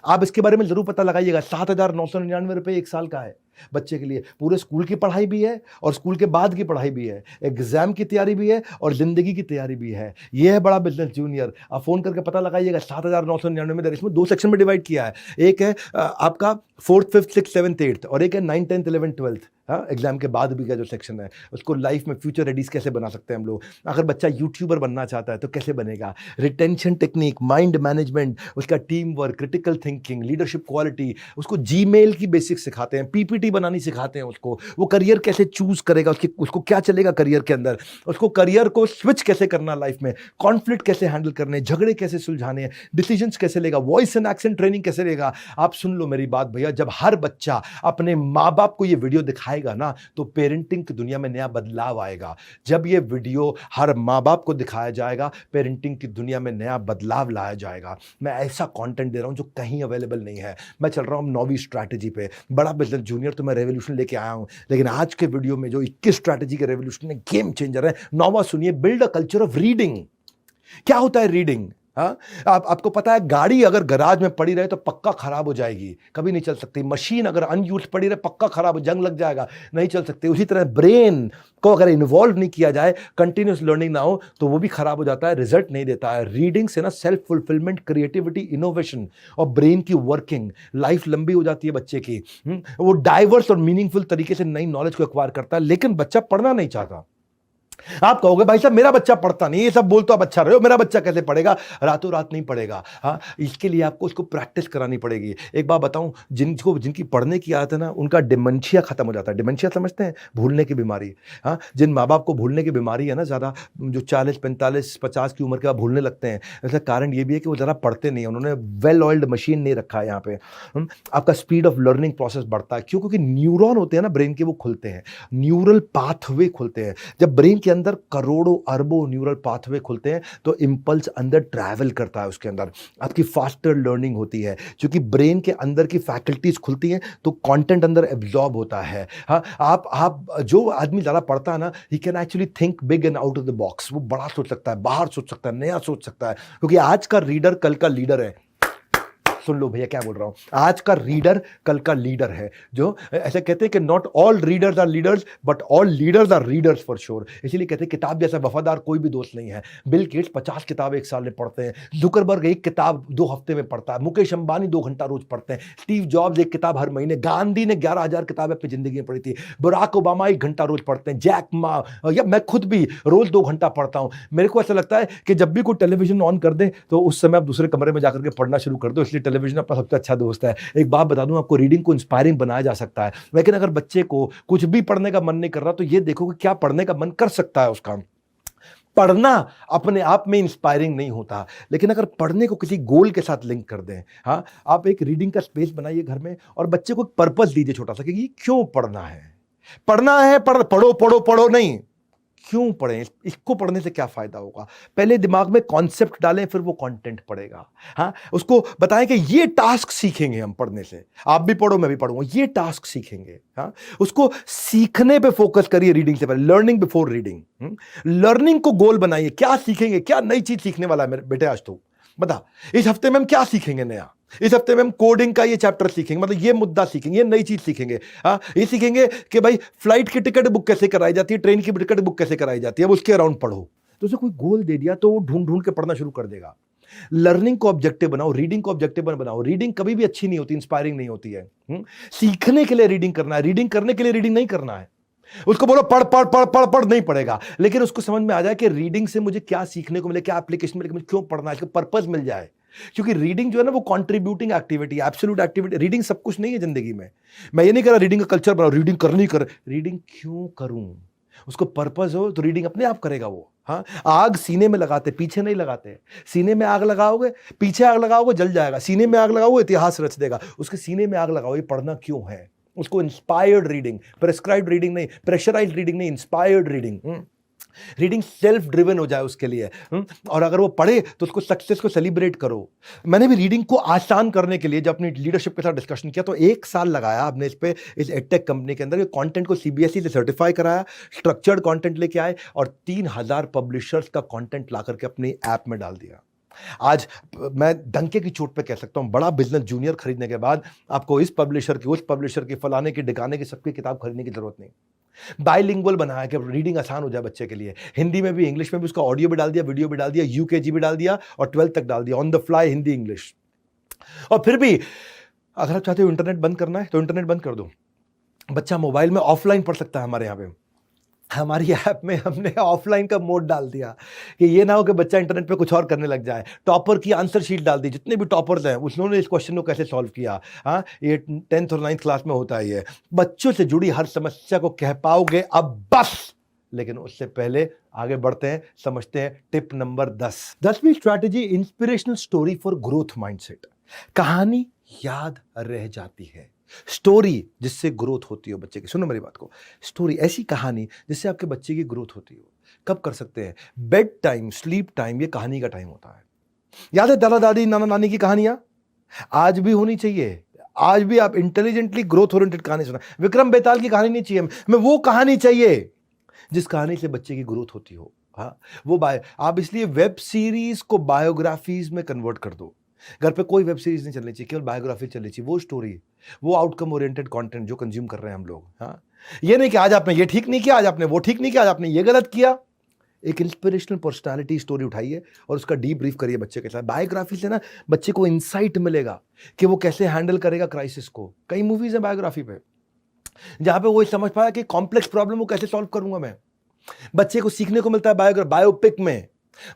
आप इसके बारे में जरूर पता लगाइएगा। 7,999 रुपये 1 साल का है बच्चे के लिए। पूरे स्कूल की पढ़ाई भी है और स्कूल के बाद की पढ़ाई भी है, एग्जाम की तैयारी भी है और जिंदगी की तैयारी भी है। यह है बड़ा बिजनेस जूनियर। आप फोन करके पता लगाइएगा। 7,999 में इसमें 2 सेक्शन में डिवाइड किया है। एक है आपका 4th 5th 6th 7th 8th और एक है 9th 10th 11th 12th। हाँ, एग्जाम के बाद भी का जो सेक्शन है उसको लाइफ में फ्यूचर रेडीज कैसे बना सकते हैं हम लोग। अगर बच्चा यूट्यूबर बनना चाहता है तो कैसे बनेगा, रिटेंशन टेक्निक, माइंड मैनेजमेंट, उसका team work, critical thinking, leadership quality, उसको जीमेल की बेसिक्स सिखाते हैं, पीपीटी बनानी सिखाते हैं उसको। वो करियर कैसे चूज करेगा, उसको क्या चलेगा करियर के अंदर, उसको करियर को स्विच कैसे करना लाइफ में, कॉन्फ्लिक्ट कैसे हैंडल करने, झगड़े कैसे सुलझाने, डिसीजंस कैसे लेगा, वॉइस एंड एक्सेंट ट्रेनिंग कैसे लेगा। आप सुन लो मेरी बात भैया, जब हर बच्चा अपने माँ बाप को ये वीडियो दिखाएगा ना तो पेरेंटिंग की दुनिया में नया बदलाव आएगा। जब ये वीडियो हर माँ बाप को दिखाया जाएगा, पेरेंटिंग की दुनिया में नया बदलाव लाया जाएगा। मैं ऐसा कंटेंट दे रहा हूं जो कहीं अवेलेबल नहीं है। मैं चल रहा हूं 9वीं स्ट्रैटेजी पे। बड़ा बिजनेस जूनियर तो मैं रेवोल्यूशन लेके आया हूं, लेकिन आज के वीडियो में जो 21 स्ट्रैटेजी के रेवोल्यूशन है, गेम चेंजर है। 9वां सुनिए, build a culture of reading. क्या होता है रीडिंग? हाँ, आपको पता है गाड़ी अगर गराज में पड़ी रहे तो पक्का खराब हो जाएगी, कभी नहीं चल सकती। मशीन अगर अनयूज पड़ी रहे पक्का खराब, जंग लग जाएगा, नहीं चल सकती। उसी तरह ब्रेन को अगर इन्वॉल्व नहीं किया जाए, कंटिन्यूस लर्निंग ना हो, तो वो भी खराब हो जाता है, रिजल्ट नहीं देता है। रीडिंग से ना सेल्फ फुलफिलमेंट, क्रिएटिविटी, इनोवेशन और ब्रेन की वर्किंग, लाइफ लंबी हो जाती है बच्चे की। वो डाइवर्स और मीनिंगफुल तरीके से नई नॉलेज को एक्वायर करता है। लेकिन बच्चा पढ़ना नहीं चाहता। आप कहोगे भाई साहब मेरा बच्चा पढ़ता नहीं, ये सब बोल तो आप अच्छा रहे हो, मेरा बच्चा कैसे पढ़ेगा? रातों रात नहीं पढ़ेगा। हाँ, इसके लिए आपको उसको प्रैक्टिस करानी पड़ेगी। एक बात बताऊं, जिनकी पढ़ने की आदत है ना, उनका डिमेंशिया खत्म हो जाता है। डिमेंशिया समझते हैं? भूलने की बीमारी। हाँ, जिन माँ बाप को भूलने की बीमारी है ना ज़्यादा, जो 40, 45, 50 की उम्र के बाद भूलने लगते हैं, इसका कारण ये भी है कि वो ज़रा पढ़ते नहीं है। उन्होंने वेल ऑयल्ड मशीन नहीं रखा है यहाँ पे। आपका स्पीड ऑफ लर्निंग प्रोसेस बढ़ता है। क्यों? क्योंकि न्यूरॉन होते हैं ना ब्रेन के, वो खुलते हैं, न्यूरल पाथवे खुलते हैं। जब ब्रेन के अंदर करोड़ों अरबों न्यूरल पाथवे खुलते हैं तो इंपल्स अंदर ट्रैवल करता है, उसके अंदर आपकी फास्टर लर्निंग होती है। क्योंकि ब्रेन के अंदर की फैकल्टीज खुलती हैं तो कंटेंट अंदर एब्जॉर्ब होता है। हाँ, आप जो आदमी ज़्यादा पढ़ता है ना, he can actually think big and out of the box. वो बड़ा सोच सकता है, बाहर सोच सकता है, नया सोच सकता है। क्योंकि आज का रीडर कल का लीडर है। सुन लो भैया क्या बोल रहा हूं, आज का रीडर कल का लीडर है। जो ऐसे कहते हैं कि not all readers are leaders but all leaders are readers for sure. इसीलिए कहते हैं किताब जैसा वफादार कोई भी दोस्त नहीं है। बिल गेट्स 50 किताबें 1 साल में पढ़ते हैं। जुकरबर्ग 1 किताब 2 हफ्ते में पढ़ता है। मुकेश अंबानी 2 घंटा रोज पढ़ते हैं। स्टीव जॉब्स 1 किताब हर महीने। गांधी ने 11,000 किताबें अपनी जिंदगी में पढ़ी थी। बराक ओबामा 1 घंटा रोज पढ़ते हैं। जैक मा, या मैं खुद भी रोज 2 घंटा पढ़ता हूं। मेरे को ऐसा लगता है कि जब भी कोई टेलीविजन ऑन कर दे तो उस समय आप दूसरे कमरे में जाकर के पढ़ना शुरू कर दो। इसलिए टेलीविजन आपका सबसे अच्छा दोस्त है। एक बात बता दूं आपको, रीडिंग को इंस्पायरिंग बनाया जा सकता है। लेकिन अगर बच्चे को कुछ भी पढ़ने का मन नहीं कर रहा तो ये देखो कि क्या पढ़ने का मन कर सकता है उसका। पढ़ना अपने आप में इंस्पायरिंग नहीं होता, लेकिन अगर पढ़ने को किसी गोल के साथ लिंक कर दें। हाँ, आप एक रीडिंग का स्पेस बनाइए घर में और बच्चे को एक पर्पस दीजिए छोटा सा कि क्यों पढ़ना है। पढ़ना है, पढ़ो पढ़ो पढ़ो नहीं, क्यों पढ़ें, इसको पढ़ने से क्या फायदा होगा। पहले दिमाग में कॉन्सेप्ट डालें, फिर वो कंटेंट पढ़ेगा। हाँ, उसको बताएं कि ये टास्क सीखेंगे हम पढ़ने से। आप भी पढ़ो, मैं भी पढ़ूंगा, ये टास्क सीखेंगे। हाँ, उसको सीखने पे फोकस करिए रीडिंग से पहले। Learning before reading. लर्निंग को गोल बनाइए। क्या सीखेंगे, क्या नई चीज सीखने वाला है मेरे बेटे आज तो बता। इस हफ्ते में हम क्या सीखेंगे नया? इस हफ्ते में हम कोडिंग का ये चैप्टर सीखेंगे, मतलब ये मुद्दा सीखेंगे, ये नई चीज सीखेंगे। हाँ, ये सीखेंगे कि भाई फ्लाइट की टिकट बुक कैसे कराई जाती है, ट्रेन की टिकट बुक कैसे कराई जाती है। अब उसके अराउंड पढ़ो। तो उसे कोई गोल दे दिया तो वो ढूंढ ढूंढ के पढ़ना शुरू कर देगा। लर्निंग को ऑब्जेक्टिव बनाओ, रीडिंग को ऑब्जेक्टिव बनाओ। रीडिंग कभी भी अच्छी नहीं होती, इंस्पायरिंग नहीं होती है। सीखने के लिए रीडिंग करना है, रीडिंग करने के लिए रीडिंग नहीं करना है। उसको बोलो पढ़ पढ़ पढ़ पढ़ पढ़, नहीं पढ़ेगा। लेकिन उसको समझ में आ जाए कि रीडिंग से मुझे क्या सीखने को मिले, क्या एप्लीकेशन मिले, मुझे क्यों पढ़ना है, इसका पर्पस मिल जाए। क्योंकि रीडिंग जो है ना वो contributing activity, absolute activity, reading सब कुछ नहीं है जिंदगी में। मैं ये नहीं कह रहा रीडिंग का कल्चर बनाओ, रीडिंग करनी कर, रीडिंग क्यों करूं, उसको पर्पस हो तो रीडिंग अपने आप करेगा वो। हाँ, आग सीने में लगाते, पीछे नहीं लगाते। सीने में आग लगाओगे, पीछे आग लगाओगे जल जाएगा, सीने में आग लगाओगे इतिहास रच देगा। उसके सीने में आग लगाओ, ये पढ़ना क्यों है, उसको इंस्पायर्ड रीडिंग, प्रेस्क्राइब्ड रीडिंग नहीं, प्रेशराइज्ड रीडिंग नहीं, inspired reading. Reading self driven हो जाए उसके लिए। और अगर वो पढ़े तो उसको सक्सेस को सेलिब्रेट करो। मैंने भी रीडिंग को आसान करने के लिए जब अपनी लीडरशिप के साथ डिस्कशन किया तो 1 साल लगाया हमने इस पे, इस एडटेक कंपनी के अंदर कंटेंट को सीबीएसई से सर्टिफाई कराया, स्ट्रक्चर्ड कंटेंट लेके आए और 3000 पब्लिशर्स का कंटेंट ला करके अपनी ऐप में डाल दिया। आज मैं डंके की चोट पे कह सकता हूं, बड़ा बिजनेस जूनियर खरीदने के बाद आपको इस पब्लिशर की, उस पब्लिशर की, फलाने की, ढिकाने की, सबकी किताब खरीदने की जरूरत नहीं। बाइलिंगुअल बनाया कि रीडिंग आसान हो जाए बच्चे के लिए, हिंदी में भी इंग्लिश में भी, उसका ऑडियो भी डाल दिया, वीडियो भी डाल दिया, यूकेजी भी डाल दिया और 12th तक डाल दिया, on the fly Hindi English. और फिर भी अगर आप चाहते हो इंटरनेट बंद करना है तो इंटरनेट बंद कर दो, बच्चा मोबाइल में ऑफलाइन पढ़ सकता है। हमारे यहाँ पे हमारी ऐप में हमने ऑफलाइन का मोड डाल दिया कि ये ना हो कि बच्चा इंटरनेट पे कुछ और करने लग जाए। टॉपर की आंसर शीट डाल दी, जितने भी टॉपर्स हैं उन्होंने इस क्वेश्चन को कैसे सॉल्व किया। हाँ, ये 10th और 9th क्लास में होता है। ये बच्चों से जुड़ी हर समस्या को कह पाओगे अब बस। लेकिन उससे पहले आगे बढ़ते हैं, समझते हैं टिप नंबर 10। 10वीं strategy, inspirational story for growth mindset. कहानी याद रह जाती है, स्टोरी जिससे ग्रोथ होती हो बच्चे की। सुनो मेरी बात को, स्टोरी ऐसी कहानी जिससे आपके बच्चे की ग्रोथ होती हो। कब कर सकते हैं? बेड टाइम, स्लीप टाइम, ये कहानी का टाइम होता है। याद है दादा दादी नाना नानी की कहानियां? आज भी होनी चाहिए। आज भी आप इंटेलिजेंटली ग्रोथ ओरिएंटेड कहानी सुना। विक्रम बेताल की कहानी नहीं चाहिए, मैं वो कहानी चाहिए जिस कहानी से बच्चे की ग्रोथ होती हो। हाँ, वो आप इसलिए वेब सीरीज को बायोग्राफीज में कन्वर्ट कर दो। घर पे कोई वेब सीरीज नहीं चलनी चाहिए, केवल बायोग्राफी चलनी चाहिए। वो स्टोरी, वो आउटकम ओरिएंटेड कंटेंट जो कंज्यूम कर रहे हैं हम लोग। हाँ, ये नहीं कि आज आपने ये ठीक नहीं किया, आज आपने वो ठीक नहीं किया, आज आपने ये गलत किया। एक इंस्पिरेशनल पर्सनालिटी स्टोरी उठाइए और उसका डीप ब्रीफ करिए बच्चे के साथ। बायोग्राफी से ना बच्चे को इंसाइट मिलेगा कि वो कैसे हैंडल करेगा क्राइसिस को। कई मूवीज है बायोग्राफी पे जहां पे वो समझ पाया कि कॉम्प्लेक्स प्रॉब्लम को कैसे सॉल्व करूंगा मैं। बच्चे को सीखने को मिलता है बायोपिक में।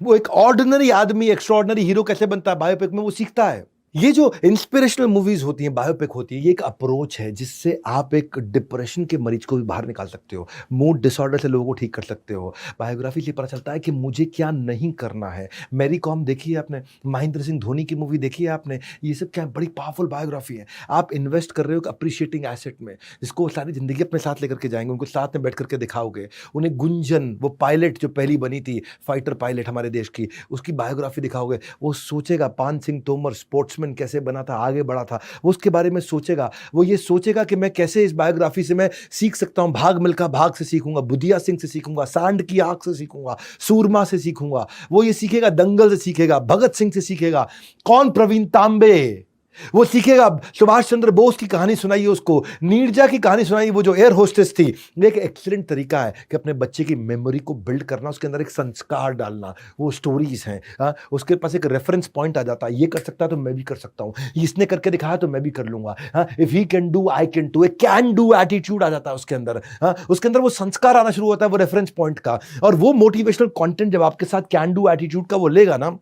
वो एक ऑर्डिनरी आदमी एक्स्ट्राऑर्डिनरी हीरो कैसे बनता है, बायोपिक में वो सीखता है। ये जो इंस्पिरेशनल मूवीज होती हैं, बायोपिक होती है, ये एक अप्रोच है जिससे आप एक डिप्रेशन के मरीज को भी बाहर निकाल सकते हो, मूड डिसऑर्डर से लोगों को ठीक कर सकते हो। बायोग्राफी से पता चलता है कि मुझे क्या नहीं करना है। मैरी कॉम देखी है आपने, महेंद्र सिंह धोनी की मूवी देखी है आपने, ये सब क्या बड़ी पावरफुल बायोग्राफी है। आप इन्वेस्ट कर रहे हो अप्रिशिएटिंग एसेट में, जिसको सारी जिंदगी अपने साथ लेकर के जाएंगे, उनको साथ में बैठ करके दिखाओगे उन्हें। गुंजन, वो पायलट जो पहली बनी थी, फाइटर पायलट हमारे देश की, उसकी बायोग्राफी दिखाओगे, वो सोचेगा पान सिंह तोमर स्पोर्ट्समैन कैसे बना था, आगे बढ़ा था, वो उसके बारे में सोचेगा। वो ये सोचेगा कि मैं कैसे इस बायोग्राफी से मैं सीख सकता हूं। भाग मिल्खा भाग से सीखूंगा, बुधिया सिंह से सीखूंगा, सांड की आंख से सीखूंगा, सूरमा से सीखूंगा। वो ये सीखेगा, दंगल से सीखेगा, भगत सिंह से सीखेगा, कौन प्रवीण तांबे, वो सीखेगा सुभाष चंद्र बोस की कहानी सुनाइए उसको, नीरजा की कहानी सुनाइए, वो जो एयर होस्टेस थी। ये एक एक्सीलेंट तरीका है कि अपने बच्चे की मेमोरी को बिल्ड करना, उसके अंदर एक संस्कार डालना। वो स्टोरीज हैं, हाँ, उसके पास एक रेफरेंस पॉइंट आ जाता है। ये कर सकता है तो मैं भी कर सकता हूँ, इसने करके दिखाया तो मैं भी कर लूंगा। हाँ, if he can do I can do, एक कैन डू एटीट्यूड आ जाता है उसके अंदर। हाँ, उसके अंदर वो संस्कार आना शुरू होता है, वो रेफरेंस पॉइंट का। और वो मोटिवेशनल कॉन्टेंट जब आपके साथ कैन डू एटीट्यूड का वो लेगा ना,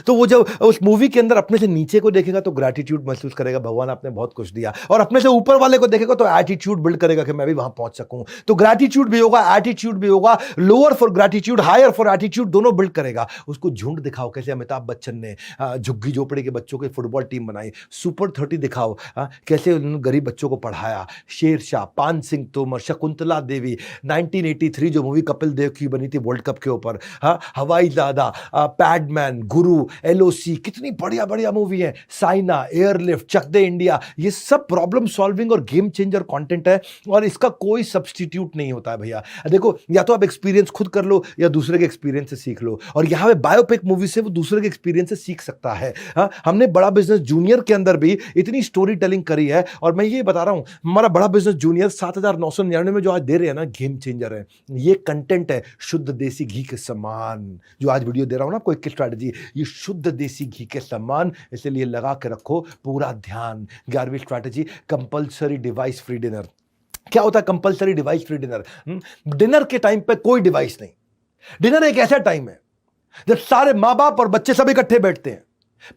तो वो जब उस मूवी के अंदर अपने से नीचे को देखेगा तो ग्रैटिट्यूड महसूस करेगा, भगवान आपने बहुत कुछ दिया। और अपने से ऊपर वाले को देखेगा तो एटीट्यूड बिल्ड करेगा कि मैं भी वहां पहुंच सकूं। तो ग्रैटिट्यूड भी होगा, एटीट्यूड भी होगा। Lower for gratitude, higher for attitude, दोनों बिल्ड करेगा। उसको झुंड दिखाओ, कैसे अमिताभ बच्चन ने झुग्गी झोपड़ी के बच्चों की फुटबॉल टीम बनाई। सुपर 30 दिखाओ, कैसे उन्होंने गरीब बच्चों को पढ़ाया। शेरशाह, पान सिंह तोमर, शकुंतला देवी, 1983 जो मूवी कपिल देव की बनी थी वर्ल्ड कप के ऊपर, हवाई दादा, पैडमैन, गुरु, LOC, कितनी बढ़िया बढ़िया मूवी है। साइना, एयरलिफ्ट, चक दे इंडिया, ये सब प्रॉब्लम सॉल्विंग और गेम चेंजर कंटेंट है और इसका कोई सब्स्टिट्यूट नहीं होता है भैया। देखो, या तो आप एक्सपीरियंस खुद कर लो या दूसरे के एक्सपीरियंस से सीख लो। और यहां पे बायोपिक मूवी से वो दूसरे के एक्सपीरियंस से सीख सकता है। हमने बड़ा बिजनेस जूनियर के अंदर भी इतनी स्टोरी टेलिंग करी है। और मैं ये बता रहा हूं, हमारा बड़ा बिजनेस जूनियर 7,999 में जो आज दे रहे हैं ना, गेम चेंजर है। ये कंटेंट है शुद्ध देसी घी के समान। जो आज वीडियो दे रहा हूं ना, कोई स्ट्रैटेजी, ये शुद्ध देसी घी के समान, इसलिए लगा के रखो पूरा ध्यान। 11वीं strategy, compulsory device free dinner. क्या होता है compulsory device free dinner? Dinner के टाइम पे कोई डिवाइस नहीं। डिनर एक ऐसा टाइम है जब सारे मां बाप और बच्चे सब इकट्ठे बैठते हैं।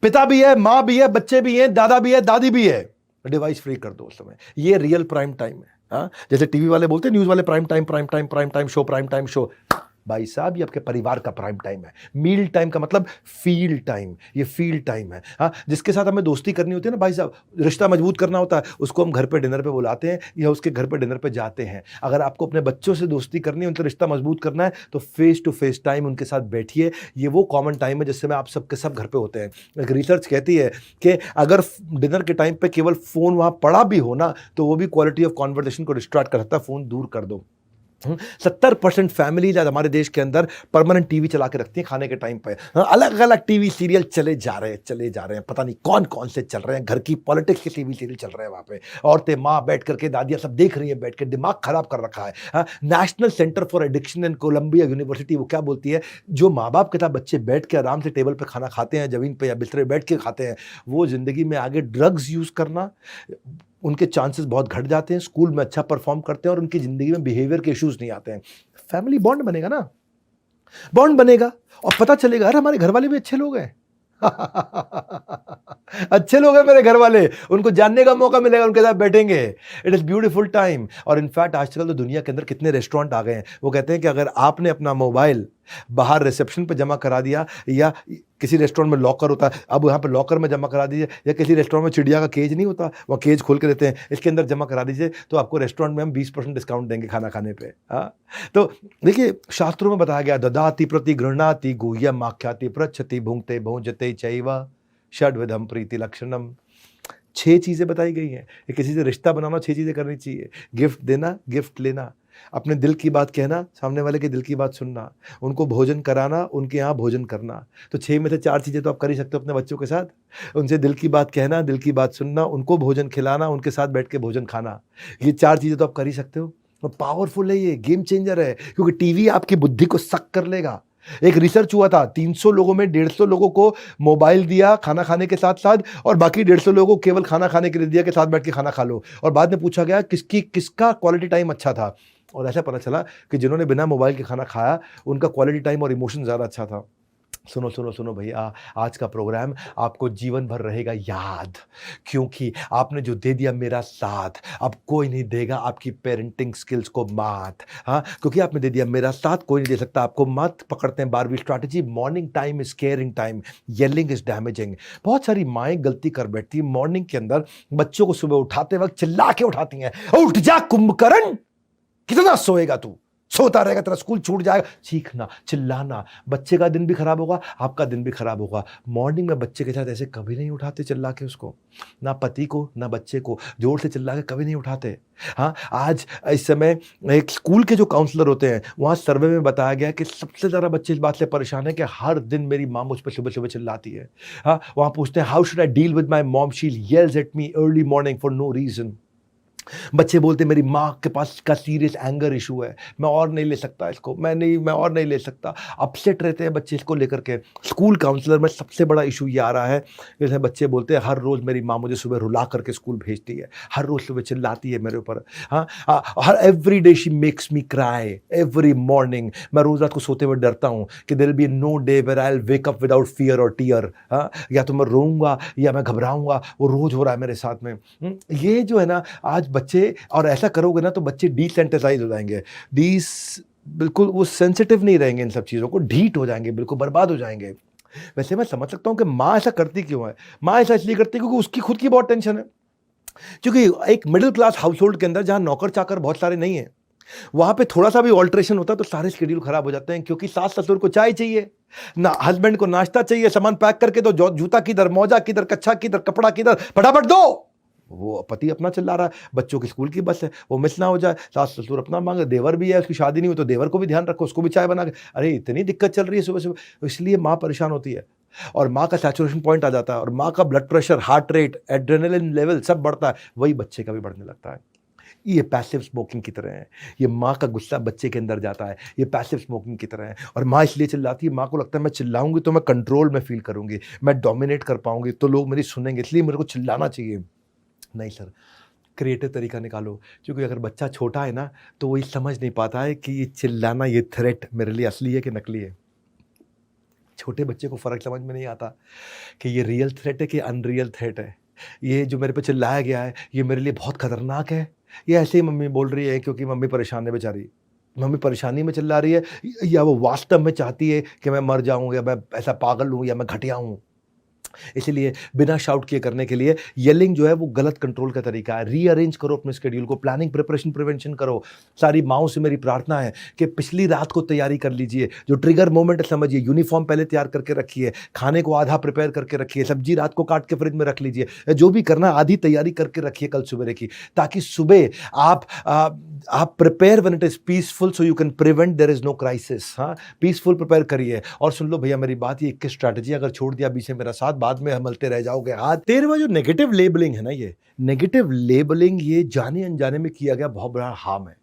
पिता भी है, मां भी है, बच्चे भी हैं, दादा भी है, दादी भी है। डिवाइस फ्री कर दो उस समय। ये रियल प्राइम टाइम है। हाँ, जैसे टीवी वाले बोलते हैं न्यूज वाले prime time prime time prime time show prime time show. भाई साहब ये आपके परिवार का प्राइम टाइम है। मील टाइम का मतलब फील टाइम, ये फील टाइम है। हाँ, जिसके साथ हमें दोस्ती करनी होती है ना भाई साहब, रिश्ता मजबूत करना होता है, उसको हम घर पे डिनर पे बुलाते हैं या उसके घर पे डिनर पे जाते हैं। अगर आपको अपने बच्चों से दोस्ती करनी है, उनसे रिश्ता मजबूत करना है, तो फेस टू फेस टाइम उनके साथ बैठिए। ये वो कॉमन टाइम है जिससे में आप सबके सब घर पे होते हैं। एक रिसर्च कहती है कि अगर डिनर के टाइम पे केवल फोन वहां पड़ा भी हो ना, तो वो भी क्वालिटी ऑफ कॉन्वर्सेशन को डिस्ट्रैक्ट कर सकता है। फोन दूर कर दो। 70% फैमिलीज आज हमारे देश के अंदर परमानेंट टीवी चला के रखती हैं खाने के टाइम पे। अलग अलग टीवी सीरियल चले जा रहे हैं, पता नहीं कौन कौन से चल रहे हैं। घर की पॉलिटिक्स के टीवी सीरियल चल रहे हैं वहां पे। औरतें, माँ बैठ करके, दादियां सब देख रही हैं बैठ के, दिमाग खराब कर रखा है। National Center for Addiction in Columbia University वो क्या बोलती है, जो माँ बाप के साथ बच्चे बैठ के आराम से टेबल पे खाना खाते हैं, जमीन पे या बिस्तरे बैठ के खाते हैं, वो जिंदगी में आगे ड्रग्स यूज करना उनके चांसेस बहुत घट जाते हैं, स्कूल में अच्छा परफॉर्म करते हैं और उनकी जिंदगी में बिहेवियर के इश्यूज नहीं आते हैं। फैमिली बॉन्ड बनेगा ना, बॉन्ड बनेगा और पता चलेगा अरे हमारे घर वाले भी अच्छे लोग हैं। अच्छे लोग हैं मेरे घर वाले, उनको जानने का मौका मिलेगा, उनके साथ बैठेंगे। It is beautiful time. और इनफैक्ट आजकल तो दुनिया के अंदर कितने रेस्टोरेंट आ गए हैं, वो कहते हैं कि अगर आपने अपना मोबाइल बाहर रिसेप्शन पे जमा करा दिया, या किसी रेस्टोरेंट में लॉकर होता है, अब यहाँ पे लॉकर में जमा करा दीजिए, या किसी रेस्टोरेंट में चिड़िया का केज नहीं होता, वहाँ केज खोल के देते हैं, इसके अंदर जमा करा दीजिए, तो आपको रेस्टोरेंट में हम 20% डिस्काउंट देंगे खाना खाने पे। हाँ, तो देखिए शास्त्रों में बताया गया, ददाति प्रति गृह्णाति गुह्यम आख्याति पृच्छति भुंक्ते भुंजते चैव षड्विधम प्रीति लक्षणम। 6 चीजें बताई गई हैं कि किसी से रिश्ता बनाना 6 चीजें करनी चाहिए। गिफ्ट देना, गिफ्ट लेना, अपने दिल की बात कहना, सामने वाले के दिल की बात सुनना, उनको भोजन कराना, उनके यहाँ भोजन करना। तो 6 में से 4 चीजें तो आप कर ही सकते हो अपने बच्चों के साथ। उनसे दिल की बात कहना, दिल की बात सुनना, उनको भोजन खिलाना, उनके साथ बैठ के भोजन खाना। ये 4 चीजें तो आप कर ही सकते हो। पावरफुल है, ये गेम चेंजर है, क्योंकि टीवी आपकी बुद्धि को सक कर लेगा। एक रिसर्च हुआ था, 300 लोगों में 150 लोगों को मोबाइल दिया खाना खाने के साथ साथ, और बाकी 150 लोगों को केवल खाना खाने के लिए दिया कि साथ बैठ के खाना खा लो। और बाद में पूछा गया किसका क्वालिटी टाइम अच्छा था, और ऐसा पता चला कि जिन्होंने बिना मोबाइल के खाना खाया उनका क्वालिटी टाइम और इमोशन ज़्यादा अच्छा था। सुनो सुनो सुनो भैया, आज का प्रोग्राम आपको जीवन भर रहेगा याद, क्योंकि आपने जो दे दिया मेरा साथ, अब कोई नहीं देगा आपकी पेरेंटिंग स्किल्स को मात। हाँ, क्योंकि आपने दे दिया मेरा साथ, कोई नहीं दे सकता आपको मात। पकड़ते हैं 12वीं strategy, morning time is caring time, yelling is damaging. बहुत सारी माएँ गलती कर बैठती हैं मॉर्निंग के अंदर, बच्चों को सुबह उठाते वक्त चिल्ला के उठाती हैं, उठ जा कुंभकर्ण, कितना सोएगा तू, सोता रहेगा, तेरा स्कूल छूट जाएगा। चीखना, चिल्लाना, बच्चे का दिन भी खराब होगा, आपका दिन भी खराब होगा। मॉर्निंग में बच्चे के साथ ऐसे कभी नहीं उठाते चिल्ला के उसको, ना पति को ना बच्चे को जोर से चिल्ला के कभी नहीं उठाते। हाँ, आज इस समय एक स्कूल के जो काउंसलर होते हैं, वहाँ सर्वे में बताया गया कि सबसे ज़्यादा बच्चे इस बात से परेशान है कि हर दिन मेरी माँ मुझ पर सुबह सुबह चिल्लाती है। हाँ, वहाँ पूछते हैं how should I deal with my mom, she yells at me early morning for no reason. बच्चे बोलते मेरी माँ के पास का सीरियस एंगर इशू है, मैं और नहीं ले सकता इसको, मैं और नहीं ले सकता। अपसेट रहते हैं बच्चे इसको लेकर के। स्कूल काउंसलर में सबसे बड़ा इशू ये आ रहा है, जैसे बच्चे बोलते हैं हर रोज़ मेरी माँ मुझे सुबह रुला करके स्कूल भेजती है, हर रोज़ सुबह चिल्लाती है मेरे ऊपर। हाँ, हर every day she makes me cry every morning. मैं रोज़ रात को सोते हुए डरता हूँ कि there will be no day where I will wake up without fear और टीयर। हाँ, या तो मैं रोऊंगा या मैं घबराऊंगा, वो रोज़ हो रहा है मेरे साथ में। ये जो है ना आज बच्चे, और ऐसा करोगे ना तो बच्चे डिसेंसिटाइज हो जाएंगे, बिल्कुल वो सेंसिटिव नहीं रहेंगे इन सब चीज़ों को, ढीठ हो जाएंगे, बिल्कुल बर्बाद हो जाएंगे। वैसे मैं समझ सकता हूँ कि माँ ऐसा करती क्यों है। माँ ऐसा इसलिए करती है क्योंकि उसकी खुद की बहुत टेंशन है। क्योंकि एक मिडिल क्लास हाउस होल्ड के अंदर जहाँ नौकर चाकर बहुत सारे नहीं है, वहाँ पे थोड़ा सा भी ऑल्ट्रेशन होता है तो सारे शेड्यूल खराब हो जाते हैं। क्योंकि सास ससुर को चाय चाहिए ना, हस्बैंड को नाश्ता चाहिए, सामान पैक करके दो, जूता किधर, मौजा किधर, कच्छा किधर, कपड़ा किधर, फटाफट दो। वो पति अपना चिल्ला रहा है, बच्चों की स्कूल की बस है, वो मिस ना हो जाए, सास ससुर अपना मांगे, देवर भी है, उसकी शादी नहीं हुई तो देवर को भी ध्यान रखो, उसको भी चाय बना के। अरे इतनी दिक्कत चल रही है सुबह सुबह, इसलिए माँ परेशान होती है। और माँ का सैचुरेशन पॉइंट आ जाता है, और माँ का blood pressure, heart rate, adrenaline level सब बढ़ता है, वही बच्चे का भी बढ़ने लगता है। ये पैसिव स्मोकिंग की तरह है। ये माँ का गुस्सा बच्चे के अंदर जाता है, ये पैसिव स्मोकिंग की तरह है। और माँ इसलिए चिल्लाती है, माँ को लगता है मैं चिल्लाऊंगी तो मैं कंट्रोल में फील करूंगी, मैं डोमिनेट कर पाऊंगी, तो लोग मेरी सुनेंगे, इसलिए मेरे को चिल्लाना चाहिए। नहीं सर, क्रिएटिव तरीका निकालो। क्योंकि अगर बच्चा छोटा है ना तो वो ये समझ नहीं पाता है कि ये चिल्लाना, ये थ्रेट मेरे लिए असली है कि नकली है। छोटे बच्चे को फ़र्क समझ में नहीं आता कि ये रियल थ्रेट है कि अनरियल थ्रेट है। ये जो मेरे पे चिल्लाया गया है, ये मेरे लिए बहुत खतरनाक है। ये ऐसे ही मम्मी बोल रही है क्योंकि मम्मी परेशान है बेचारी। मम्मी परेशानी में चिल्ला रही है या वो वास्तव में चाहती है कि मैं मर जाऊँ या मैं ऐसा पागल हूँ या मैं घटिया हूँ। इसीलिए बिना शाउट किए करने के लिए येलिंग जो है वो गलत कंट्रोल का तरीका है। रीअरेंज करो अपने शेड्यूल को, प्लानिंग, प्रिपरेशन, प्रिवेंशन करो। सारी माओं से मेरी प्रार्थना है कि पिछली रात को तैयारी कर लीजिए। जो ट्रिगर मोमेंट समझिए, यूनिफॉर्म पहले तैयार करके रखिए, खाने को आधा प्रिपेयर करके रखिए, सब्जी रात को काट के फ्रिज में रख लीजिए। जो भी करना आधी तैयारी करके रखिए कल सुबह की, ताकि सुबह आप prepare when it is peaceful so you can prevent there is no crisis. हाँ, पीसफुल प्रिपेयर करिए। और सुन लो भैया मेरी बात, ये 21 स्ट्रैटेजी अगर छोड़ दिया बीच में मेरा साथ, बाद में हमलते रह जाओगे। आज 13वां जो नेगेटिव लेबलिंग है ना, ये नेगेटिव लेबलिंग ये जाने अनजाने में किया गया बहुत बड़ा हार्म है।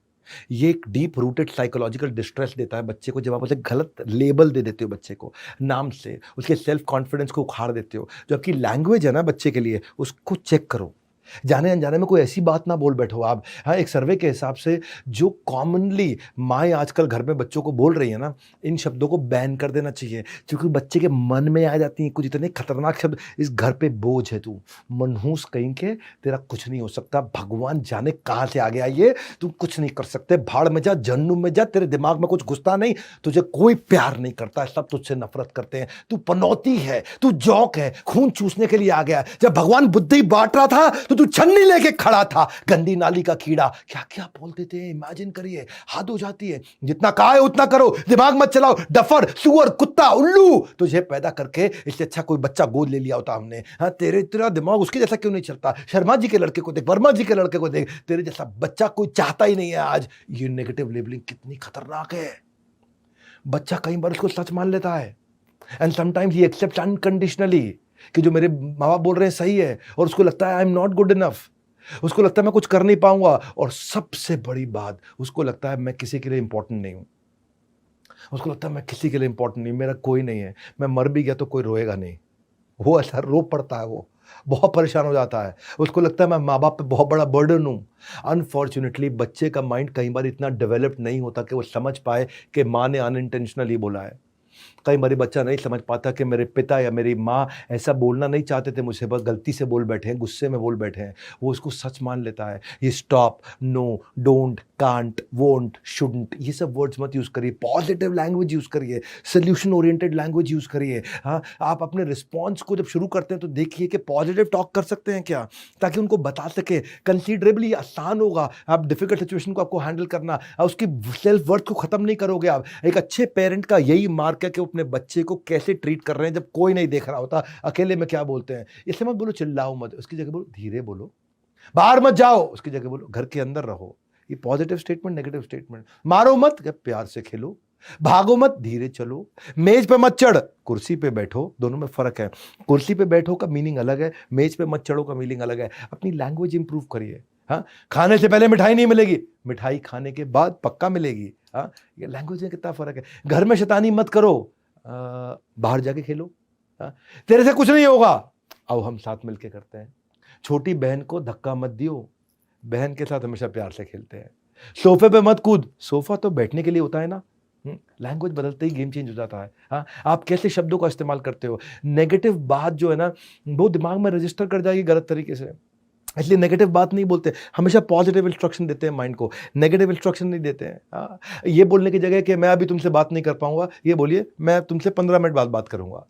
ये एक डीप रूटेड साइकोलॉजिकल डिस्ट्रेस देता है बच्चे को। जब आप उसे गलत लेबल दे देते हो बच्चे को नाम से, उसके सेल्फ कॉन्फिडेंस को उखाड़ देते हो। जो आपकी लैंग्वेज है ना बच्चे के लिए, उसको चेक करो। जाने अनजाने में कोई ऐसी बात ना बोल बैठो आप। हाँ, एक सर्वे के हिसाब से जो कॉमनली माएँ आजकल घर में बच्चों को बोल रही है ना, इन शब्दों को बैन कर देना चाहिए, क्योंकि बच्चे के मन में आ जाती हैं कुछ इतने खतरनाक शब्द। इस घर पे बोझ है तू, मनहूस कहीं के, तेरा कुछ नहीं हो सकता, भगवान जाने कहाँ से आ गया ये, तू कुछ नहीं कर सकते, भाड़ में जा, जहन्नुम में जा, तेरे दिमाग में कुछ घुसता नहीं, तुझे कोई प्यार नहीं करता, सब तुझसे नफरत करते हैं, तू पनौती है, तू जौक है, खून चूसने के लिए आ गया। जब भगवान बुद्धि बांट रहा था तो तू छन्नी लेके खड़ा था, गंदी नाली का कीड़ा। क्या क्या बोल देते हैं, इमेजिन करिए, हाथ हो जाती है। जितना कहा है उतना करो, दिमाग मत चलाओ, डफर, सुअर, कुत्ता, उल्लू। तुझे पैदा करके इससे अच्छा कोई बच्चा गोद ले लिया होता हमने। हाँ, तेरा दिमाग उसके जैसा क्यों नहीं चलता? शर्मा जी के लड़के को देख, वर्मा जी के लड़के को देख, तेरे जैसा बच्चा कोई चाहता ही नहीं है आज। ये नेगेटिव लेबलिंग कितनी खतरनाक है। बच्चा कई बार उसको सच मान लेता है, and sometimes he accept unconditionally कि जो मेरे माँ बाप बोल रहे हैं सही है, और उसको लगता है I am not good enough, उसको लगता है मैं कुछ कर नहीं पाऊंगा, और सबसे बड़ी बात, उसको लगता है मैं किसी के लिए इंपॉर्टेंट नहीं हूं। उसको लगता है मैं किसी के लिए इंपॉर्टेंट नहीं, मेरा कोई नहीं है, मैं मर भी गया तो कोई रोएगा नहीं। वो ऐसा रो पड़ता है, वो बहुत परेशान हो जाता है। उसको लगता है मैं माँ बाप पे बहुत बड़ा बर्डन हूँ। अनफॉर्चुनेटली बच्चे का माइंड कई बार इतना डेवलप्ड नहीं होता कि वो समझ पाए कि माँ ने अनइंटेंशनली बोला है। कई बार बच्चा नहीं समझ पाता कि मेरे पिता या मेरी माँ ऐसा बोलना नहीं चाहते थे मुझसे, बस गलती से बोल बैठे हैं, गुस्से में बोल बैठे हैं। वो उसको सच मान लेता है। ये stop, no, don't, can't, won't, shouldn't, ये सब वर्ड्स मत यूज़ करिए। पॉजिटिव लैंग्वेज यूज़ करिए, सोल्यूशन ओरिएंटेड लैंग्वेज यूज़ करिए। हाँ, आप अपने रिस्पॉन्स को जब शुरू करते हैं तो देखिए कि पॉजिटिव टॉक कर सकते हैं क्या, ताकि उनको बता सके। कंसीडरेबली आसान होगा आप डिफिकल्ट सिचुएशन को आपको हैंडल करना। उसकी सेल्फ वर्थ को ख़त्म नहीं करोगे आप। एक अच्छे पेरेंट का यही मार्क है कि अपने बच्चे को कैसे ट्रीट कर रहे हैं जब कोई नहीं देख रहा होता। अकेले में क्या बोलते हैं, इससे मत बोलो चिल्लाओ मत, उसकी जगह बोलो धीरे बोलो। बाहर मत जाओ, उसकी जगह बोलो घर के अंदर रहो। ये पॉजिटिव स्टेटमेंट, नेगेटिव स्टेटमेंट। मारो मत, प्यार से खेलो। भागो मत, धीरे चलो। मेज पे मत चढ़, कुर्सी पे बैठो। दोनों में फर्क है। कुर्सी पे बैठो का मीनिंग अलग है, मेज पे मत चढ़ो का मीनिंग अलग है। अपनी लैंग्वेज इंप्रूव करिए। हाँ, खाने से पहले मिठाई नहीं मिलेगी, मिठाई खाने के बाद पक्का मिलेगी। हाँ, ये लैंग्वेज में कितना फर्क है। घर में शैतानी मत करो, बाहर जाके खेलो। हाँ, तेरे से कुछ नहीं होगा, आओ हम साथ मिलके करते हैं। छोटी बहन को धक्का मत दियो, बहन के साथ हमेशा प्यार से खेलते हैं। सोफे पे मत कूद, सोफा तो बैठने के लिए होता है ना। लैंग्वेज बदलते ही गेम चेंज हो जाता है। हाँ, आप कैसे शब्दों का इस्तेमाल करते हो। नेगेटिव बात जो है ना, वो दिमाग में रजिस्टर कर जाएगी गलत तरीके से, इसलिए नेगेटिव बात नहीं बोलते। हमेशा पॉजिटिव इंस्ट्रक्शन देते हैं माइंड को, नेगेटिव इंस्ट्रक्शन नहीं देते हैं। हाँ, ये बोलने की जगह कि मैं अभी तुमसे बात नहीं कर पाऊंगा, ये बोलिए मैं तुमसे 15 मिनट बाद बात करूंगा।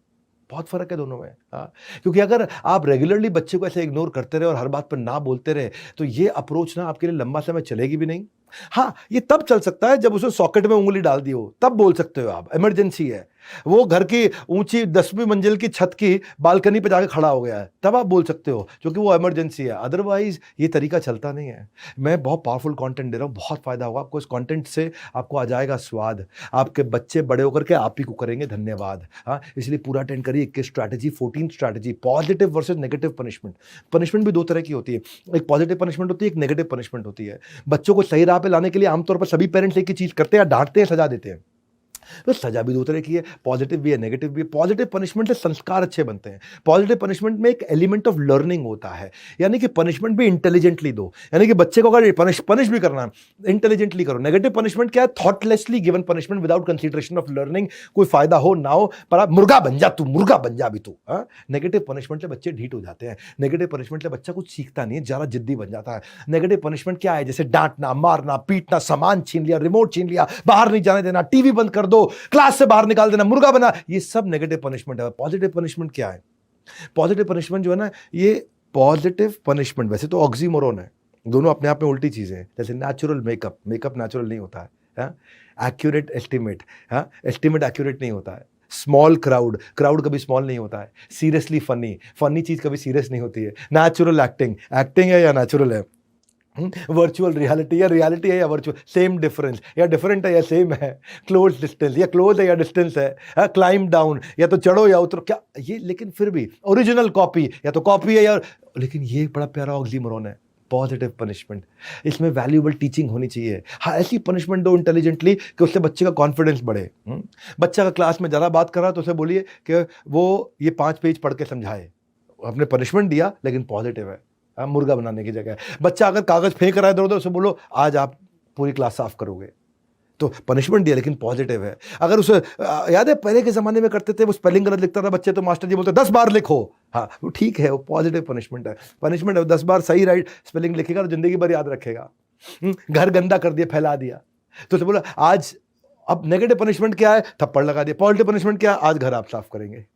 बहुत फर्क है दोनों में। हाँ, क्योंकि अगर आप रेगुलरली बच्चे को ऐसे इग्नोर करते रहे और हर बात पर ना बोलते रहे, तो ये अप्रोच ना आपके लिए लंबा समय चलेगी भी नहीं। हाँ, ये तब चल सकता है जब उसने सॉकेट में उंगली डाल दी हो, तब बोल सकते हो आप, इमरजेंसी है। वो घर की ऊंची 10वीं मंजिल की छत की बालकनी पे जाके खड़ा हो गया है, तब आप बोल सकते हो, क्योंकि वो इमरजेंसी है। अदरवाइज ये तरीका चलता नहीं है। मैं बहुत पावरफुल कंटेंट दे रहा हूँ, बहुत फायदा होगा आपको इस कंटेंट से। आपको आ जाएगा स्वाद, आपके बच्चे बड़े होकर के आप ही को करेंगे धन्यवाद। हाँ, इसलिए पूरा अटेंड करिए। 21 strategy, 14 strategy, positive versus negative punishment. Punishment भी दो तरह की होती है, एक पॉजिटिव पनिशमेंट होती है, एक नेगेटिव पनिशमेंट होती है। बच्चों को सही राह पे लाने के लिए आमतौर पर सभी पेरेंट्स एक ही चीज करते हैं, डांटते हैं, सजा देते हैं। तो सजा भी दो तरह की है, पॉजिटिव भी है, नेगेटिव भी है। पॉजिटिव पनिशमेंट से संस्कार अच्छे बनते हैं। पॉजिटिव पनिशमेंट में एक एलिमेंट ऑफ लर्निंग होता है, यानी कि पनिशमेंट भी इंटेलिजेंटली दो, यानी कि बच्चे को अगर पनिश भी करना है इंटेलिजेंटली करो। नेगेटिव पनिशमेंट क्या है? Thoughtlessly given punishment without consideration of learning, कोई फायदा हो ना हो, पर आप मुर्गा बन जा, तू मुर्गा बन जा भी तू। नेगेटिव पनिशमेंट से बच्चे ढीठ हो जाते हैं। नेगेटिव पनिशमेंट से बच्चा कुछ सीखता नहीं है, ज्यादा जिद्दी बन जाता है। नेगेटिव पनिशमेंट क्या है? जैसे डांटना, मारना, पीटना, सामान छीन लिया, रिमोट छीन लिया, बाहर नहीं जाने देना, टीवी बंद कर दो, क्लास से बाहर निकाल देना, मुर्गा बना, ये सब नेगेटिव पनिशमेंट है। पॉजिटिव पनिशमेंट क्या है? पॉजिटिव पनिशमेंट जो है ना, ये पॉजिटिव पनिशमेंट वैसे तो ऑक्सीमोरोन है, दोनों अपने आप में उल्टी चीजें हैं। जैसे नेचुरल मेकअप, मेकअप नेचुरल नहीं होता है। एक्यूरेट एस्टिमेट, एस्टिमेट एक्यूरेट नहीं होता है। स्मॉल क्राउड, क्राउड कभी स्मॉल नहीं होता है। सीरियसली फनी, फनी चीज कभी सीरियस नहीं होती है। नेचुरल एक्टिंग, एक्टिंग है या नेचुरल है। वर्चुअल रियलिटी, या रियलिटी है या वर्चुअल, सेम डिफरेंस, या डिफरेंट है या सेम है। क्लोज डिस्टेंस, या क्लोज है या डिस्टेंस है। क्लाइम डाउन, या तो चढ़ो या उतरो, क्या ये, लेकिन फिर भी ओरिजिनल कॉपी, या तो कॉपी है या, लेकिन ये बड़ा प्यारा ऑक्सीमोरोन है, पॉजिटिव पनिशमेंट। इसमें वैल्यूएबल टीचिंग होनी चाहिए। हाँ, ऐसी पनिशमेंट दो इंटेलिजेंटली कि उससे बच्चे का कॉन्फिडेंस बढ़े। बच्चा का क्लास में ज़्यादा बात कर रहा है तो उसे बोलिए कि वो ये 5 पेज पढ़ के समझाए। आपने पनिशमेंट दिया लेकिन पॉजिटिव है, मुर्गा बनाने की जगह। बच्चा अगर कागज फेंक रहा है इधर उधर, उसे बोलो आज आप पूरी क्लास साफ करोगे, तो पनिशमेंट दिया लेकिन पॉजिटिव है। अगर उसे याद है पहले के जमाने में करते थे, वो स्पेलिंग गलत लिखता था बच्चे, तो मास्टर जी बोलते 10 बार लिखो। हाँ, वो ठीक है, वो पॉजिटिव पनिशमेंट है। पनिशमेंट है, 10 बार सही राइट स्पेलिंग लिखेगा तो जिंदगी भर याद रखेगा। घर गंदा कर दिया, फैला दिया, तो उसे बोला आज, अब नेगेटिव पनिशमेंट क्या है? थप्पड़ लगा दिया। पॉजिटिव पनिशमेंट क्या है? आज घर आप साफ करेंगे।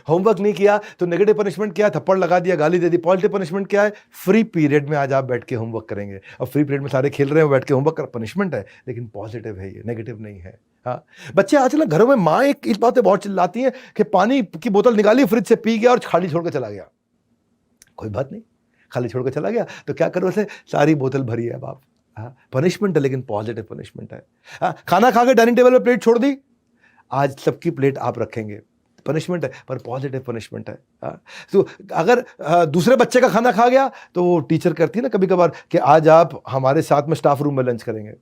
होमवर्क नहीं किया तो नेगेटिव पनिशमेंट क्या है? थप्पड़ लगा दिया, गाली दे दी। पॉजिटिव पनिशमेंट क्या है? फ्री पीरियड में आज आप बैठ के होमवर्क करेंगे। और फ्री पीरियड में सारे खेल रहे हैं, बैठ के होमवर्क कर, पनिशमेंट है लेकिन पॉजिटिव है, ये नेगेटिव नहीं है। हाँ, बच्चे आजकल ना घरों में माँ एक इस बात पे बहुत चिल्लाती हैं कि पानी की बोतल निकाली, फ्रिज से पी गया और खाली छोड़ के चला गया। कोई बात नहीं, खाली छोड़ के चला गया तो क्या करो उसे, सारी बोतल भरी है अब आप। हाँ, पनिशमेंट है लेकिन पॉजिटिव पनिशमेंट है। हाँ, खाना खा के डाइनिंग टेबल पर प्लेट छोड़ दी, आज सबकी प्लेट आप रखेंगे, पनिशमेंट है पर पॉजिटिव पनिशमेंट है। तो अगर दूसरे बच्चे का खाना खा गया तो वो टीचर करती है ना कभी कभार कि आज आप हमारे साथ में स्टाफ रूम में लंच करेंगे।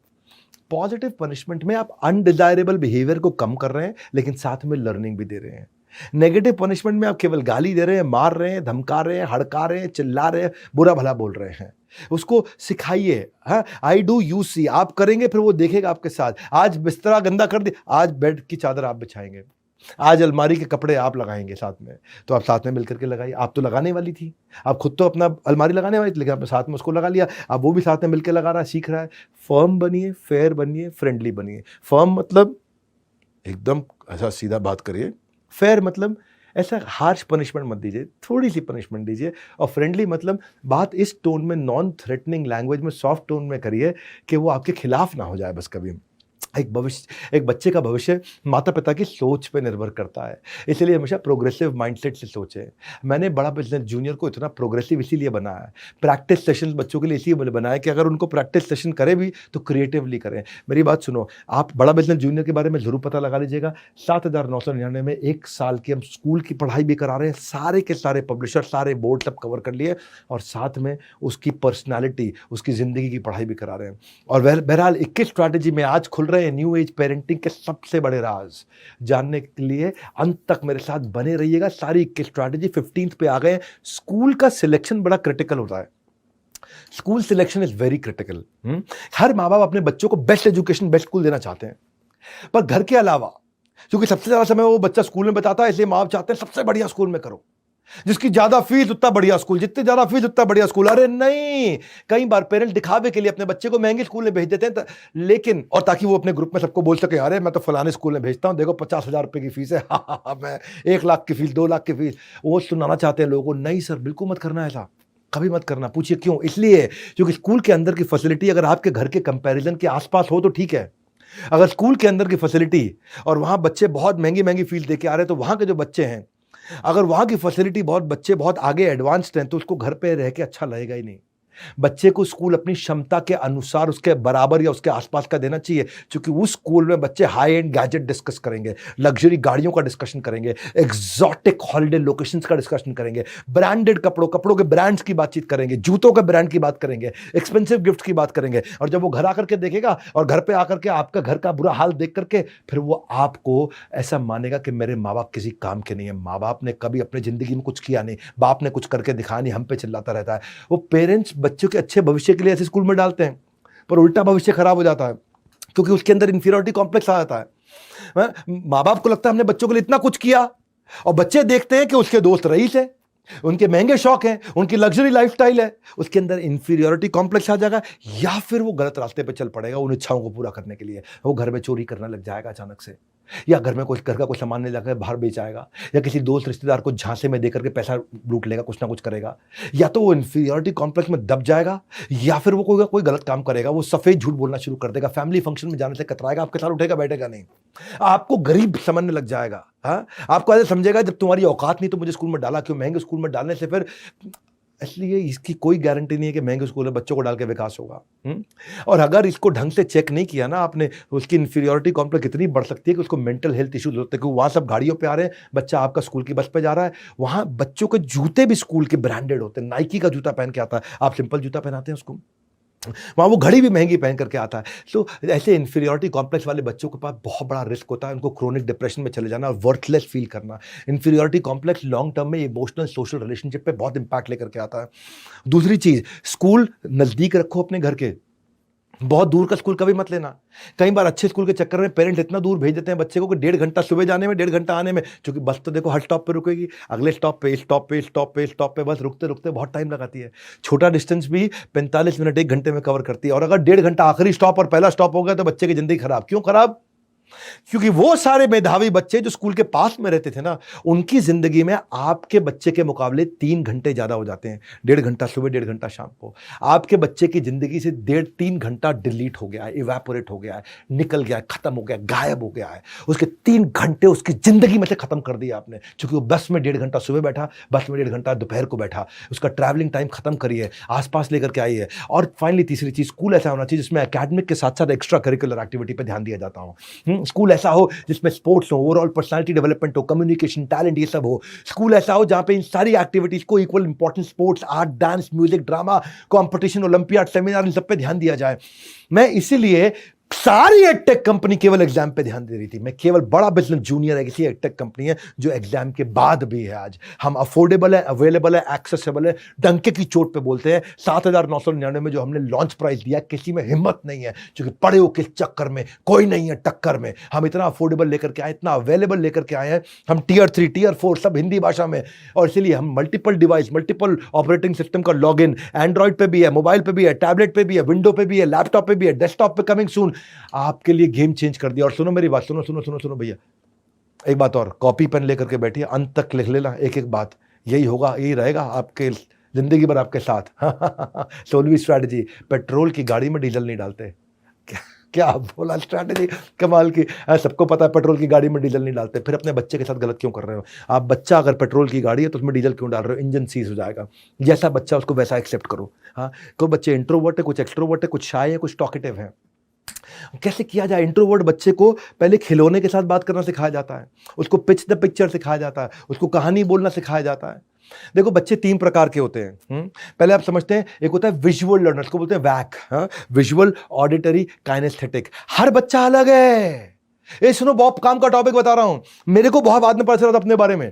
पॉजिटिव पनिशमेंट में आप अनडिजायरेबल बिहेवियर को कम कर रहे हैं लेकिन साथ में लर्निंग भी दे रहे हैं। नेगेटिव पनिशमेंट में आप केवल गाली दे रहे हैं, मार रहे हैं, धमका रहे हैं, हड़का रहे हैं, चिल्ला रहे हैं, बुरा भला बोल रहे हैं। उसको सिखाइए, हाँ, आई डू यू सी, आप करेंगे फिर वो देखेगा आपके साथ। आज बिस्तरा गंदा कर दी, आज बेड की चादर आप बिछाएंगे, आज अलमारी के कपड़े आप लगाएंगे साथ में, तो आप साथ में मिलकर के लगाइए। आप तो लगाने वाली थी, आप खुद तो अपना अलमारी लगाने वाली थी लेकिन आपने साथ में उसको लगा लिया, अब वो भी साथ में मिलकर लगा रहा है, सीख रहा है। फर्म बनिए, फेयर बनिए, फ्रेंडली बनिए। फर्म मतलब एकदम ऐसा सीधा बात करिए, फेयर मतलब ऐसा हार्श पनिशमेंट मत दीजिए, थोड़ी सी पनिशमेंट दीजिए। और फ्रेंडली मतलब बात इस टोन में, नॉन थ्रेटनिंग लैंग्वेज में, सॉफ्ट टोन में करिए कि वो आपके खिलाफ ना हो जाए बस कभी। एक बच्चे का भविष्य माता पिता की सोच पे निर्भर करता है, इसलिए हमेशा प्रोग्रेसिव माइंडसेट से सोचें। मैंने बड़ा बिजनेस जूनियर को इतना प्रोग्रेसिव इसीलिए बनाया है, प्रैक्टिस सेशन बच्चों के लिए इसीलिए बनाया कि अगर उनको प्रैक्टिस सेशन करें भी तो क्रिएटिवली करें। मेरी बात सुनो, आप बड़ा बिजनेस जूनियर के बारे में जरूर पता लगा लीजिएगा। 7,999 में 1 साल की हम स्कूल की पढ़ाई भी करा रहे हैं, सारे के सारे पब्लिशर, सारे बोर्ड सब कवर कर लिए, और साथ में उसकी पर्सनैलिटी, उसकी ज़िंदगी की पढ़ाई भी करा रहे हैं। और बहरहाल 21 स्ट्रैटेजी में आज खुल रहे हैं न्यू एज पेरेंटिंग के सबसे बड़े राज। जानने के लिए अंत तक मेरे साथ बने रहिएगा। सारी 21 स्ट्रैटेजी 15th पे आ गए। स्कूल का सिलेक्शन बड़ा क्रिटिकल होता है, school selection is very critical. हर माँ बाप अपने बच्चों को बेस्ट एजुकेशन, बेस्ट स्कूल देना चाहते हैं, पर घर के अलावा, क्योंकि सबसे ज्यादा समय वो बच्चा स्कूल में बताता है, इसलिए माँ बाप चाहते हैं सबसे बढ़िया स्कूल में करो, जिसकी ज्यादा फीस उतना बढ़िया स्कूल, जितनी ज्यादा फीस उतना बढ़िया स्कूल। अरे नहीं, कई बार पेरेंट्स दिखावे के लिए अपने बच्चे को महंगे स्कूल में भेज देते हैं, लेकिन, और ताकि वो अपने ग्रुप में सबको बोल सके, अरे मैं तो फलाने स्कूल में भेजता हूं, देखो 50,000 रुपए की फीस है, मैं 1 लाख की फीस, 2 लाख की फीस। वो सुनाना चाहते हैं लोगों को। नहीं सर, बिल्कुल मत करना ऐसा, कभी मत करना। पूछिए क्यों? इसलिए क्योंकि स्कूल के अंदर की फैसिलिटी अगर आपके घर के कंपैरिजन के आसपास हो तो ठीक है। अगर स्कूल के अंदर की फैसिलिटी और वहां बच्चे बहुत महंगी महंगी फीस देके आ रहे हैं, तो वहां के जो बच्चे हैं, अगर वहां की फैसिलिटी बहुत, बच्चे बहुत आगे एडवांस्ड हैं, तो उसको घर पे रह के अच्छा लगेगा ही नहीं। बच्चे को स्कूल अपनी क्षमता के अनुसार उसके बराबर या उसके आसपास का देना चाहिए, क्योंकि उस स्कूल में बच्चे हाई एंड गैजेट डिस्कस करेंगे, लग्जरी गाड़ियों का डिस्कशन करेंगे, एग्जॉटिक हॉलिडे लोकेशंस का डिस्कशन करेंगे, ब्रांडेड कपड़ों के ब्रांड्स की बातचीत करेंगे, जूतों के ब्रांड की बात करेंगे, एक्सपेंसिव गिफ्ट की बात करेंगे। और जब वो घर आकर के देखेगा और घर पे आकर के आपका घर का बुरा हाल देख करके फिर वो आपको ऐसा मानेगा कि मेरे माँ बाप किसी काम के नहीं है, माँ बाप ने कभी अपनी जिंदगी में कुछ किया नहीं, बाप ने कुछ करके दिखाया नहीं, हम पे चिल्लाता रहता है। वो पेरेंट्स बच्चों के अच्छे भविष्य के लिए ऐसे स्कूल में डालते हैं, पर उल्टा भविष्य खराब हो जाता है, क्योंकि उसके अंदर इंफीरियरिटी कॉम्प्लेक्स आ जाता है। माँ बाप को लगता है हमने बच्चों के लिए इतना कुछ किया, और बच्चे देखते हैं कि उसके दोस्त रईस है, उनके महंगे शौक हैं, उनकी लग्जरी लाइफस्टाइल है, उसके अंदर इंफीरियरिटी कॉम्प्लेक्स आ जाएगा, या फिर वो गलत रास्ते पे चल पड़ेगा उन इच्छाओं को पूरा करने के लिए। वो घर में चोरी करने लग जाएगा अचानक से, या घर में घर का कोई सामान नहीं लाकर बाहर बेच आएगा, या किसी दोस्त रिश्तेदार को झांसे में देकर के पैसा लूट लेगा, कुछ ना कुछ करेगा। या तो वो इंफीरियरिटी कॉम्प्लेक्स में दब जाएगा, या फिर वो कोई गलत काम करेगा, वो सफेद झूठ बोलना शुरू कर देगा, फैमिली फंक्शन में जाने से कतराएगा, आपके साथ उठेगा बैठेगा नहीं, आपको गरीब समझने लग जाएगा। हाँ, आपको ऐसे समझेगा जब तुम्हारी औकात नहीं तो मुझे स्कूल में डाला क्यों, महंगे स्कूल में डालने से फिर, इसलिए इसकी कोई गारंटी नहीं है कि महंगे स्कूल में बच्चों को डाल के विकास होगा। और अगर इसको ढंग से चेक नहीं किया ना आपने, उसकी इंफीरियरिटी कॉम्प्लेक्स इतनी बढ़ सकती है कि उसको मेंटल हेल्थ इश्यूज होते हैं, क्योंकि वहाँ सब गाड़ियों पे आ रहे हैं, बच्चा आपका स्कूल की बस पे जा रहा है, वहाँ बच्चों के जूते भी स्कूल के ब्रांडेड होते हैं, नाइकी का जूता पहन के आता है, आप सिंपल जूता पहनाते हैं उसको, वहाँ वो घड़ी भी महंगी पहन करके आता है। तो ऐसे इंफीरियरिटी कॉम्प्लेक्स वाले बच्चों के पास बहुत बड़ा रिस्क होता है, उनको क्रोनिक डिप्रेशन में चले जाना और वर्थलेस फील करना। इंफीरियरिटी कॉम्प्लेक्स लॉन्ग टर्म में इमोशनल सोशल रिलेशनशिप पे बहुत इंपैक्ट लेकर के आता है। दूसरी चीज़, स्कूल नज़दीक रखो अपने घर के, बहुत दूर का स्कूल कभी मत लेना। कई बार अच्छे स्कूल के चक्कर में पेरेंट्स इतना दूर भेज देते हैं बच्चे को कि 1.5 घंटा सुबह जाने में, 1.5 घंटा आने में, क्योंकि बस तो देखो हर स्टॉप पे रुकेगी, अगले स्टॉप पे बस रुकते रुकते बहुत टाइम लगाती है। छोटा डिस्टेंस भी 45 मिनट 1 घंटे में कवर करती है, और अगर 1.5 घंटा आखिरी स्टॉप और पहला स्टॉप हो गया तो बच्चे की जिंदगी खराब। क्यों खराब? क्योंकि वो सारे मेधावी बच्चे जो स्कूल के पास में रहते थे ना, उनकी जिंदगी में आपके बच्चे के मुकाबले 3 घंटे ज्यादा हो जाते हैं। 1.5 घंटा सुबह, 1.5 घंटा शाम को। आपके बच्चे की जिंदगी से 1.5-3 घंटा डिलीट हो गया है, इवेपोरेट हो गया है, निकल गया है, खत्म हो गया, गायब हो गया है। उसके 3 घंटे उसकी जिंदगी में से खत्म कर दिया आपने, क्योंकि वो बस में 1.5 घंटा सुबह बैठा, बस में 1.5 घंटा दोपहर को बैठा, उसका ट्रैवलिंग टाइम खत्म करिए, आसपास लेकर के आइए। और फाइनली तीसरी चीज, स्कूल ऐसा होना चाहिए जिसमें एकेडमिक के साथ साथ एक्स्ट्रा करिकुलर एक्टिविटी पर ध्यान दिया जाता हो। स्कूल ऐसा हो जिसमें स्पोर्ट्स हो, ओवरऑल पर्सनालिटी डेवलपमेंट हो, कम्युनिकेशन, टैलेंट, ये सब हो। स्कूल ऐसा हो जहां पे इन सारी एक्टिविटीज को equal importance, sports, art, dance, music, drama, competition, olympiad, seminar, इन सब पे ध्यान दिया जाए। मैं इसीलिए सारी एडटेक कंपनी केवल एग्जाम पे ध्यान दे रही थी। मैं केवल बड़ा बिजनेस जूनियर है, किसी एडटेक कंपनी है जो एग्जाम के बाद भी है। आज हम अफोर्डेबल है, अवेलेबल है, एक्सेसिबल है, डंके की चोट पे बोलते हैं। 7,999 में जो हमने लॉन्च प्राइस दिया, किसी में हिम्मत नहीं है, क्योंकि पड़े हो किस चक्कर में, कोई नहीं है टक्कर में। हम इतना अफोर्डेबल लेकर के आए, इतना अवेलेबल लेकर के आए हैं। हम Tier 3, Tier 4 सब हिंदी भाषा में, और इसलिए हम multiple device, multiple operating system का लॉग इन, एंड्रॉइड पे भी है, मोबाइल पे भी है, टैबलेट पे भी है, विंडो पे भी है, लैपटॉप पे भी है, डेस्कटॉप पे कमिंग सून, आपके लिए गेम चेंज कर दिया। और सुनो मेरी बात, सुनो भैया, एक बात और, कॉपी पेन लेकर के बैठिए, अंत तक लिख लेना एक एक बात, यही होगा, यही रहेगा आपके जिंदगी भर आपके साथ। 16वीं स्ट्रैटेजी, पेट्रोल की गाड़ी में डीजल नहीं डालते। क्या बोला स्ट्रैटेजी, कमाल की। सबको पता है पेट्रोल की गाड़ी में डीजल नहीं डालते, फिर अपने बच्चे के साथ गलत क्यों कर रहे हो आप? बच्चा अगर पेट्रोल की गाड़ी है तो उसमें डीजल क्यों डाल रहे हो? इंजन सीज हो जाएगा। जैसा बच्चा उसको वैसा एक्सेप्ट करो। हाँ, कोई बच्चे इंट्रोवर्ट है, कुछ एक्सट्रोवर्ट है, कुछ शाय है, कुछ टॉकेटिव है। कैसे किया जाए? इंट्रोवर्ट बच्चे को पहले खिलौने के साथ बात करना सिखाया जाता है, उसको पिच द पिक्चर सिखाया जाता है, उसको कहानी बोलना सिखाया जाता है। देखो, बच्चे 3 प्रकार के होते हैं। पहले आप समझते हैं, एक होता है विजुअल लर्नर्स, को बोलते हैं वैक, विजुअल, ऑडिटरी, काइनेस्थेटिक। हर बच्चा अलग है। ये सुनो, बहुत काम का टॉपिक बता रहा हूं, मेरे को बहुत बाद में पता चला था अपने बारे में।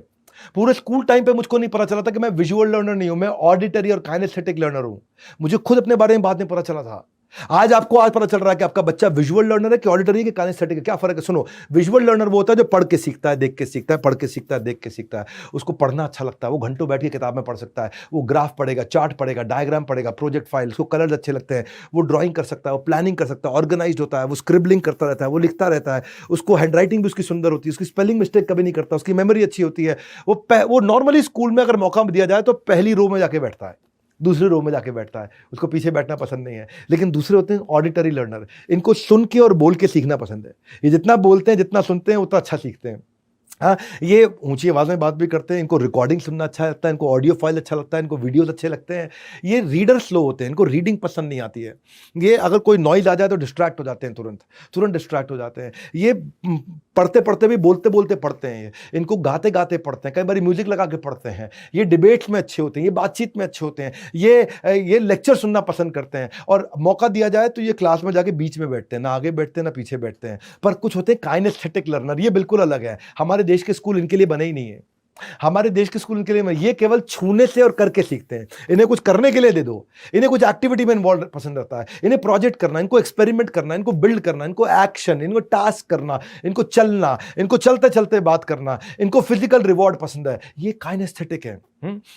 पूरे स्कूल टाइम पे मुझको नहीं पता चला था कि मैं विजुअल लर्नर नहीं हूं, मैं ऑडिटरी और काइनेस्थेटिक लर्नर हूं। मुझे खुद अपने बारे में बाद में पता चला था। आज पता चल रहा है कि आपका बच्चा विजुअल लर्नर है कि ऑडिटरी है कि काइनेस्थेटिक है। क्या फर्क है? सुनो, विजुअल लर्नर वो होता है जो पढ़ के सीखता है, देख के सीखता है, पढ़ के सीखता है, देख के सीखता है। उसको पढ़ना अच्छा लगता है, वो घंटों बैठ के किताब में पढ़ सकता है, वो ग्राफ पढ़ेगा, चार्ट पढ़ेगा, डायग्राम पढ़ेगा, प्रोजेक्ट फाइल, उसको कलर्स अच्छे लगते हैं, वो ड्राइंग कर सकता है, वो प्लानिंग कर सकता है, ऑर्गेनाइज्ड होता है, वो स्क्रिबलिंग करता रहता है, वो लिखता रहता है, उसको हैंडराइटिंग भी उसकी सुंदर होती है, उसकी स्पेलिंग मिस्टेक कभी नहीं करता, उसकी मेमोरी अच्छी होती है। वो नॉर्मली स्कूल में अगर मौका दिया जाए तो पहली रो में जाके बैठता है, दूसरी रो में जाके बैठता है, उसको पीछे बैठना पसंद नहीं है। लेकिन दूसरे होते हैं ऑडिटरी लर्नर, इनको सुन के और बोल के सीखना पसंद है। ये जितना बोलते हैं, जितना सुनते हैं, उतना अच्छा सीखते हैं। हाँ, ये ऊंची आवाज में बात भी करते हैं, इनको रिकॉर्डिंग सुनना अच्छा लगता है, इनको ऑडियो फाइल अच्छा लगता है, इनको वीडियोस अच्छे लगते हैं। ये रीडर स्लो होते हैं, इनको रीडिंग पसंद नहीं आती है। ये अगर कोई नॉइज आ जाए तो डिस्ट्रैक्ट हो जाते हैं, तुरंत डिस्ट्रैक्ट हो जाते हैं। ये पढ़ते पढ़ते भी बोलते बोलते पढ़ते हैं, ये इनको गाते गाते पढ़ते हैं, कई बार म्यूजिक लगा के पढ़ते हैं। ये डिबेट्स में अच्छे होते हैं, ये बातचीत में अच्छे होते हैं, ये लेक्चर सुनना पसंद करते हैं, और मौका दिया जाए तो ये क्लास में जाके बीच में बैठते हैं, ना आगे बैठते हैं ना पीछे बैठते हैं। पर कुछ होते हैं काइनेस्थेटिक लर्नर, ये बिल्कुल अलग है। हमारे देश के स्कूल इनके लिए बने ही नहीं है। हमारे देश के स्कूल इनके लिए ये केवल छूने से और करके सीखते हैं। इन्हें कुछ करने के लिए दे दो, इन्हें कुछ एक्टिविटी में इन्वॉल्व पसंद रहता है, इन्हें प्रोजेक्ट करना, इनको एक्सपेरिमेंट करना, इनको बिल्ड करना, इनको एक्शन, इनको टास्क करना, इनको चलना, इनको चलते चलते बात करना, इनको फिजिकल रिवॉर्ड पसंद है। ये काइनेस्थेटिक है।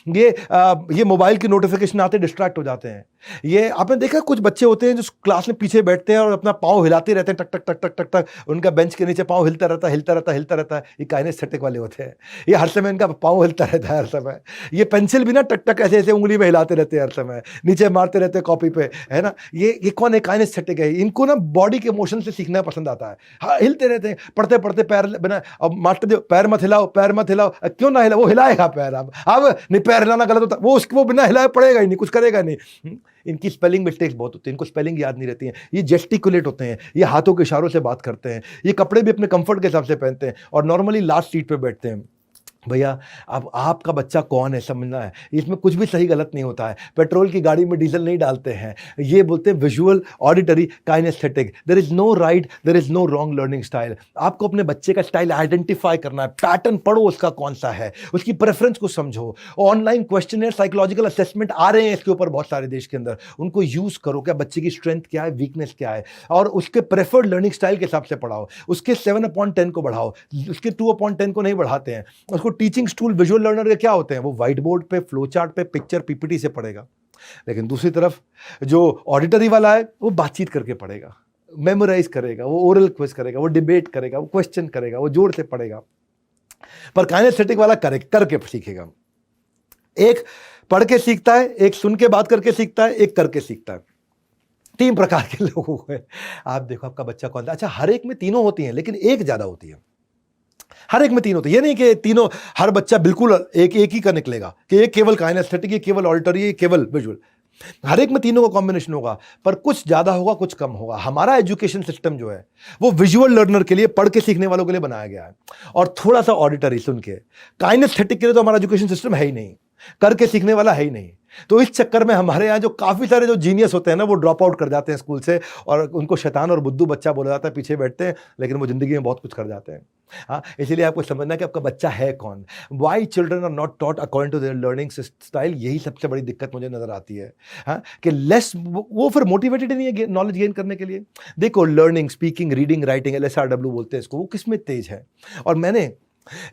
ये मोबाइल की नोटिफिकेशन आते डिस्ट्रैक्ट हो जाते हैं। ये आपने देखा कुछ बच्चे होते हैं जो क्लास में पीछे बैठते हैं और अपना पाँव हिलाते रहते हैं, टक टक टक टक टक टक, उनका बेंच के नीचे पाँव हिलता रहता है। ये काइनेस्थेटिक वाले होते हैं। ये हर समय इनका पाँव हिलता रहता है हर समय। ये पेंसिल भी ना टक टक ऐसे ऐसे उंगली में हिलाते रहते हैं हर समय, नीचे मारते रहते हैं कॉपी पे, है ना। ये कौन है? काइनेस्थेटिक है। इनको ना बॉडी के मोशन से सीखना पसंद आता है। हाँ, हिलते रहते हैं, पढ़ते पढ़ते पैर बना, अब मास्टर जो पैर मत हिलाओ, क्यों ना हिला, वो हिलाएगा पैर। अब नहीं, पैर हिलाना गलत होता, वो बिना हिलाए पड़ेगा ही नहीं, कुछ करेगा नहीं। इनकी स्पेलिंग मिस्टेक्स बहुत होती है, इनको स्पेलिंग याद नहीं रहती है। ये जेस्टिकुलेट होते हैं, ये हाथों के इशारों से बात करते हैं, ये कपड़े भी अपने कंफर्ट के हिसाब से पहनते हैं और नॉर्मली लास्ट सीट पे बैठते हैं। भैया, अब आपका बच्चा कौन है समझना है। इसमें कुछ भी सही गलत नहीं होता है। पेट्रोल की गाड़ी में डीजल नहीं डालते हैं। ये बोलते हैं visual, auditory, kinaesthetic. There is no right, there is no wrong learning style. आपको अपने बच्चे का स्टाइल आइडेंटिफाई करना है, पैटर्न पढ़ो उसका कौन सा है, उसकी प्रेफरेंस को समझो। ऑनलाइन क्वेश्चन, साइकोलॉजिकल असेसमेंट आ रहे हैं इसके ऊपर बहुत सारे देश के अंदर, उनको यूज करो। क्या बच्चे की स्ट्रेंथ क्या है, वीकनेस क्या है, और उसके प्रेफर्ड लर्निंग स्टाइल के हिसाब से पढ़ाओ। उसके 7/10 को बढ़ाओ, उसके 2/10 को नहीं बढ़ाते हैं। उसको टीचिंग टूल विजुअल लर्नर के क्या होते हैं, वो व्हाइट बोर्ड पे, फ्लो चार्ट पे, पिक्चर पीपीटी से पढ़ेगा। लेकिन दूसरी तरफ जो ऑडिटरी वाला है वो बातचीत करके पढ़ेगा, मेमोराइज करेगा, वो ओरल क्विज करेगा, वो डिबेट करेगा, वो क्वेश्चन करेगा, वो जोर से पढ़ेगा। पर काइनेस्थेटिक वाला करके सीखेगा। एक पढ़ के सीखता है, एक सुन के बात करके सीखता है, एक करके सीखता है। 3 प्रकार के लोगों को आप देखो आपका बच्चा कौन सा। अच्छा, हर एक में तीनों होती हैं, लेकिन एक ज्यादा होती है। हर एक में तीन होते हैं। ये नहीं कि तीनों हर बच्चा बिल्कुल एक ही का निकलेगा कि ये केवल काइनेस्थेटिक, ये केवल ऑडिटरी, ये केवल विजुअल। हर एक में तीनों का कॉम्बिनेशन होगा, पर कुछ ज्यादा होगा, कुछ कम होगा। हमारा एजुकेशन सिस्टम जो है वो विजुअल लर्नर के लिए, पढ़ के सीखने वालों के लिए बनाया गया है, और थोड़ा सा ऑडिटरी सुन के। काइनेस्थेटिक के लिए तो हमारा एजुकेशन सिस्टम है ही नहीं, करके सीखने वाला है ही नहीं। तो इस चक्कर में हमारे यहाँ जो काफी सारे जो जीनियस होते हैं ना, वो ड्रॉप आउट कर जाते हैं स्कूल से, और उनको शैतान और बुद्धू बच्चा बोला जाता है। पीछे बैठते हैं, लेकिन वो जिंदगी में बहुत कुछ कर जाते हैं। हाँ, इसीलिए आपको समझना है कि आपका बच्चा है कौन। Why children are not taught according to their learning style, यही सबसे बड़ी दिक्कत मुझे नजर आती है। हाँ, कि लेस वो फिर मोटिवेटेड नहीं है नॉलेज गेन करने के लिए। देखो, learning, speaking, reading, writing, LSRW बोलते हैं इसको, वो किसमें तेज है। और मैंने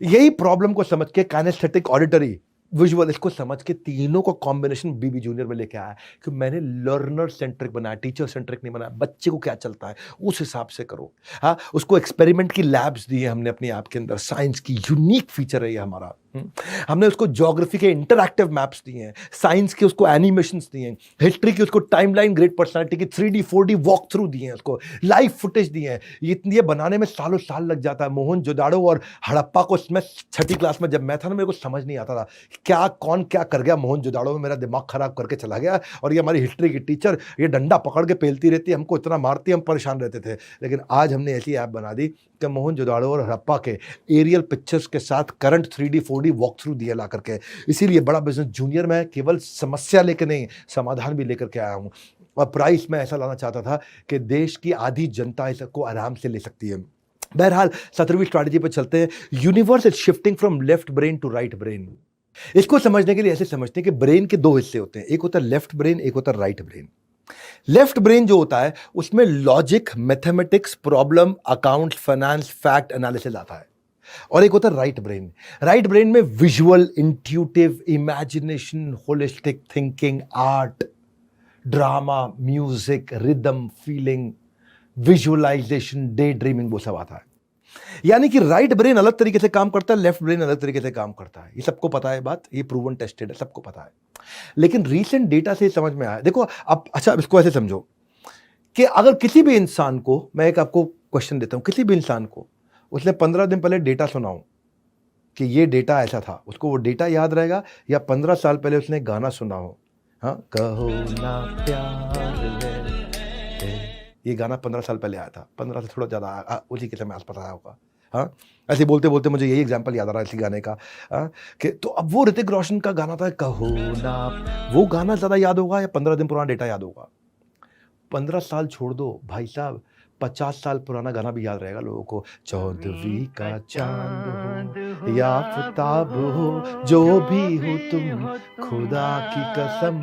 यही प्रॉब्लम को समझ के काइनेस्थेटिक, ऑडिटरी, विजुअल, इसको समझ के तीनों का कॉम्बिनेशन बीबी जूनियर में लेके आया कि मैंने लर्नर सेंट्रिक बनाया, टीचर सेंट्रिक नहीं बनाया। बच्चे को क्या चलता है उस हिसाब से करो। हाँ, उसको एक्सपेरिमेंट की लैब्स दी है हमने अपनी ऐप के अंदर, साइंस की यूनिक फीचर है ये हमारा। हमने उसको ज्योग्राफी के इंटरैक्टिव मैप्स दिए हैं, साइंस के उसको एनिमेशंस दिए हैं, हिस्ट्री की उसको टाइमलाइन, ग्रेट पर्सनालिटी की 3D 4D वॉक थ्रू दिए हैं, उसको लाइव फुटेज दिए हैं। ये बनाने में सालों साल लग जाता है। मोहनजोदाड़ो और हड़प्पा को मैं 6ठी क्लास में जब मैं था ना, मेरे को समझ नहीं आता था क्या कौन क्या कर गया मोहनजोदाड़ो में, मेरा दिमाग खराब करके चला गया। और ये हमारी हिस्ट्री की टीचर ये डंडा पकड़ के पेलती रहती, हमको इतना मारती, हम परेशान रहते थे। लेकिन आज हमने ऐसी ऐप बना दी कि मोहनजोदाड़ो और हड़प्पा के एरियल पिक्चर्स के साथ current 3D 4D walk through दिया ला करके। इसीलिए बड़ा बिजनेस जूनियर में केवल समस्या लेकर नहीं, समाधान भी लेकर के आया हूँ। और प्राइस में ऐसा लाना चाहता था कि देश की आधी जनता इसको आराम से ले सकती है। बहरहाल 17वीं स्ट्रैटेजी पर चलते हैं। Universe is shifting from left brain to right brain. इसको समझने के लिए ऐसे समझते हैं कि ब्रेन के 2 हिस्से होते हैं, एक होता है लेफ्ट ब्रेन, एक होता है राइट ब्रेन। लेफ्ट ब्रेन जो होता है उसमें logic, mathematics, problem, account, finance, fact analysis आता है। और एक होता है राइट ब्रेन। राइट ब्रेन में visual, intuitive, imagination, holistic thinking, art, drama, music, rhythm, feeling, visualisation, daydreaming, वो सब आता है। यानी कि राइट ब्रेन अलग तरीके से काम करता है, लेफ्ट ब्रेन अलग तरीके से काम करता है। ये सबको पता है बात, ये प्रूवन टेस्टेड है, सबको पता है। लेकिन रीसेंट डेटा से समझ में आया। देखो अब, अच्छा इसको ऐसे समझो कि अगर किसी भी इंसान को, मैं एक आपको क्वेश्चन देता हूं, किसी भी इंसान को उसने 15 दिन पहले डेटा सुनाऊं कि ये डेटा ऐसा था, उसको वो डेटा याद रहेगा या 15 साल पहले उसने गाना सुना हो। हाँ, कहो ना प्यार है, ये गाना 15 साल पहले आया था, 15 से थोड़ा ज़्यादा उसी के समय आसपास आया होगा। हाँ, ऐसे बोलते बोलते मुझे यही एग्जाम्पल याद आ रहा है इसी गाने का। कि तो अब वो ऋतिक रोशन का गाना था कहो ना, वो गाना ज़्यादा याद होगा या 15 दिन पुराना डेटा याद होगा? 15 साल छोड़ दो भाई साहब, 50 साल पुराना गाना भी याद रहेगा लोगों को। चौदहवीं का चांद हो या आफताब हो, जो भी हो तुम, खुदा की कसम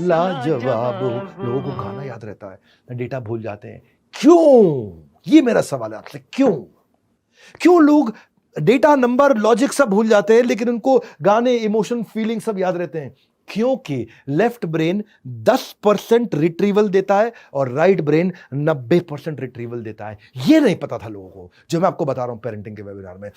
लाजवाब हो। लोगों को गाना याद रहता है, डेटा भूल जाते हैं। क्यों? ये मेरा सवाल है आपसे, क्यों लोग डेटा, नंबर, लॉजिक सब भूल जाते हैं लेकिन उनको गाने, इमोशन, फीलिंग सब याद रहते हैं? क्योंकि लेफ्ट ब्रेन 10% रिट्रीवल देता है और राइट ब्रेन 90% रिट्रीवल देता है। यह नहीं पता था लोगों को, जो मैं आपको बता रहा हूं पेरेंटिंग के वेबिनार में।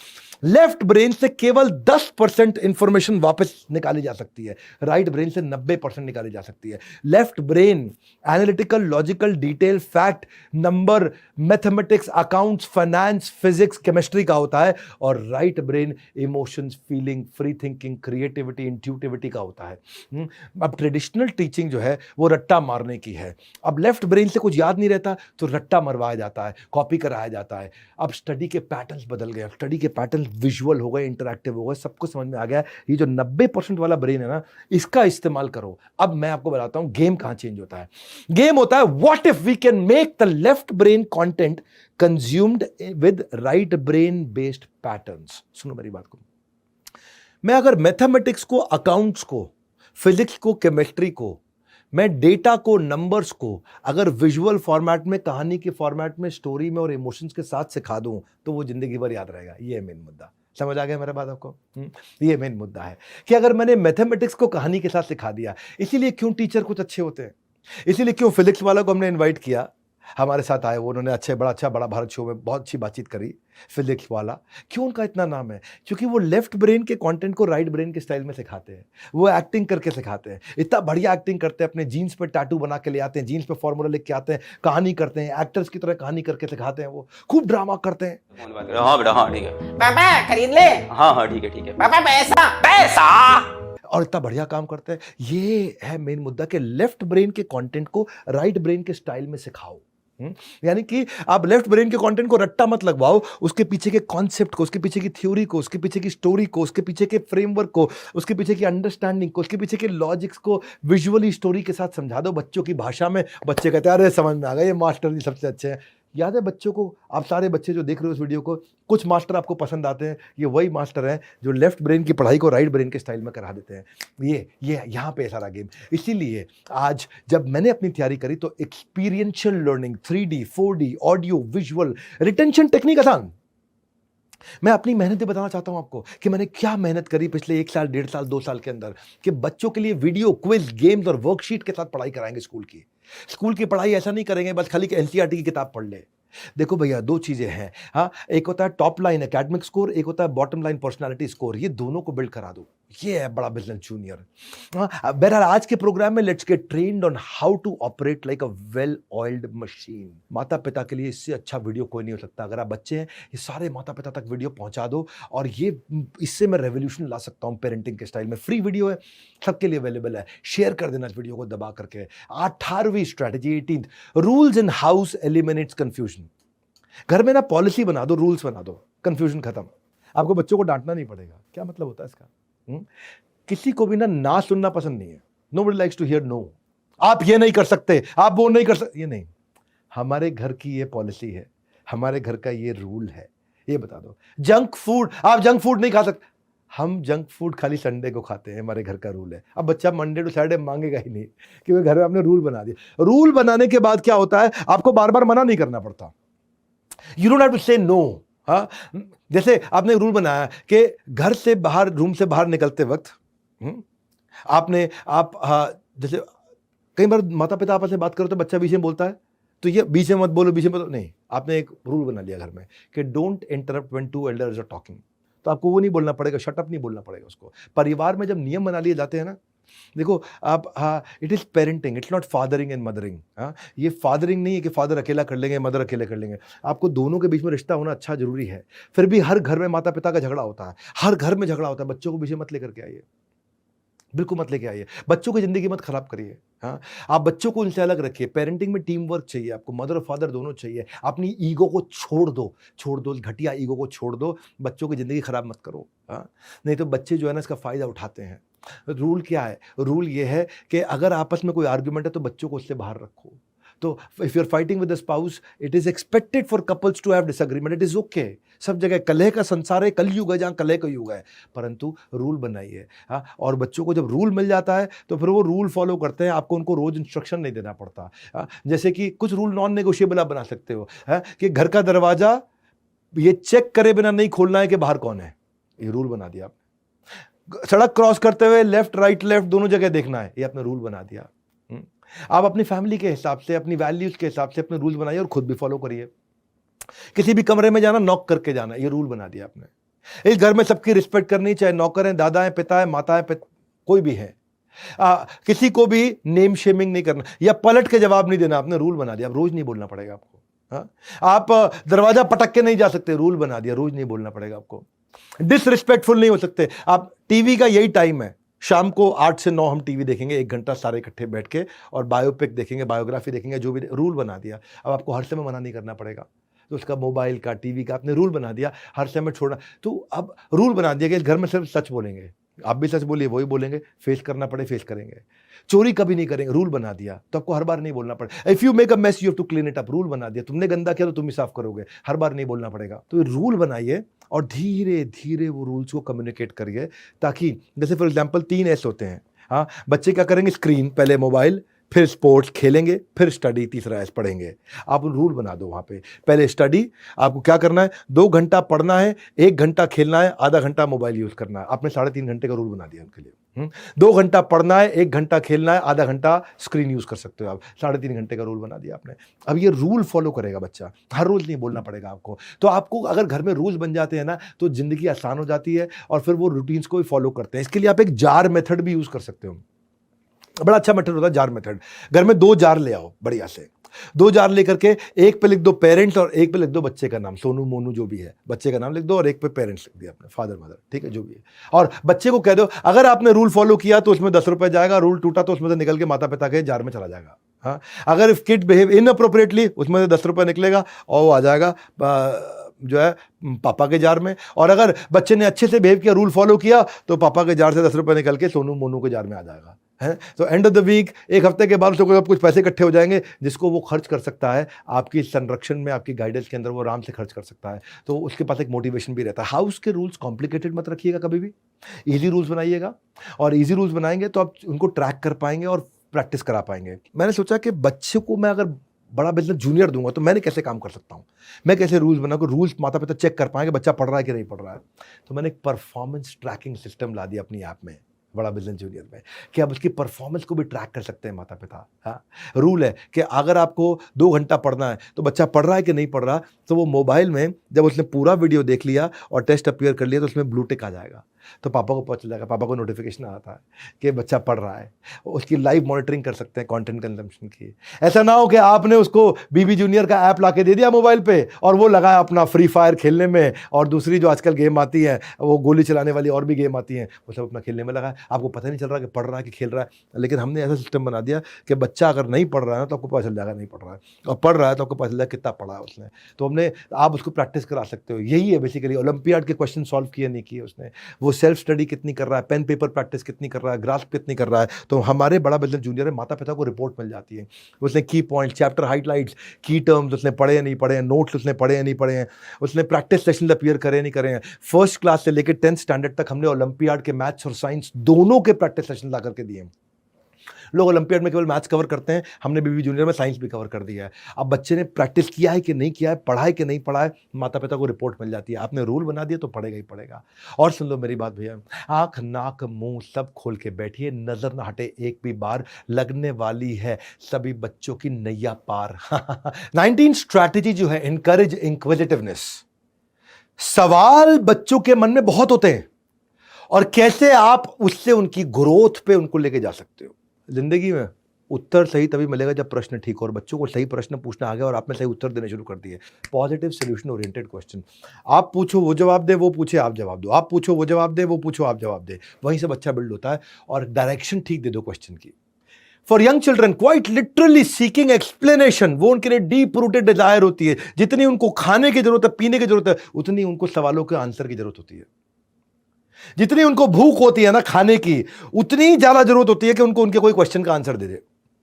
लेफ्ट ब्रेन से केवल 10% इंफॉर्मेशन वापस निकाली जा सकती है, राइट ब्रेन से 90% निकाली जा सकती है। Left brain analytical, logical, detail, fact, number, mathematics, accounts, finance, physics, chemistry का होता है और right brain emotions, feeling, free thinking, creativity, intuitivity का होता है। अब ट्रेडिशनल टीचिंग जो है वो रट्टा मारने की है। अब लेफ्ट ब्रेन से कुछ याद नहीं रहता तो रट्टा मरवाया जाता है, कॉपी कराया जाता है। अब स्टडी के पैटर्न्स बदल गए, स्टडी के पैटर्न विजुअल हो गए, इंटरैक्टिव हो गए, सबको समझ में आ गया। ये जो 90% वाला ब्रेन है ना, इसका इस्तेमाल करो। अब मैं आपको बताता हूं गेम कहां चेंज होता है। गेम होता है what if we can make the left brain content consumed with right brain based patterns. सुनो मेरी बात को, मैं अगर मैथमेटिक्स को, अकाउंट्स को, फिजिक्स को, केमिस्ट्री को, मैं डेटा को, नंबर्स को अगर विजुअल फॉर्मेट में, कहानी के फॉर्मेट में, स्टोरी में और इमोशंस के साथ सिखा दूं तो वो जिंदगी भर याद रहेगा। ये है मेन मुद्दा। समझ आ गया मेरा बात आपको? ये मेन मुद्दा है कि अगर मैंने मैथमेटिक्स को कहानी के साथ सिखा दिया, इसीलिए क्यों टीचर कुछ अच्छे होते हैं, इसीलिए क्यों फिजिक्स वाला को हमने इन्वाइट किया, हमारे साथ आए, वो उन्होंने बड़ा भारत शो में बहुत अच्छी बातचीत करी। फिजिक्स वाला क्यों उनका इतना नाम है? क्योंकि वो लेफ्ट ब्रेन के कंटेंट को राइट ब्रेन के स्टाइल में सिखाते हैं, वो एक्टिंग करके सिखाते हैं। इतना बढ़िया एक्टिंग करते हैं, अपने जीन्स पे टैटू बना के ले आते हैं, जीन्स पे फॉर्मूला लिख के आते हैं, कहानी करते हैं, एक्टर्स की तरह कहानी करके सिखाते हैं, वो खूब ड्रामा करते हैं। हाँ बेटा, हाँ ठीक है पापा खरीद ले। हाँ हाँ ठीक है पापा पैसा पैसा। और इतना बढ़िया काम करते हैं। ये है मेन मुद्दा कि लेफ्ट ब्रेन के कंटेंट को राइट ब्रेन के स्टाइल में सिखाओ। यानी कि आप लेफ्ट ब्रेन के कंटेंट को रट्टा मत लगवाओ, उसके पीछे के कॉन्सेप्ट को, उसके पीछे की थ्योरी को, उसके पीछे की स्टोरी को, उसके पीछे के फ्रेमवर्क को, उसके पीछे की अंडरस्टैंडिंग को, उसके पीछे के लॉजिक्स को विजुअली स्टोरी के साथ समझा दो बच्चों की भाषा में। बच्चे कहते हैं अरे समझ में आ गया, ये मास्टर जी सबसे अच्छे हैं। याद है बच्चों को, आप सारे बच्चे जो देख रहे हो इस वीडियो को, कुछ मास्टर आपको पसंद आते हैं, ये वही मास्टर हैं जो लेफ्ट ब्रेन की पढ़ाई को राइट ब्रेन के स्टाइल में करा देते हैं। ये यहाँ पे सारा गेम। इसीलिए आज जब मैंने अपनी तैयारी करी तो experiential learning, 3D, 4D, audio, visual, retention technique आसान। मैं अपनी मेहनतें बताना चाहता हूं आपको कि मैंने क्या मेहनत करी पिछले 1 साल, 1.5 साल, 2 साल के अंदर, कि बच्चों के लिए वीडियो, क्विज, गेम्स और वर्कशीट के साथ पढ़ाई कराएंगे। स्कूल की पढ़ाई ऐसा नहीं करेंगे बस खाली एनसीईआरटी की किताब पढ़ ले। देखो भैया, 2 चीजें हैं। हाँ, एक होता है टॉप लाइन एकेडमिक स्कोर, एक होता है बॉटम लाइन पर्सनालिटी स्कोर। ये दोनों को बिल्ड करा दो, ये है बड़ा बिजनेस जूनियर। बहरहाल आज के प्रोग्राम में let's get trained on how to operate like a well oiled machine. माता पिता के लिए इससे अच्छा वीडियो कोई नहीं हो सकता। अगर आप बच्चे हैं, ये सारे माता पिता तक वीडियो पहुंचा दो और ये इससे मैं रेवोल्यूशन ला सकता हूं पेरेंटिंग के स्टाइल में। फ्री वीडियो है, सबके लिए अवेलेबल है। शेयर कर देना इस वीडियो को दबा करके। 18वीं strategy, 18th rules in house eliminates confusion. घर में ना पॉलिसी बना दो, रूल्स बना दो, कंफ्यूजन खत्म। आपको बच्चों को डांटना नहीं पड़ेगा। क्या मतलब होता है इसका? किसी को भी ना सुनना पसंद नहीं है। Nobody likes to hear no. आप ये नहीं कर सकते, आप वो नहीं कर सकते, ये नहीं। हमारे घर की ये पॉलिसी है, हमारे घर का ये रूल है, ये बता दो। जंक फूड, आप जंक फूड नहीं खा सकते। हम जंक फूड खाली संडे को खाते हैं, हमारे घर का रूल है। अब बच्चा मंडे टू सैटरडे मांगेगा ही नहीं, क्योंकि घर में आपने रूल बना दिया। रूल बनाने के बाद क्या होता है, आपको बार बार मना नहीं करना पड़ता। यू डोंट हैव टू से नो। हाँ, जैसे आपने रूल बनाया कि घर से बाहर, रूम से बाहर निकलते वक्त जैसे कई बार माता पिता आपस में बात करो तो बच्चा बीच में बोलता है, तो ये बीच में मत बोलो, बीच में मत। नहीं, आपने एक रूल बना लिया घर में कि don't interrupt when 2 elders are talking. तो आपको वो नहीं बोलना पड़ेगा, शट अप नहीं बोलना पड़ेगा उसको। परिवार में जब नियम बना लिए जाते हैं ना, देखो आप, हाँ, it is parenting, it's not fathering and mothering. हाँ, ये फादरिंग नहीं है कि फादर अकेला कर लेंगे, मदर अकेले कर लेंगे। आपको दोनों के बीच में रिश्ता होना अच्छा जरूरी है। फिर भी हर घर में माता पिता का झगड़ा होता है, हर घर में झगड़ा होता है। बच्चों को पीछे मत लेकर के आइए, बिल्कुल मत लेके आइए, बच्चों की ज़िंदगी मत खराब करिए। हाँ, आप बच्चों को उनसे अलग रखिए। पेरेंटिंग में टीम वर्क चाहिए आपको, मदर और फादर दोनों चाहिए। अपनी ईगो को छोड़ दो, घटिया ईगो को छोड़ दो, बच्चों की ज़िंदगी खराब मत करो। हाँ, नहीं तो बच्चे जो है ना इसका फ़ायदा उठाते हैं। रूल क्या है? रूल ये है कि अगर आपस में कोई आर्ग्यूमेंट है तो बच्चों को उससे बाहर रखो। तो if you are fighting with the spouse, it is expected for couples to have disagreement, it is okay. सब जगह कलह का संसार है, कलयुग है जहाँ कलह का युग है, परंतु रूल बनाइए। हाँ, और बच्चों को जब रूल मिल जाता है तो फिर वो रूल फॉलो करते हैं, आपको उनको रोज इंस्ट्रक्शन नहीं देना पड़ता। हाँ, जैसे कि कुछ रूल नॉन नेगोशिएबल आप बना सकते हो। हाँ, कि घर का दरवाजा ये चेक करे बिना नहीं खोलना है कि बाहर कौन है, ये रूल बना दिया आपने। सड़क क्रॉस करते हुए लेफ्ट राइट दोनों जगह देखना है, ये आपने रूल बना दिया। आप अपनी फैमिली के हिसाब से, अपनी वैल्यूज के हिसाब से अपने रूल बनाइए और खुद भी फॉलो करिए। किसी भी कमरे में जाना नॉक करके जाना, ये रूल बना दिया आपने। इस घर में सबकी रिस्पेक्ट करनी, चाहे नौकर हैं, दादा हैं, पिता है, माता है, कोई भी है। किसी को भी नेम शेमिंग नहीं करना या पलट के जवाब नहीं देना, आपने रूल बना दिया। अब रोज नहीं बोलना पड़ेगा आपको। हाँ? आप दरवाजा पटक के नहीं जा सकते, रूल बना दिया, रोज नहीं बोलना पड़ेगा आपको। डिसरिस्पेक्टफुल नहीं हो सकते आप। टीवी का यही टाइम है, शाम को 8 से 9 हम टीवी देखेंगे, 1 घंटा सारे इकट्ठे बैठ के, और बायोपिक देखेंगे, बायोग्राफी देखेंगे, जो भी। रूल बना दिया। अब आपको हर समय मना नहीं करना पड़ेगा। तो उसका मोबाइल का, टीवी का आपने रूल बना दिया, हर समय छोड़ना। तो अब रूल बना दिया कि इस घर में सिर्फ सच बोलेंगे, आप भी सच बोलिए, वही बोलेंगे, फेस करना पड़े फेस करेंगे, चोरी कभी नहीं करेंगे, रूल बना दिया। तो आपको हर बार नहीं बोलना पड़े। If you make a mess you have to clean it up, rule बना दिया। तुमने गंदा किया तो तुम ही साफ करोगे, हर बार नहीं बोलना पड़ेगा। तो रूल बनाइए और धीरे धीरे वो रूल्स को कम्युनिकेट करिए, ताकि जैसे फॉर एग्जांपल 3 एस होते हैं। हाँ, बच्चे क्या करेंगे? स्क्रीन, पहले मोबाइल, फिर स्पोर्ट्स खेलेंगे, फिर स्टडी, तीसरा एस पढ़ेंगे। आप रूल बना दो वहाँ पे, पहले स्टडी, आपको क्या करना है? 2 घंटा पढ़ना है, 1 घंटा खेलना है, आधा घंटा मोबाइल यूज करना है। आपने 3.5 घंटे का रूल बना दिया उनके लिए। 2 घंटा पढ़ना है, 1 घंटा खेलना है, आधा घंटा स्क्रीन यूज कर सकते हो आप। 3.5 घंटे का रूल बना दिया आपने। अब ये रूल फॉलो करेगा बच्चा, हर रोज नहीं बोलना पड़ेगा आपको। तो आपको अगर घर में रूल्स बन जाते हैं ना, तो जिंदगी आसान हो जाती है और फिर वो रूटीन्स को भी फॉलो करते हैं। इसके लिए आप एक जार मेथड भी यूज कर सकते हो, बड़ा अच्छा मेथड होता है जार मेथड। घर में 2 जार ले आओ, बढ़िया से 2 जार लेकर के, एक पे लिख दो पेरेंट्स और एक पे लिख दो बच्चे का नाम, सोनू मोनू जो भी है, बच्चे का नाम लिख दो, और एक पे पेरेंट्स लिख दिया आपने, फादर मदर, ठीक है, जो भी है। और बच्चे को कह दो अगर आपने रूल फॉलो किया तो उसमें 10 रुपए जाएगा, रूल टूटा तो उसमें से निकल के माता पिता के जार में चला जाएगा। हाँ, अगर इफ किड बिहेव इनअप्रोप्रिएटली, उसमें से 10 रुपए निकलेगा और वो आ जाएगा जो है पापा के जार में। और अगर बच्चे ने अच्छे से बिहेव किया, रूल फॉलो किया, तो पापा के जार से 10 रुपए निकल के सोनू मोनू के जार में आ जाएगा। है तो एंड ऑफ द वीक, 1 हफ्ते के बाद उसको कुछ पैसे इकट्ठे हो जाएंगे, जिसको वो खर्च कर सकता है आपकी संरक्षण में, आपकी गाइडेंस के अंदर, वो आराम से खर्च कर सकता है। तो उसके पास एक मोटिवेशन भी रहता है। हाउस के रूल्स कॉम्प्लिकेटेड मत रखिएगा कभी भी, इजी रूल्स बनाइएगा। और इजी रूल्स बनाएंगे तो आप उनको ट्रैक कर पाएंगे और प्रैक्टिस करा पाएंगे। मैंने सोचा कि बच्चे को मैं अगर बड़ा बिजनेस जूनियर दूंगा तो मैंने कैसे काम कर सकता हूँ, मैं कैसे रूल्स बनाऊँ, रूल्स माता पिता चेक कर पाएंगे बच्चा पढ़ रहा है कि नहीं पढ़ रहा है। तो मैंने एक परफॉर्मेंस ट्रैकिंग सिस्टम ला दिया अपनी ऐप में, बड़ा बिजनेस जूनियर में, कि आप उसकी परफॉर्मेंस को भी ट्रैक कर सकते हैं माता पिता। हाँ, रूल है कि अगर आपको 2 घंटा पढ़ना है तो बच्चा पढ़ रहा है कि नहीं पढ़ रहा, तो वो मोबाइल में जब उसने पूरा वीडियो देख लिया और टेस्ट अपीयर कर लिया तो उसमें ब्लू टिक आ जाएगा। तो पापा को पता चल जाएगा, पापा को नोटिफिकेशन आता है कि बच्चा पढ़ रहा है। उसकी लाइव मॉनिटरिंग कर सकते हैं कंटेंट कंजम्पशन की। ऐसा ना हो कि आपने उसको बीबी जूनियर का ऐप लाके दे दिया मोबाइल पे और वो लगा अपना फ्री फायर खेलने में, और दूसरी जो आजकल गेम आती है वो गोली चलाने वाली और भी गेम आती हैं, वो सब अपना खेलने में लगा है। आपको पता नहीं चल रहा कि पढ़ रहा है कि खेल रहा है। लेकिन हमने ऐसा सिस्टम बना दिया कि बच्चा अगर नहीं पढ़ रहा है तो आपको पता चल जाएगा नहीं पढ़ रहा है, और पढ़ रहा है तो आपको पता चल जाएगा कितना पढ़ा है उसने। तो हमने, आप उसको प्रैक्टिस करा सकते हो। यही है बेसिकली, ओलंपियाड के क्वेश्चन सॉल्व किए नहीं किए उसने, वो सेल्फ स्टडी कितनी कर रहा है, पेन पेपर प्रैक्टिस कितनी कर रहा है, ग्रास्प कितनी कर रहा है। तो हमारे बड़ा बिजनेस जूनियर है, माता पिता को रिपोर्ट मिल जाती है, उसने की पॉइंट, चैप्टर हाइलाइट्स, की टर्म्स उसने पढ़े या नहीं पढ़े हैं, नोट्स उसने पढ़े या नहीं पढ़े हैं, उसने प्रैक्टिस सेशन अपीयर करे नहीं करे हैं। फर्स्ट क्लास से लेकर 10th स्टैंडर्ड तक हमने ओलंपियाड के मैथ्स और साइंस दोनों के प्रैक्टिस सेशन ला करके दिए। लोग ओलंपियाड में केवल मैथ्स कवर करते हैं, हमने बीबी जूनियर में साइंस भी कवर कर दिया है। अब बच्चे ने प्रैक्टिस किया है कि नहीं किया है, पढ़ा है कि नहीं पढ़ा है, माता पिता को रिपोर्ट मिल जाती है। आपने रूल बना दिया तो पढ़ेगा ही पढ़ेगा। और सुन लो मेरी बात भैया, आंख नाक मुंह सब खोल के बैठिए, नजर ना हटे एक भी बार, लगने वाली है सभी बच्चों की नैया पार। 19 स्ट्रैटेजी जो है, इनकरेज इंक्विजिटिवनेस। सवाल बच्चों के मन में बहुत होते हैं और कैसे आप उससे उनकी ग्रोथ पे उनको लेके जा सकते हो। जिंदगी में उत्तर सही तभी मिलेगा जब प्रश्न ठीक हो, और बच्चों को सही प्रश्न पूछना आ गया और आपने सही उत्तर देने शुरू कर दिए। पॉजिटिव सोल्यूशन ओरिएंटेड क्वेश्चन, आप पूछो वो जवाब दे, वो पूछे आप जवाब दो, आप पूछो वो जवाब दे, वो पूछो आप जवाब दे, वहीं से बच्चा बिल्ड होता है। और डायरेक्शन ठीक दे दो क्वेश्चन की। For young children quite literally seeking explanation, वो उनके लिए डीप रूटेड डिजायर होती है। जितनी उनको खाने की जरूरत है, पीने की जरूरत है, उतनी उनको सवालों के आंसर की जरूरत होती है। जितनी उनको भूख होती है ना खाने की, उतनी ज्यादा जरूरत होती है कि उनको उनके कोई क्वेश्चन का आंसर दे दे।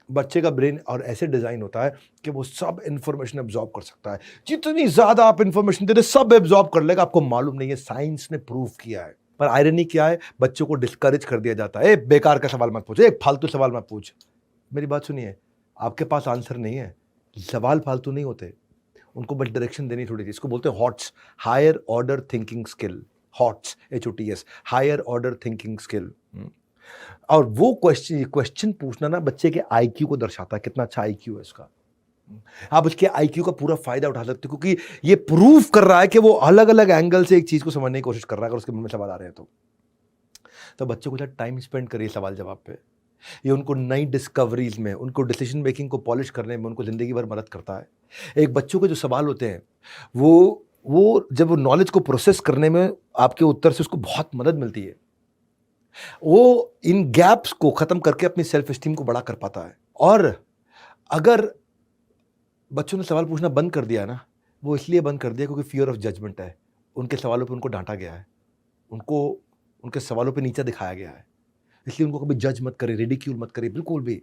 बच्चे का ब्रेन और ऐसे डिजाइन होता है कि वो सब इंफॉर्मेशन एब्जॉर्ब कर सकता है। जितनी ज्यादा आप इंफॉर्मेशन दे दे सब एब्जॉर्ब कर लेगा। आपको मालूम नहीं है, साइंस ने प्रूव किया है। पर आयरनी क्या है, बच्चों को डिस्करेज कर दिया जाता है। बेकार का सवाल मत पूछ, एक फालतू सवाल मत पूछ। मेरी बात सुनिए, आपके पास आंसर नहीं है, सवाल फालतू नहीं होते, उनको बस डायरेक्शन देनी थोड़ी थी। इसको बोलते हैं HOTS, higher order thinking skill. HOTS, HOTS, higher order thinking skill. और वो क्वेश्चन पूछना ना बच्चे के IQ को दर्शाता है, कितना अच्छा IQ है इसका। आप उसके IQ का पूरा फायदा उठा सकते हो, क्योंकि ये प्रूव कर रहा है कि वो अलग अलग एंगल से एक चीज को समझने की कोशिश कर रहा है। अगर उसके मन में सवाल आ रहे हैं तो बच्चों के साथ टाइम स्पेंड करिए सवाल जवाब पे। ये उनको नई डिस्कवरीज में, उनको डिसीजन मेकिंग को पॉलिश करने में उनको जिंदगी भर मदद करता है। एक बच्चों के जो सवाल होते हैं वो जब वो नॉलेज को प्रोसेस करने में आपके उत्तर से उसको बहुत मदद मिलती है। वो इन गैप्स को खत्म करके अपनी सेल्फ एस्टीम को बड़ा कर पाता है। और अगर बच्चों ने सवाल पूछना बंद कर दिया ना, वो इसलिए बंद कर दिया क्योंकि फियर ऑफ जजमेंट है। उनके सवालों पे उनको डांटा गया है, उनको उनके सवालों पे नीचा दिखाया गया है। इसलिए उनको कभी जज मत करिए, रिडिक्यूल मत करिए, बिल्कुल भी।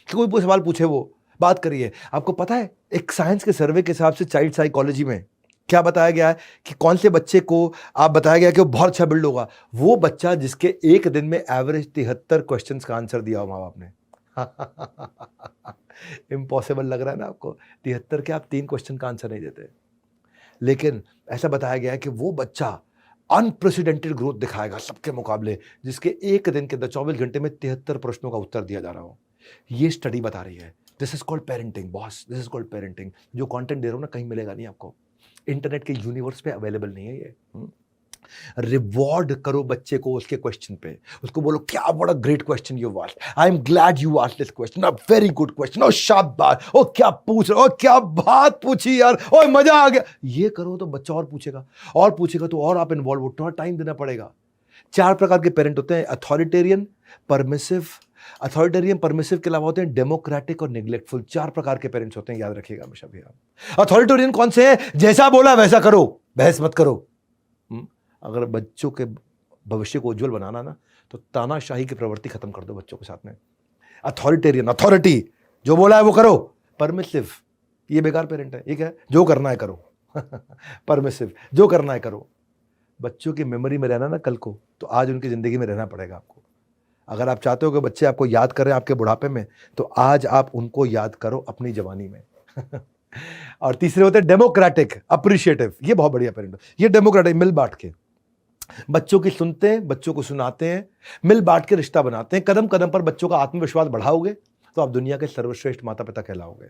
कोई सवाल पूछे वो बात करिए। आपको पता है एक साइंस के सर्वे के हिसाब से चाइल्ड साइकोलॉजी में क्या बताया गया है कि कौन से बच्चे को आप बताया गया कि वो बहुत अच्छा बिल्ड होगा? वो बच्चा जिसके एक दिन में एवरेज 73 क्वेश्चंस का आंसर दिया हो माँ बाप ने। इम्पॉसिबल लग रहा है ना आपको? 73 के आप 3 क्वेश्चन का आंसर नहीं देते। लेकिन ऐसा बताया गया है कि वो बच्चा अनप्रेसिडेंटेड ग्रोथ दिखाएगा सबके मुकाबले, जिसके एक दिन के अंदर 24 घंटे में 73 प्रश्नों का उत्तर दिया जा रहा हो। ये स्टडी बता रही है। This is called parenting boss, this is called parenting. जो कंटेंट दे रहा हूं ना कहीं मिलेगा नहीं आपको, इंटरनेट के यूनिवर्स पे अवेलेबल नहीं है ये। रिवॉर्ड करो बच्चे को उसके क्वेश्चन पे, उसको बोलो क्या बड़ा great question you asked, I am glad you asked this question, a very good question, ओ शाबाश, ओ क्या पूछ रहे हो, क्या बात पूछी यार, ओ मजा आ गया। ये करो तो बच्चा और पूछेगा तो और आप इन्वॉल्व हो, थोड़ा टाइम देना पड़ेगा। 4 प्रकार के पेरेंट होते हैं, अथॉरिटेरियन, परमिसिव के अलावा होते हैं डेमोक्रेटिक और निग्लेक्टफुल। 4 प्रकार के पेरेंट्स होते हैं, याद रखिएगा हमेशा भी आप। अथॉरिटेरियन कौन से हैं? जैसा बोला वैसा करो, बहस मत करो। अगर बच्चों के भविष्य को उज्जवल बनाना ना, तो तानाशाही की प्रवृत्ति खत्म कर दो बच्चों के साथ में। अथॉरिटेरियन, अथॉरिटी, जो बोला है वो करो। परमिसिव, ये बेकार पेरेंट है, ये क्या है? जो करना है करो। परमिसिव, जो करना है करो। बच्चों की मेमोरी में रहना ना कल को, तो आज उनकी जिंदगी में रहना पड़ेगा आपको। अगर आप चाहते हो कि बच्चे आपको याद करें आपके बुढ़ापे में, तो आज आप उनको याद करो अपनी जवानी में। और तीसरे होते हैं डेमोक्रेटिक, अप्रिशिएटिव। ये बहुत बढ़िया पेरेंट। ये डेमोक्रेटिक, मिल बांट के बच्चों की सुनते हैं, बच्चों को सुनाते हैं, मिल बांट के रिश्ता बनाते हैं। कदम कदम पर बच्चों का आत्मविश्वास बढ़ाओगे तो आप दुनिया के सर्वश्रेष्ठ माता पिता कहलाओगे।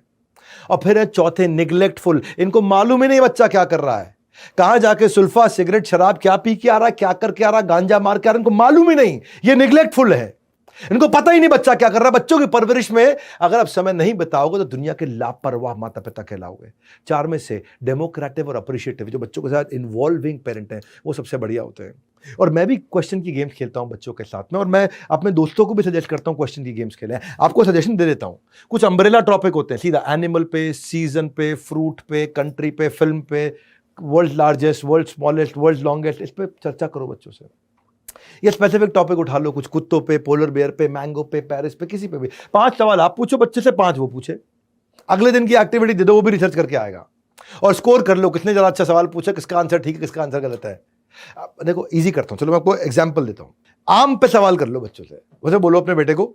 और फिर है चौथे निग्लेक्टफुल। इनको मालूम ही नहीं बच्चा क्या कर रहा है, कहां जाके सुल्फा, सिगरेट, शराब क्या पी के आ रहा है, क्या करके आ रहा है, गांजा मार के आ रहा है, इनको मालूम ही नहीं। ये निग्लेक्टफुल है, इनको पता ही नहीं बच्चा क्या कर रहा है। बच्चों की परवरिश में अगर आप समय नहीं बिताओगे तो दुनिया के लापरवाह माता पिता कहलाओगे। 4 में से डेमोक्रेटिव और अप्रिशिएटिव, जो बच्चों के साथ इन्वॉल्विंग पेरेंट हैं, वो सबसे बढ़िया होते हैं। और मैं भी क्वेश्चन की गेम्स खेलता हूं बच्चों के साथ में, और मैं अपने दोस्तों को भी सजेस्ट करता हूं क्वेश्चन की गेम्स खेलें। आपको सजेशन दे देता हूं। कुछ अम्ब्रेला टॉपिक होते हैं, सीधा एनिमल पे, सीजन पे, फ्रूट पे, कंट्री पे, फिल्म पे, world largest, world smallest, world longest, इस पे चर्चा करो बच्चों से। ये स्पेसिफिक टॉपिक उठा लो, कुछ कुत्तों पे, पोलर बेयर पे, मैंगो पे, पेरिस पे, किसी पे भी 5 सवाल आप पूछो बच्चे से, 5 वो पूछे। अगले दिन की एक्टिविटी दे दो, वो भी रिसर्च करके आएगा। और स्कोर कर लो, किसने ज्यादा अच्छा सवाल पूछा, किसका आंसर ठीक है, किसका आंसर गलत है। देखो इजी करता हूं, चलो मैं आपको एग्जाम्पल देता हूं। आम पे सवाल कर लो बच्चों से, उसे बोलो अपने बेटे को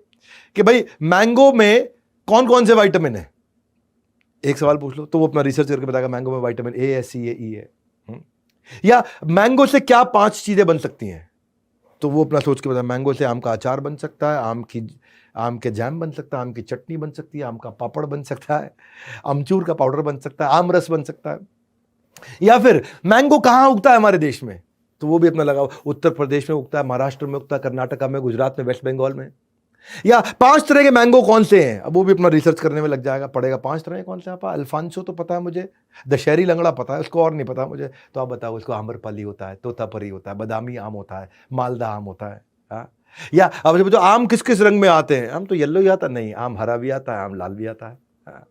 कि भाई मैंगो में कौन कौन से विटामिन है। एक सवाल पूछ लो तो वो अपना रिसर्च करके बताएगा मैंगो में विटामिन ए है, सी है, ई है। या मैंगो से क्या 5 चीजें बन सकती हैं, तो वो अपना सोच के बताया मैंगो से आम का अचार बन सकता है, आम के जैम बन सकता है, आम की चटनी बन सकती है, आम का पापड़ बन सकता है, अमचूर का पाउडर बन सकता है, आम रस बन सकता है। या फिर मैंगो कहाँ उगता है हमारे देश में, तो वो भी अपना लगा। उत्तर प्रदेश में उगता है, महाराष्ट्र में उगता है, कर्नाटका में, गुजरात में, वेस्ट बंगाल में। या 5 तरह के मैंगो कौन से हैं, अब वो भी अपना रिसर्च करने में लग जाएगा, पड़ेगा 5 तरह के कौन से। आप अल्फांसो तो पता है मुझे, दशहरी लंगड़ा पता है, उसको और नहीं पता मुझे। तो आप बताओ, उसको आम्रपाली होता है, तोतापरी होता है, बादामी आम होता है, मालदा आम होता है। हाँ, या अब जो आम किस किस रंग में आते हैं, आम तो येलो ही आता नहीं, आम हरा भी आता है, आम लाल भी आता है। हाँ।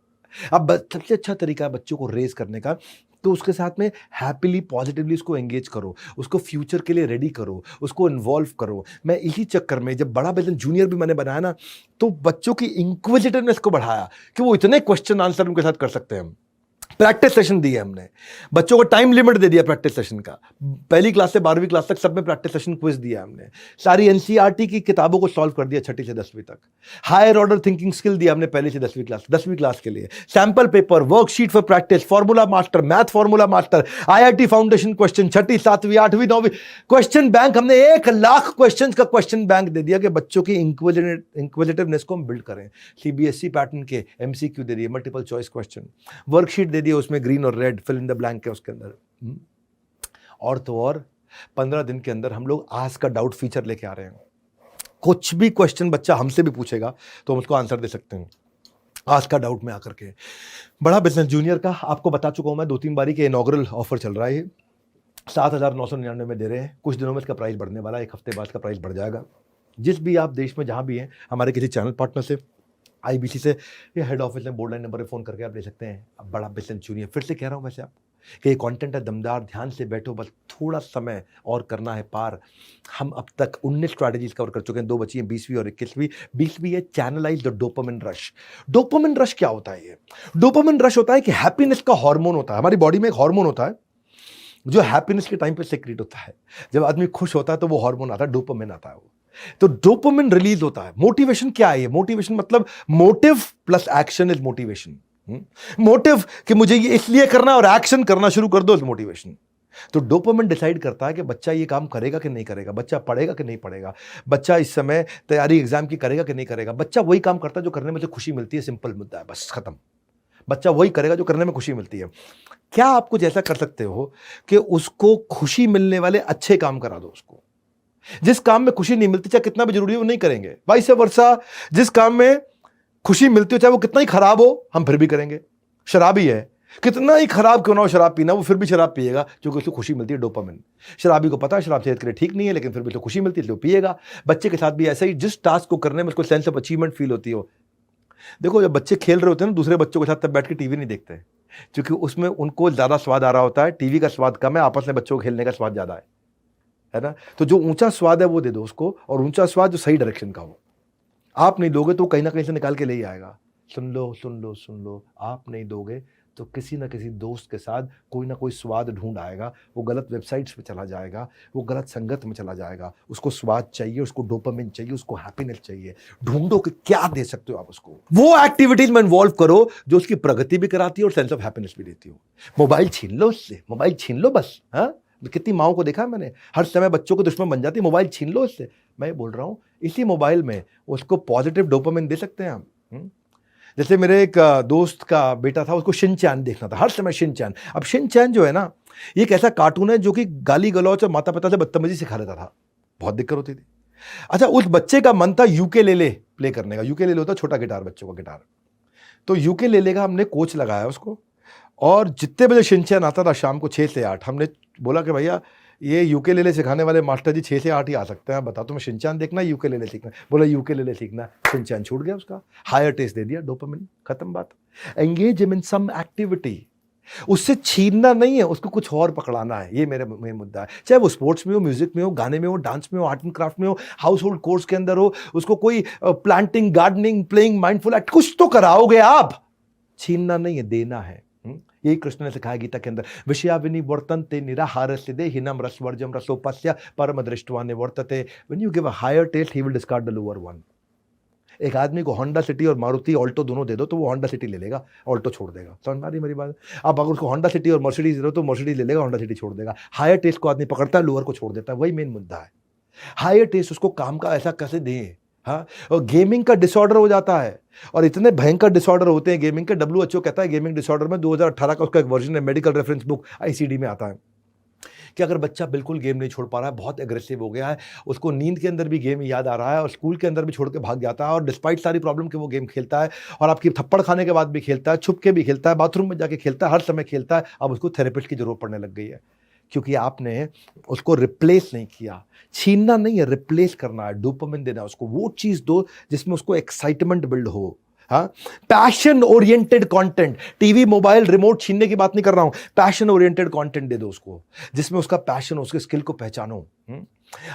अब सबसे अच्छा तरीका है बच्चों को रेज करने का, तो उसके साथ में हैप्पीली पॉजिटिवली उसको एंगेज करो, उसको फ्यूचर के लिए रेडी करो, उसको इन्वॉल्व करो। मैं इसी चक्कर में जब बड़ा बिजनेस जूनियर भी मैंने बनाया ना, तो बच्चों की इंक्विजिटिवनेस को बढ़ाया कि वो इतने क्वेश्चन आंसर उनके साथ कर सकते हैं। प्रैक्टिस सेशन दिए हमने, बच्चों को टाइम लिमिट दे दिया प्रैक्टिस सेशन का। पहली क्लास से 12वीं क्लास तक सब में प्रैक्टिस सेशन क्विज दिया हमने। सारी एनसीईआरटी की किताबों को सॉल्व कर दिया 6ठी से 10वीं तक। हायर ऑर्डर थिंकिंग स्किल दिया हमने पहली से 10वीं क्लास के लिए। Sample paper, worksheet for practice, formula master, math formula master, IIT foundation question, 6ठी 7वीं 8वीं 9वीं क्वेश्चन बैंक। हमने 1 लाख क्वेश्चन का क्वेश्चन बैंक दे दिया कि बच्चों की इंक्विजिटिवनेस को हम बिल्ड करें। सीबीएसई पैटर्न के एमसीक्यू दे दिए, मल्टीपल चॉइस क्वेश्चन। वर्कशीट दे दिया, उसमें ग्रीन और red fill in the blank है उसके अंदर। और तो और 15 दिन के अंदर हम लोग आज का डाउट फीचर लेके आ रहे हैं। कुछ भी क्वेश्चन बच्चा हमसे भी पूछेगा तो हम उसको आंसर दे सकते हैं आज का डाउट में आकर के। बड़ा बिजनेस जूनियर का आपको बता चुका हूं मैं 2-3 बारी के इनॉग्रल ऑफर चल रहा है। 7,999 में दे रहे हैं। कुछ दिनों में इसका प्राइस बढ़ने वाला है, 1 हफ्ते बाद इसका प्राइस बढ़ जाएगा। जिस भी आप देश में जहां भी हैं, हमारे किसी चैनल पार्टनर से, आईबीसी से या हेड ऑफिस में बोर्ड लाइन नंबर पे फोन करके आप ले सकते हैं। अब बड़ा बिजनेस जूनियर, फिर से कह रहा हूं वैसे आप कि ये कंटेंट है दमदार, ध्यान से बैठो, बस थोड़ा समय और करना है पार। हम अब तक 19 स्ट्रैटेजीज कवर कर चुके हैं, 2 बची हैं, 20वीं और 21वीं। 20वीं है channelise the dopamine rush. Dopamine rush क्या होता है? ये डोपामिन रश होता है कि हैप्पीनेस का हार्मोन होता है। हमारी बॉडी में एक हार्मोन होता है जो हैप्पीनेस के टाइम पे सेक्रेट होता है। जब आदमी खुश होता है तो वो हार्मोन आता है, डोपामिन आता है। वो तो डोपामिन रिलीज होता है। मोटिवेशन क्या है? मोटिवेशन मतलब motive plus action is motivation. Motive कि मुझे ये इसलिए करना और एक्शन करना शुरू कर दो इज मोटिवेशन। तो डोपामिन डिसाइड करता है कि बच्चा ये काम करेगा कि नहीं करेगा, बच्चा पढ़ेगा कि नहीं पढ़ेगा, बच्चा इस समय तैयारी एग्जाम की करेगा कि नहीं करेगा। बच्चा वही काम करता है जो करने में से खुशी मिलती है। सिंपल मुद्दा है, बस खत्म। बच्चा वही करेगा जो करने में खुशी मिलती है। क्या आप कुछ ऐसा कर सकते हो कि उसको खुशी मिलने वाले अच्छे काम करा दो? उसको जिस काम में खुशी नहीं मिलती, चाहे कितना भी जरूरी हो, वो नहीं करेंगे। वाइस वर्सा, जिस काम में खुशी मिलती हो चाहे वो कितना ही खराब हो, हम फिर भी करेंगे। शराबी है, कितना ही खराब क्यों ना हो शराब पीना, वो फिर भी शराब पिएगा क्योंकि उसको खुशी मिलती है, डोपामिन। शराबी को पता है शराब सेहत के लिए ठीक नहीं है, लेकिन फिर भी उसको खुशी मिलती है इसलिए पिएगा। बच्चे के साथ भी ऐसा ही, जिस टास्क को करने में उसको सेंस ऑफ अचीवमेंट फील होती हो। देखो, जब बच्चे खेल रहे होते हैं ना दूसरे बच्चों के साथ, तब बैठ के टीवी नहीं देखते क्योंकि उसमें उनको ज्यादा स्वाद आ रहा होता है। टीवी का स्वाद कम है, आपस में बच्चों को खेलने का स्वाद ज्यादा है ना। तो जो ऊंचा स्वाद है वो दे दो उसको, और ऊंचा स्वाद जो सही डायरेक्शन का हो। आप नहीं दोगे तो कहीं ना कहीं से निकाल के ले ही आएगा। सुन लो सुन लो सुन लो, आप नहीं दोगे तो किसी ना किसी दोस्त के साथ कोई ना कोई स्वाद ढूंढ आएगा। वो गलत वेबसाइट्स पे चला जाएगा, वो गलत संगत में चला जाएगा। उसको स्वाद चाहिए, उसको डोपामिन चाहिए, उसको हैप्पीनेस चाहिए। ढूंढो कि क्या दे सकते हो आप उसको। वो एक्टिविटीज में इन्वॉल्व करो जो उसकी प्रगति भी कराती है और सेंस ऑफ हैप्पीनेस भी देती हो। मोबाइल छीन लो उससे, मोबाइल छीन लो बस। हाँ, कितनी माओं को देखा है मैंने, हर समय बच्चों को दुश्मन बन जाती है। मोबाइल छीन लो उससे। मैं बोल रहा हूँ इसी मोबाइल में उसको पॉजिटिव डोपामिन दे सकते हैं हम। जैसे मेरे एक दोस्त का बेटा था, उसको शिनचैन देखना था, हर समय शिनचैन। अब शिनचैन जो है ना, ये एक ऐसा कार्टून है जो कि गाली गलौच और माता पिता से बदतमीजी सिखा लेता था। बहुत दिक्कत होती थी। अच्छा, उस बच्चे का मन था यूकेलेले प्ले करने का। यूकेलेले होता है छोटा गिटार, बच्चों का गिटार। तो यूकेलेले का हमने कोच लगाया उसको, और जितने बजे शिनचैन आता था शाम को 6 से 8, हमने बोला कि भैया ये यूकेलेले सिखाने वाले मास्टर जी 6 से 8 ही आ सकते हैं, बता तुम्हें शिनचैन देखना है यूकेलेले सीखना है? बोला यूकेलेले सीखना है। शिनचैन छूट गया उसका, हायर टेस्ट दे दिया, डोपामिन, खत्म बात। Engage him in some activity. उससे छीनना नहीं है, उसको कुछ और पकड़ाना है। ये मेरा मेन मुद्दा है। चाहे वो स्पोर्ट्स में हो, म्यूजिक में हो, गाने में हो, डांस में हो, आर्ट एंड क्राफ्ट में हो, हाउस होल्ड कोर्स के अंदर हो, उसको कोई planting, gardening, playing, mindful act कुछ तो कराओगे आप। छीनना नहीं है, देना है। यही कृष्ण ने सिखाया गीता के अंदर। विषयाविनी वर्तन्ते निराहार सिद्धे हिनम रसवर्जम रसोपस्य परम दृष्टवा निवर्तते। When you give a higher test he will discard the lower one. एक आदमी को होंडा सिटी और मारुति ऑल्टो दोनों दे दो तो वो होंडा सिटी ले लेगा, ऑल्टो छोड़ देगा। समझ में आ रही मेरी बात? आप अगर उसको होंडा सिटी और मर्सिडीज दे दो तो मर्सिडीज ले लेगा, होंडा सिटी छोड़ देगा। हायर टेस्ट को आदमी पकड़ता है, लोअर को छोड़ देता है। वही मेन मुद्दा है। हायर टेस्ट उसको काम का ऐसा कैसे दें। हाँ, और गेमिंग का डिसऑर्डर हो जाता है, और इतने भयंकर डिसऑर्डर होते हैं गेमिंग के। WHO कहता है गेमिंग डिसऑर्डर में 2018 का उसका एक वर्जन है, मेडिकल रेफरेंस बुक ICD में आता है, कि अगर बच्चा बिल्कुल गेम नहीं छोड़ पा रहा है, बहुत एग्रेसिव हो गया है, उसको नींद के अंदर भी गेम याद आ रहा है और स्कूल के अंदर भी छोड़ के भाग जाता है और डिस्पाइट सारी प्रॉब्लम के वो गेम खेलता है और आपकी थप्पड़ खाने के बाद भी खेलता है, छुप के भी खेलता है, बाथरूम में जाके खेलता है, हर समय खेलता है, अब उसको थेरेपिस्ट की जरूरत पड़ने लग गई है क्योंकि आपने उसको रिप्लेस नहीं किया। छीनना नहीं है, रिप्लेस करना है, डोपामिन देना है उसको, वो चीज दो जिसमें उसको एक्साइटमेंट बिल्ड हो। हाँ, passion oriented content, TV mobile remote छीनने की बात नहीं कर रहा हूं, पैशन ओरिएंटेड कंटेंट दे दो उसको जिसमें उसका पैशन, उसके स्किल को पहचानो।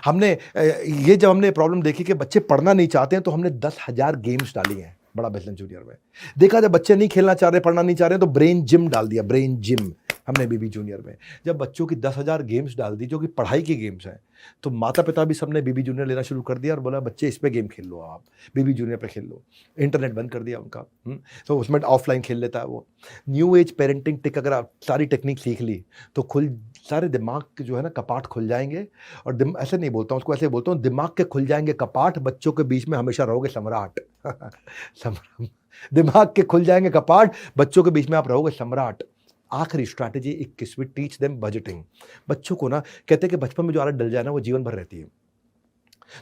हमने ये जब हमने प्रॉब्लम देखी कि बच्चे पढ़ना नहीं चाहते हैं तो हमने 10,000 गेम्स डाली हैं बड़ा बिजनेस जूनियर में। देखा जब बच्चे नहीं खेलना चाह रहे, पढ़ना नहीं चाह रहे तो ब्रेन जिम डाल दिया, ब्रेन जिम हमने बीबी जूनियर में। जब बच्चों की 10,000 गेम्स डाल दी जो कि पढ़ाई की गेम्स हैं, तो माता पिता भी सबने बीबी जूनियर लेना शुरू कर दिया और बोला बच्चे इस पे गेम खेल लो, आप बीबी जूनियर पे खेल लो। इंटरनेट बंद कर दिया उनका, तो उसमें ऑफलाइन खेल लेता है वो। न्यू एज पेरेंटिंग टिक, अगर आप सारी टेक्निक सीख ली तो सारे दिमाग के जो है ना कपाट खुल जाएंगे। और ऐसे नहीं बोलता हूँ उसको, ऐसे बोलता हूँ दिमाग के खुल जाएंगे कपाट, बच्चों के बीच में हमेशा रहोगे सम्राट। दिमाग के खुल जाएंगे कपाट, बच्चों के बीच में आप रहोगे सम्राट। आखिरी स्ट्रैटेजी 21वीं, टीच देम बजटिंग। बच्चों को ना कहते हैं कि बचपन में जो आदत डल जाए ना वो जीवन भर रहती है,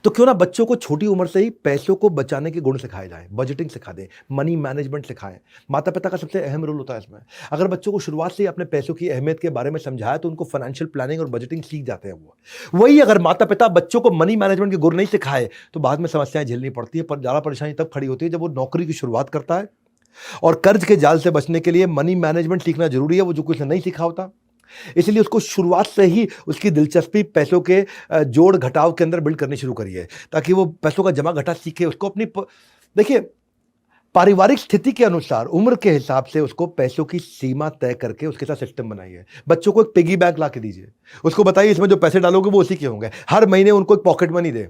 तो क्यों ना बच्चों को छोटी उम्र से ही पैसों को बचाने के गुण सिखाए जाएं, बजटिंग सिखा दें, मनी मैनेजमेंट सिखाएं। माता पिता का सबसे अहम रोल होता है इसमें। अगर बच्चों को शुरुआत से ही अपने पैसों की अहमियत के बारे में समझाया तो उनको फाइनेंशियल प्लानिंग और बजटिंग सीख जाते हैं वो। वही अगर माता पिता बच्चों को मनी मैनेजमेंट के गुण नहीं सिखाए तो बाद में समस्याएं झेलनी पड़ती है। पर ज़्यादा परेशानी तब खड़ी होती है जब वो नौकरी की शुरुआत करता है और कर्ज के जाल से बचने के लिए मनी मैनेजमेंट सीखना जरूरी है, वो जो कुछ नहीं सीखा होता। इसलिए उसको शुरुआत से ही उसकी दिलचस्पी पैसों के जोड़ घटाव के अंदर बिल्ड करनी शुरू करिए ताकि वो पैसों का जमा घटा सीखे। उसको अपनी देखिए पारिवारिक स्थिति के अनुसार, उम्र के हिसाब से उसको पैसों की सीमा तय करके उसके साथ सिस्टम बनाइए। बच्चों को एक पिगी बैंक ला के दीजिए, उसको बताइए इसमें जो पैसे डालोगे वो उसी के होंगे। हर महीने उनको एक पॉकेट मनी दे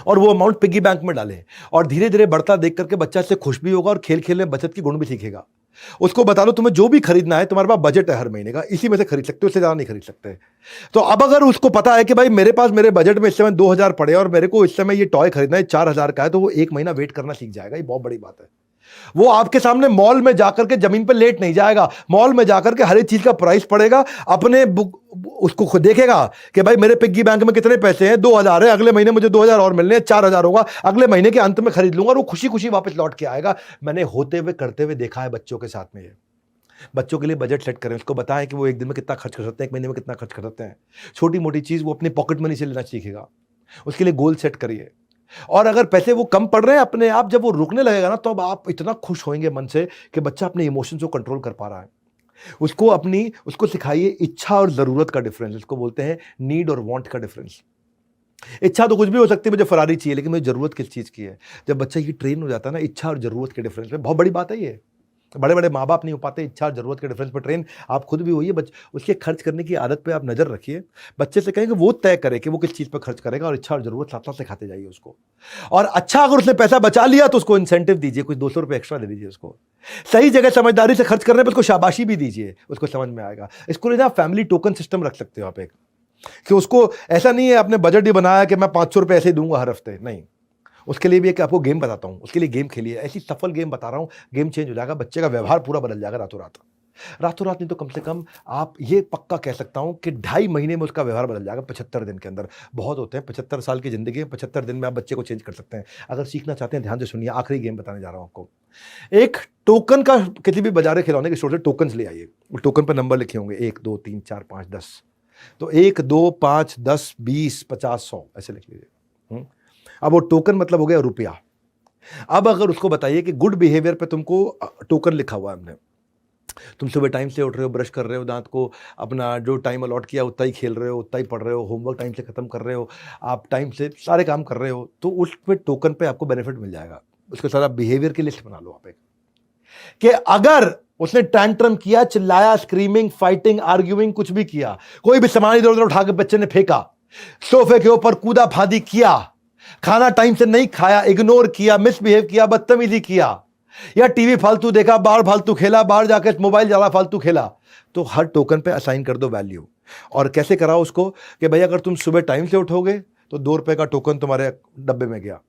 और वो अमाउंट पिगी बैंक में डालें और धीरे धीरे बढ़ता देख करके बच्चा इससे खुश भी होगा और खेल खेल में बचत की गुण भी सीखेगा। उसको बता दो तुम्हें जो भी खरीदना है, तुम्हारे पास बजट है हर महीने का, इसी में से खरीद सकते हो, इससे ज़्यादा नहीं खरीद सकते। तो अब अगर उसको पता है कि भाई मेरे पास मेरे बजट में इस समय 2,000 पड़े और मेरे को इस समय ये टॉय खरीदना है 4,000 का है, तो वो 1 महीना वेट करना सीख जाएगा। ये बहुत बड़ी बात है। वो आपके सामने मॉल में जाकर के जमीन पर लेट नहीं जाएगा, मॉल में जाकर के हर एक चीज का प्राइस पड़ेगा, अपने उसको खुद देखेगा कि भाई मेरे पिग्गी बैंक में कितने पैसे हैं, 2,000 है, अगले महीने मुझे 2,000 और मिलने हैं, 4,000 होगा, अगले महीने के अंत में खरीद लूंगा और वो खुशी खुशी वापस लौट के आएगा। मैंने होते हुए करते हुए देखा है बच्चों के साथ में। ये बच्चों के लिए बजट सेट करें, उसको बताएं कि वो एक दिन में कितना खर्च कर सकते हैं, एक महीने में कितना खर्च कर सकते हैं। छोटी मोटी चीज वो अपनी पॉकेट मनी से लेना सीखेगा, उसके लिए गोल सेट करिए। और अगर पैसे वो कम पड़ रहे हैं अपने आप जब वो रुकने लगेगा ना, तो अब आप इतना खुश होंगे मन से कि बच्चा अपने इमोशंस को कंट्रोल कर पा रहा है। उसको सिखाइए इच्छा और जरूरत का डिफरेंस, इसको बोलते हैं नीड और वांट का डिफरेंस। इच्छा तो कुछ भी हो सकती है, मुझे फरारी चाहिए, लेकिन मुझे जरूरत किस चीज की है। जब बच्चा ये ट्रेन हो जाता है ना इच्छा और जरूरत के डिफरेंस में, बहुत बड़ी बात है ये। बड़े बड़े माँ बाप नहीं हो पाते इच्छा और जरूरत के डिफरेंस पर ट्रेन, आप खुद भी होइए। उसके खर्च करने की आदत पे आप नजर रखिए। बच्चे से कहेंगे वो तय करे कि वो किस चीज पर खर्च करेगा और इच्छा और जरूरत साथ साथ सिखाते जाइए उसको। और अच्छा अगर उसने पैसा बचा लिया तो उसको इंसेंटिव दीजिए, कुछ 200 रुपये एक्स्ट्रा दे दीजिए उसको। सही जगह समझदारी से खर्च करने पर उसको शाबाशी भी दीजिए, उसको समझ में आएगा। इसको लेना फैमिली टोकन सिस्टम रख सकते हो आप एक, कि उसको ऐसा नहीं है आपने बजट ही बनाया कि मैं 500 रुपये ऐसे ही दूंगा हर हफ्ते, नहीं। उसके लिए भी एक आपको गेम बताता हूँ, उसके लिए गेम खेलिए, ऐसी सफल गेम बता रहा हूँ, गेम चेंज हो जाएगा। बच्चे का व्यवहार पूरा बदल जाएगा रातों रात। रातों रात नहीं तो कम से कम आप ये पक्का कह सकता हूँ कि 2.5 महीने में उसका व्यवहार बदल जाएगा। 75 दिन के अंदर बहुत होते हैं, 75 साल की जिंदगी में 75 दिन में आप बच्चे को चेंज कर सकते हैं। अगर सीखना चाहते हैं ध्यान से सुनिए, आखिरी गेम बताने जा रहा हूँ आपको। एक टोकन का, किसी भी बाजार खिलौने के स्टोर से टोकन ले आइए। टोकन पर नंबर लिखे होंगे 1 2 3 4 5 10, तो 1 2 5 10 20 50 100 ऐसे लिख लीजिए। अब वो टोकन मतलब हो गया रुपया। अब अगर उसको बताइए कि गुड बिहेवियर पे तुमको टोकन लिखा हुआ है हमने, तुम सुबह टाइम से उठ रहे हो, ब्रश कर रहे हो, दांत को अपना जो टाइम अलॉट किया उतना ही खेल रहे हो, उतना ही पढ़ रहे हो, होमवर्क टाइम से खत्म कर रहे हो, आप टाइम से सारे काम कर रहे हो, तो उस पे टोकन पे आपको बेनिफिट मिल जाएगा। उसके साथ आप बिहेवियर की लिस्ट बना लो आप एक, कि अगर उसने टैंट्रम किया, चिल्लाया, स्क्रीमिंग, फाइटिंग, आर्ग्यूइंग, कुछ भी किया, कोई भी सामान इधर उधर उठा के बच्चे ने फेंका, सोफे के ऊपर कूदा फादी किया, खाना टाइम से नहीं खाया, इग्नोर किया, मिसबिहेव किया, बदतमीजी किया, या टीवी फालतू देखा, बाहर फालतू खेला, बाहर जाकर मोबाइल ज्यादा फालतू खेला, तो हर टोकन पे असाइन कर दो वैल्यू। और कैसे कराओ उसको कि भाई अगर तुम सुबह टाइम से उठोगे तो 2 रुपए का टोकन तुम्हारे डब्बे में गया,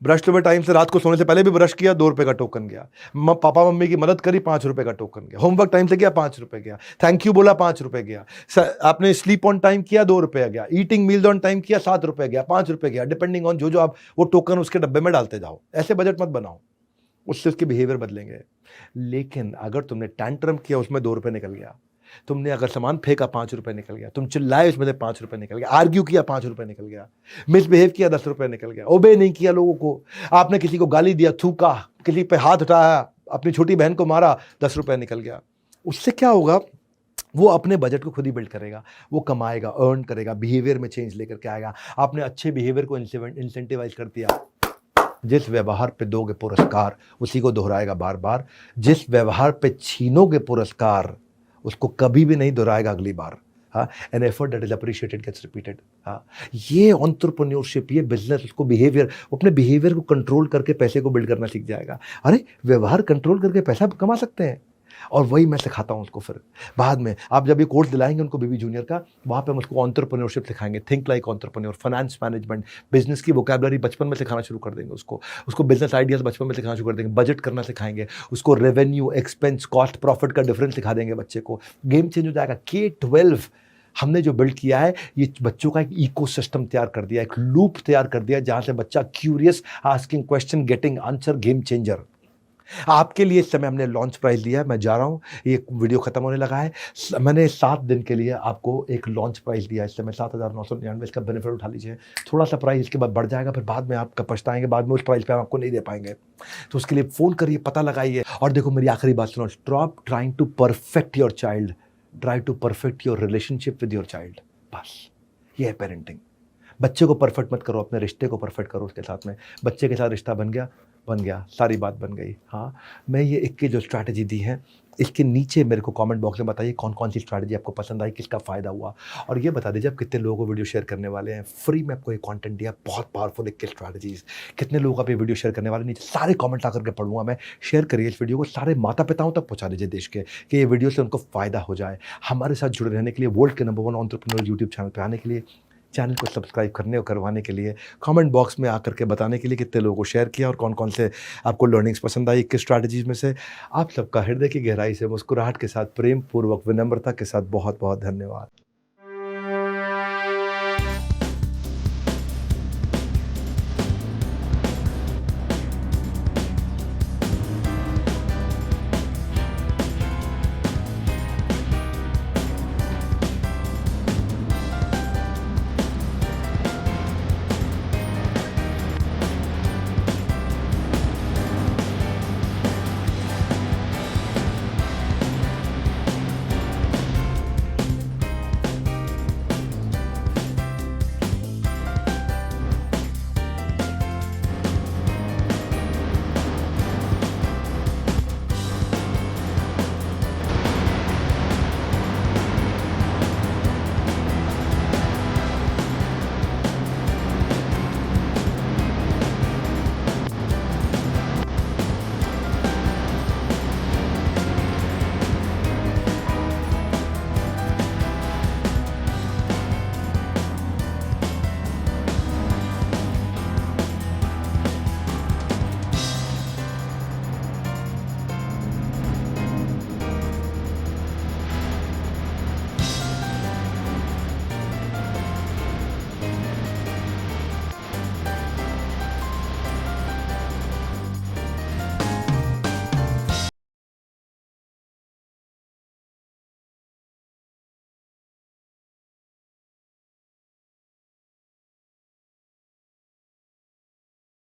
ब्रश तो मैं टाइम से रात को सोने से पहले भी ब्रश किया, 2 रुपए का टोकन गया। पापा मम्मी की मदद करी, 5 रुपए का टोकन गया। होमवर्क टाइम से किया, 5 रुपए गया। थैंक यू बोला, 5 रुपए गया। आपने स्लीप ऑन टाइम किया, 2 रुपए गया। ईटिंग मील्स ऑन टाइम किया, 7 रुपए गया, 5 रुपए गया, डिपेंडिंग ऑन जो आप वो टोकन उसके डब्बे में डालते जाओ। ऐसे बजट मत बनाओ, उससे उसके बिहेवियर बदलेंगे। लेकिन अगर तुमने टैंट्रम किया, उसमें 2 रुपए निकल गया। तुमने अगर सामान फेंका, 5 रुपए निकल गया। तुम चिल्लाए, उसमें से 5 रुपए निकल गया। आर्ग्यू किया, 5 रुपए निकल गया। मिसबिहेव किया, 10 रुपए निकल गया। ओबे नहीं किया लोगों को, आपने किसी को गाली दिया, थूका, किसी पे हाथ उठाया, अपनी छोटी बहन को मारा, 10 रुपए निकल गया। उससे क्या होगा? वो अपने बजट को खुद ही बिल्ड करेगा, वो कमाएगा, अर्न करेगा, बिहेवियर में चेंज लेकर के आएगा। आपने अच्छे बिहेवियर को इंसेंटिवाइज कर दिया। जिस व्यवहार पे दोगे पुरस्कार, उसी को दोहराएगा बार बार। जिस व्यवहार पे छीनोगे पुरस्कार, उसको कभी भी नहीं दोहराएगा अगली बार। हाँ, an effort that is appreciated gets repeated. हाँ, ये एंटरप्रेन्योरशिप, ये बिजनेस, उसको बिहेवियर, अपने बिहेवियर को कंट्रोल करके पैसे को बिल्ड करना सीख जाएगा। अरे व्यवहार कंट्रोल करके पैसा कमा सकते हैं, और वही मैं सिखाता हूँ उसको। फिर बाद में आप जब ये कोर्स दिलाएंगे उनको बीबी जूनियर का, वहाँ पे हम उसको एंटरप्रेन्योरशिप सिखाएंगे, think like entrepreneur, finance management, business की वोकैबुलरी बचपन में सिखाना शुरू कर देंगे उसको बिजनेस आइडियाज बचपन में सिखाना शुरू कर देंगे, बजट करना सिखाएंगे उसको, रेवेन्यू, एक्सपेंस, कॉस्ट, प्रॉफिट का डिफरेंस सिखा देंगे बच्चे को। गेम चेंज हो जाएगा। K-12 हमने जो बिल्ड किया है, ये बच्चों का एक इकोसिस्टम तैयार कर दिया, एक लूप तैयार कर दिया, जहाँ से बच्चा curious, asking question, getting answer, game changer. आपके लिए इस समय हमने लॉन्च प्राइस दिया है। मैं जा रहा हूँ, ये वीडियो खत्म होने लगा है। मैंने 7 दिन के लिए आपको एक लॉन्च प्राइस दिया है इस समय 7,999। इसका बेनिफिट उठा लीजिए। थोड़ा सा प्राइस इसके बाद बढ़ जाएगा, फिर बाद में आपका पछताएंगे, बाद में उस प्राइस पे हम आपको नहीं दे पाएंगे। तो उसके लिए फ़ोन करिए, पता लगाइए। और देखो मेरी आखिरी बात सुनो, stop trying to perfect your child, try to perfect your relationship with your child. बस ये है पेरेंटिंग। बच्चे को परफेक्ट मत करो, अपने रिश्ते को परफेक्ट करो उसके साथ में। बच्चे के साथ रिश्ता बन गया, सारी बात बन गई। हाँ, मैं ये 21 जो स्ट्रैटेजी दी है, इसके नीचे मेरे को कमेंट बॉक्स में बताइए कौन कौन सी स्ट्रैटेजी आपको पसंद आई, किसका फ़ायदा हुआ। और ये बता दीजिए आप कितने लोगों को वीडियो शेयर करने वाले हैं। फ्री में आपको ये कंटेंट दिया, बहुत पावरफुल 21 स्ट्रैटेजीज। कितने लोग आप ये वीडियो शेयर करने वाले, नीचे सारे कमेंट आकर के पढ़ूंगा मैं। शेयर करिए इस वीडियो को, सारे माता पिताओं तक पहुँचा दीजिए देश के, कि ये वीडियो से उनको फ़ायदा हो जाए। हमारे साथ जुड़े रहने के लिए, वर्ल्ड के नंबर 1 एंटरप्रेन्योर यूट्यूब चैनल पर आने के लिए, चैनल को सब्सक्राइब करने और करवाने के लिए, कमेंट बॉक्स में आकर के बताने के लिए कितने लोगों को शेयर किया और कौन कौन से आपको लर्निंग्स पसंद आई, किस स्ट्रैटेजीज में से। आप सबका हृदय की गहराई से, मुस्कुराहट के साथ, प्रेम पूर्वक, विनम्रता के साथ बहुत बहुत धन्यवाद।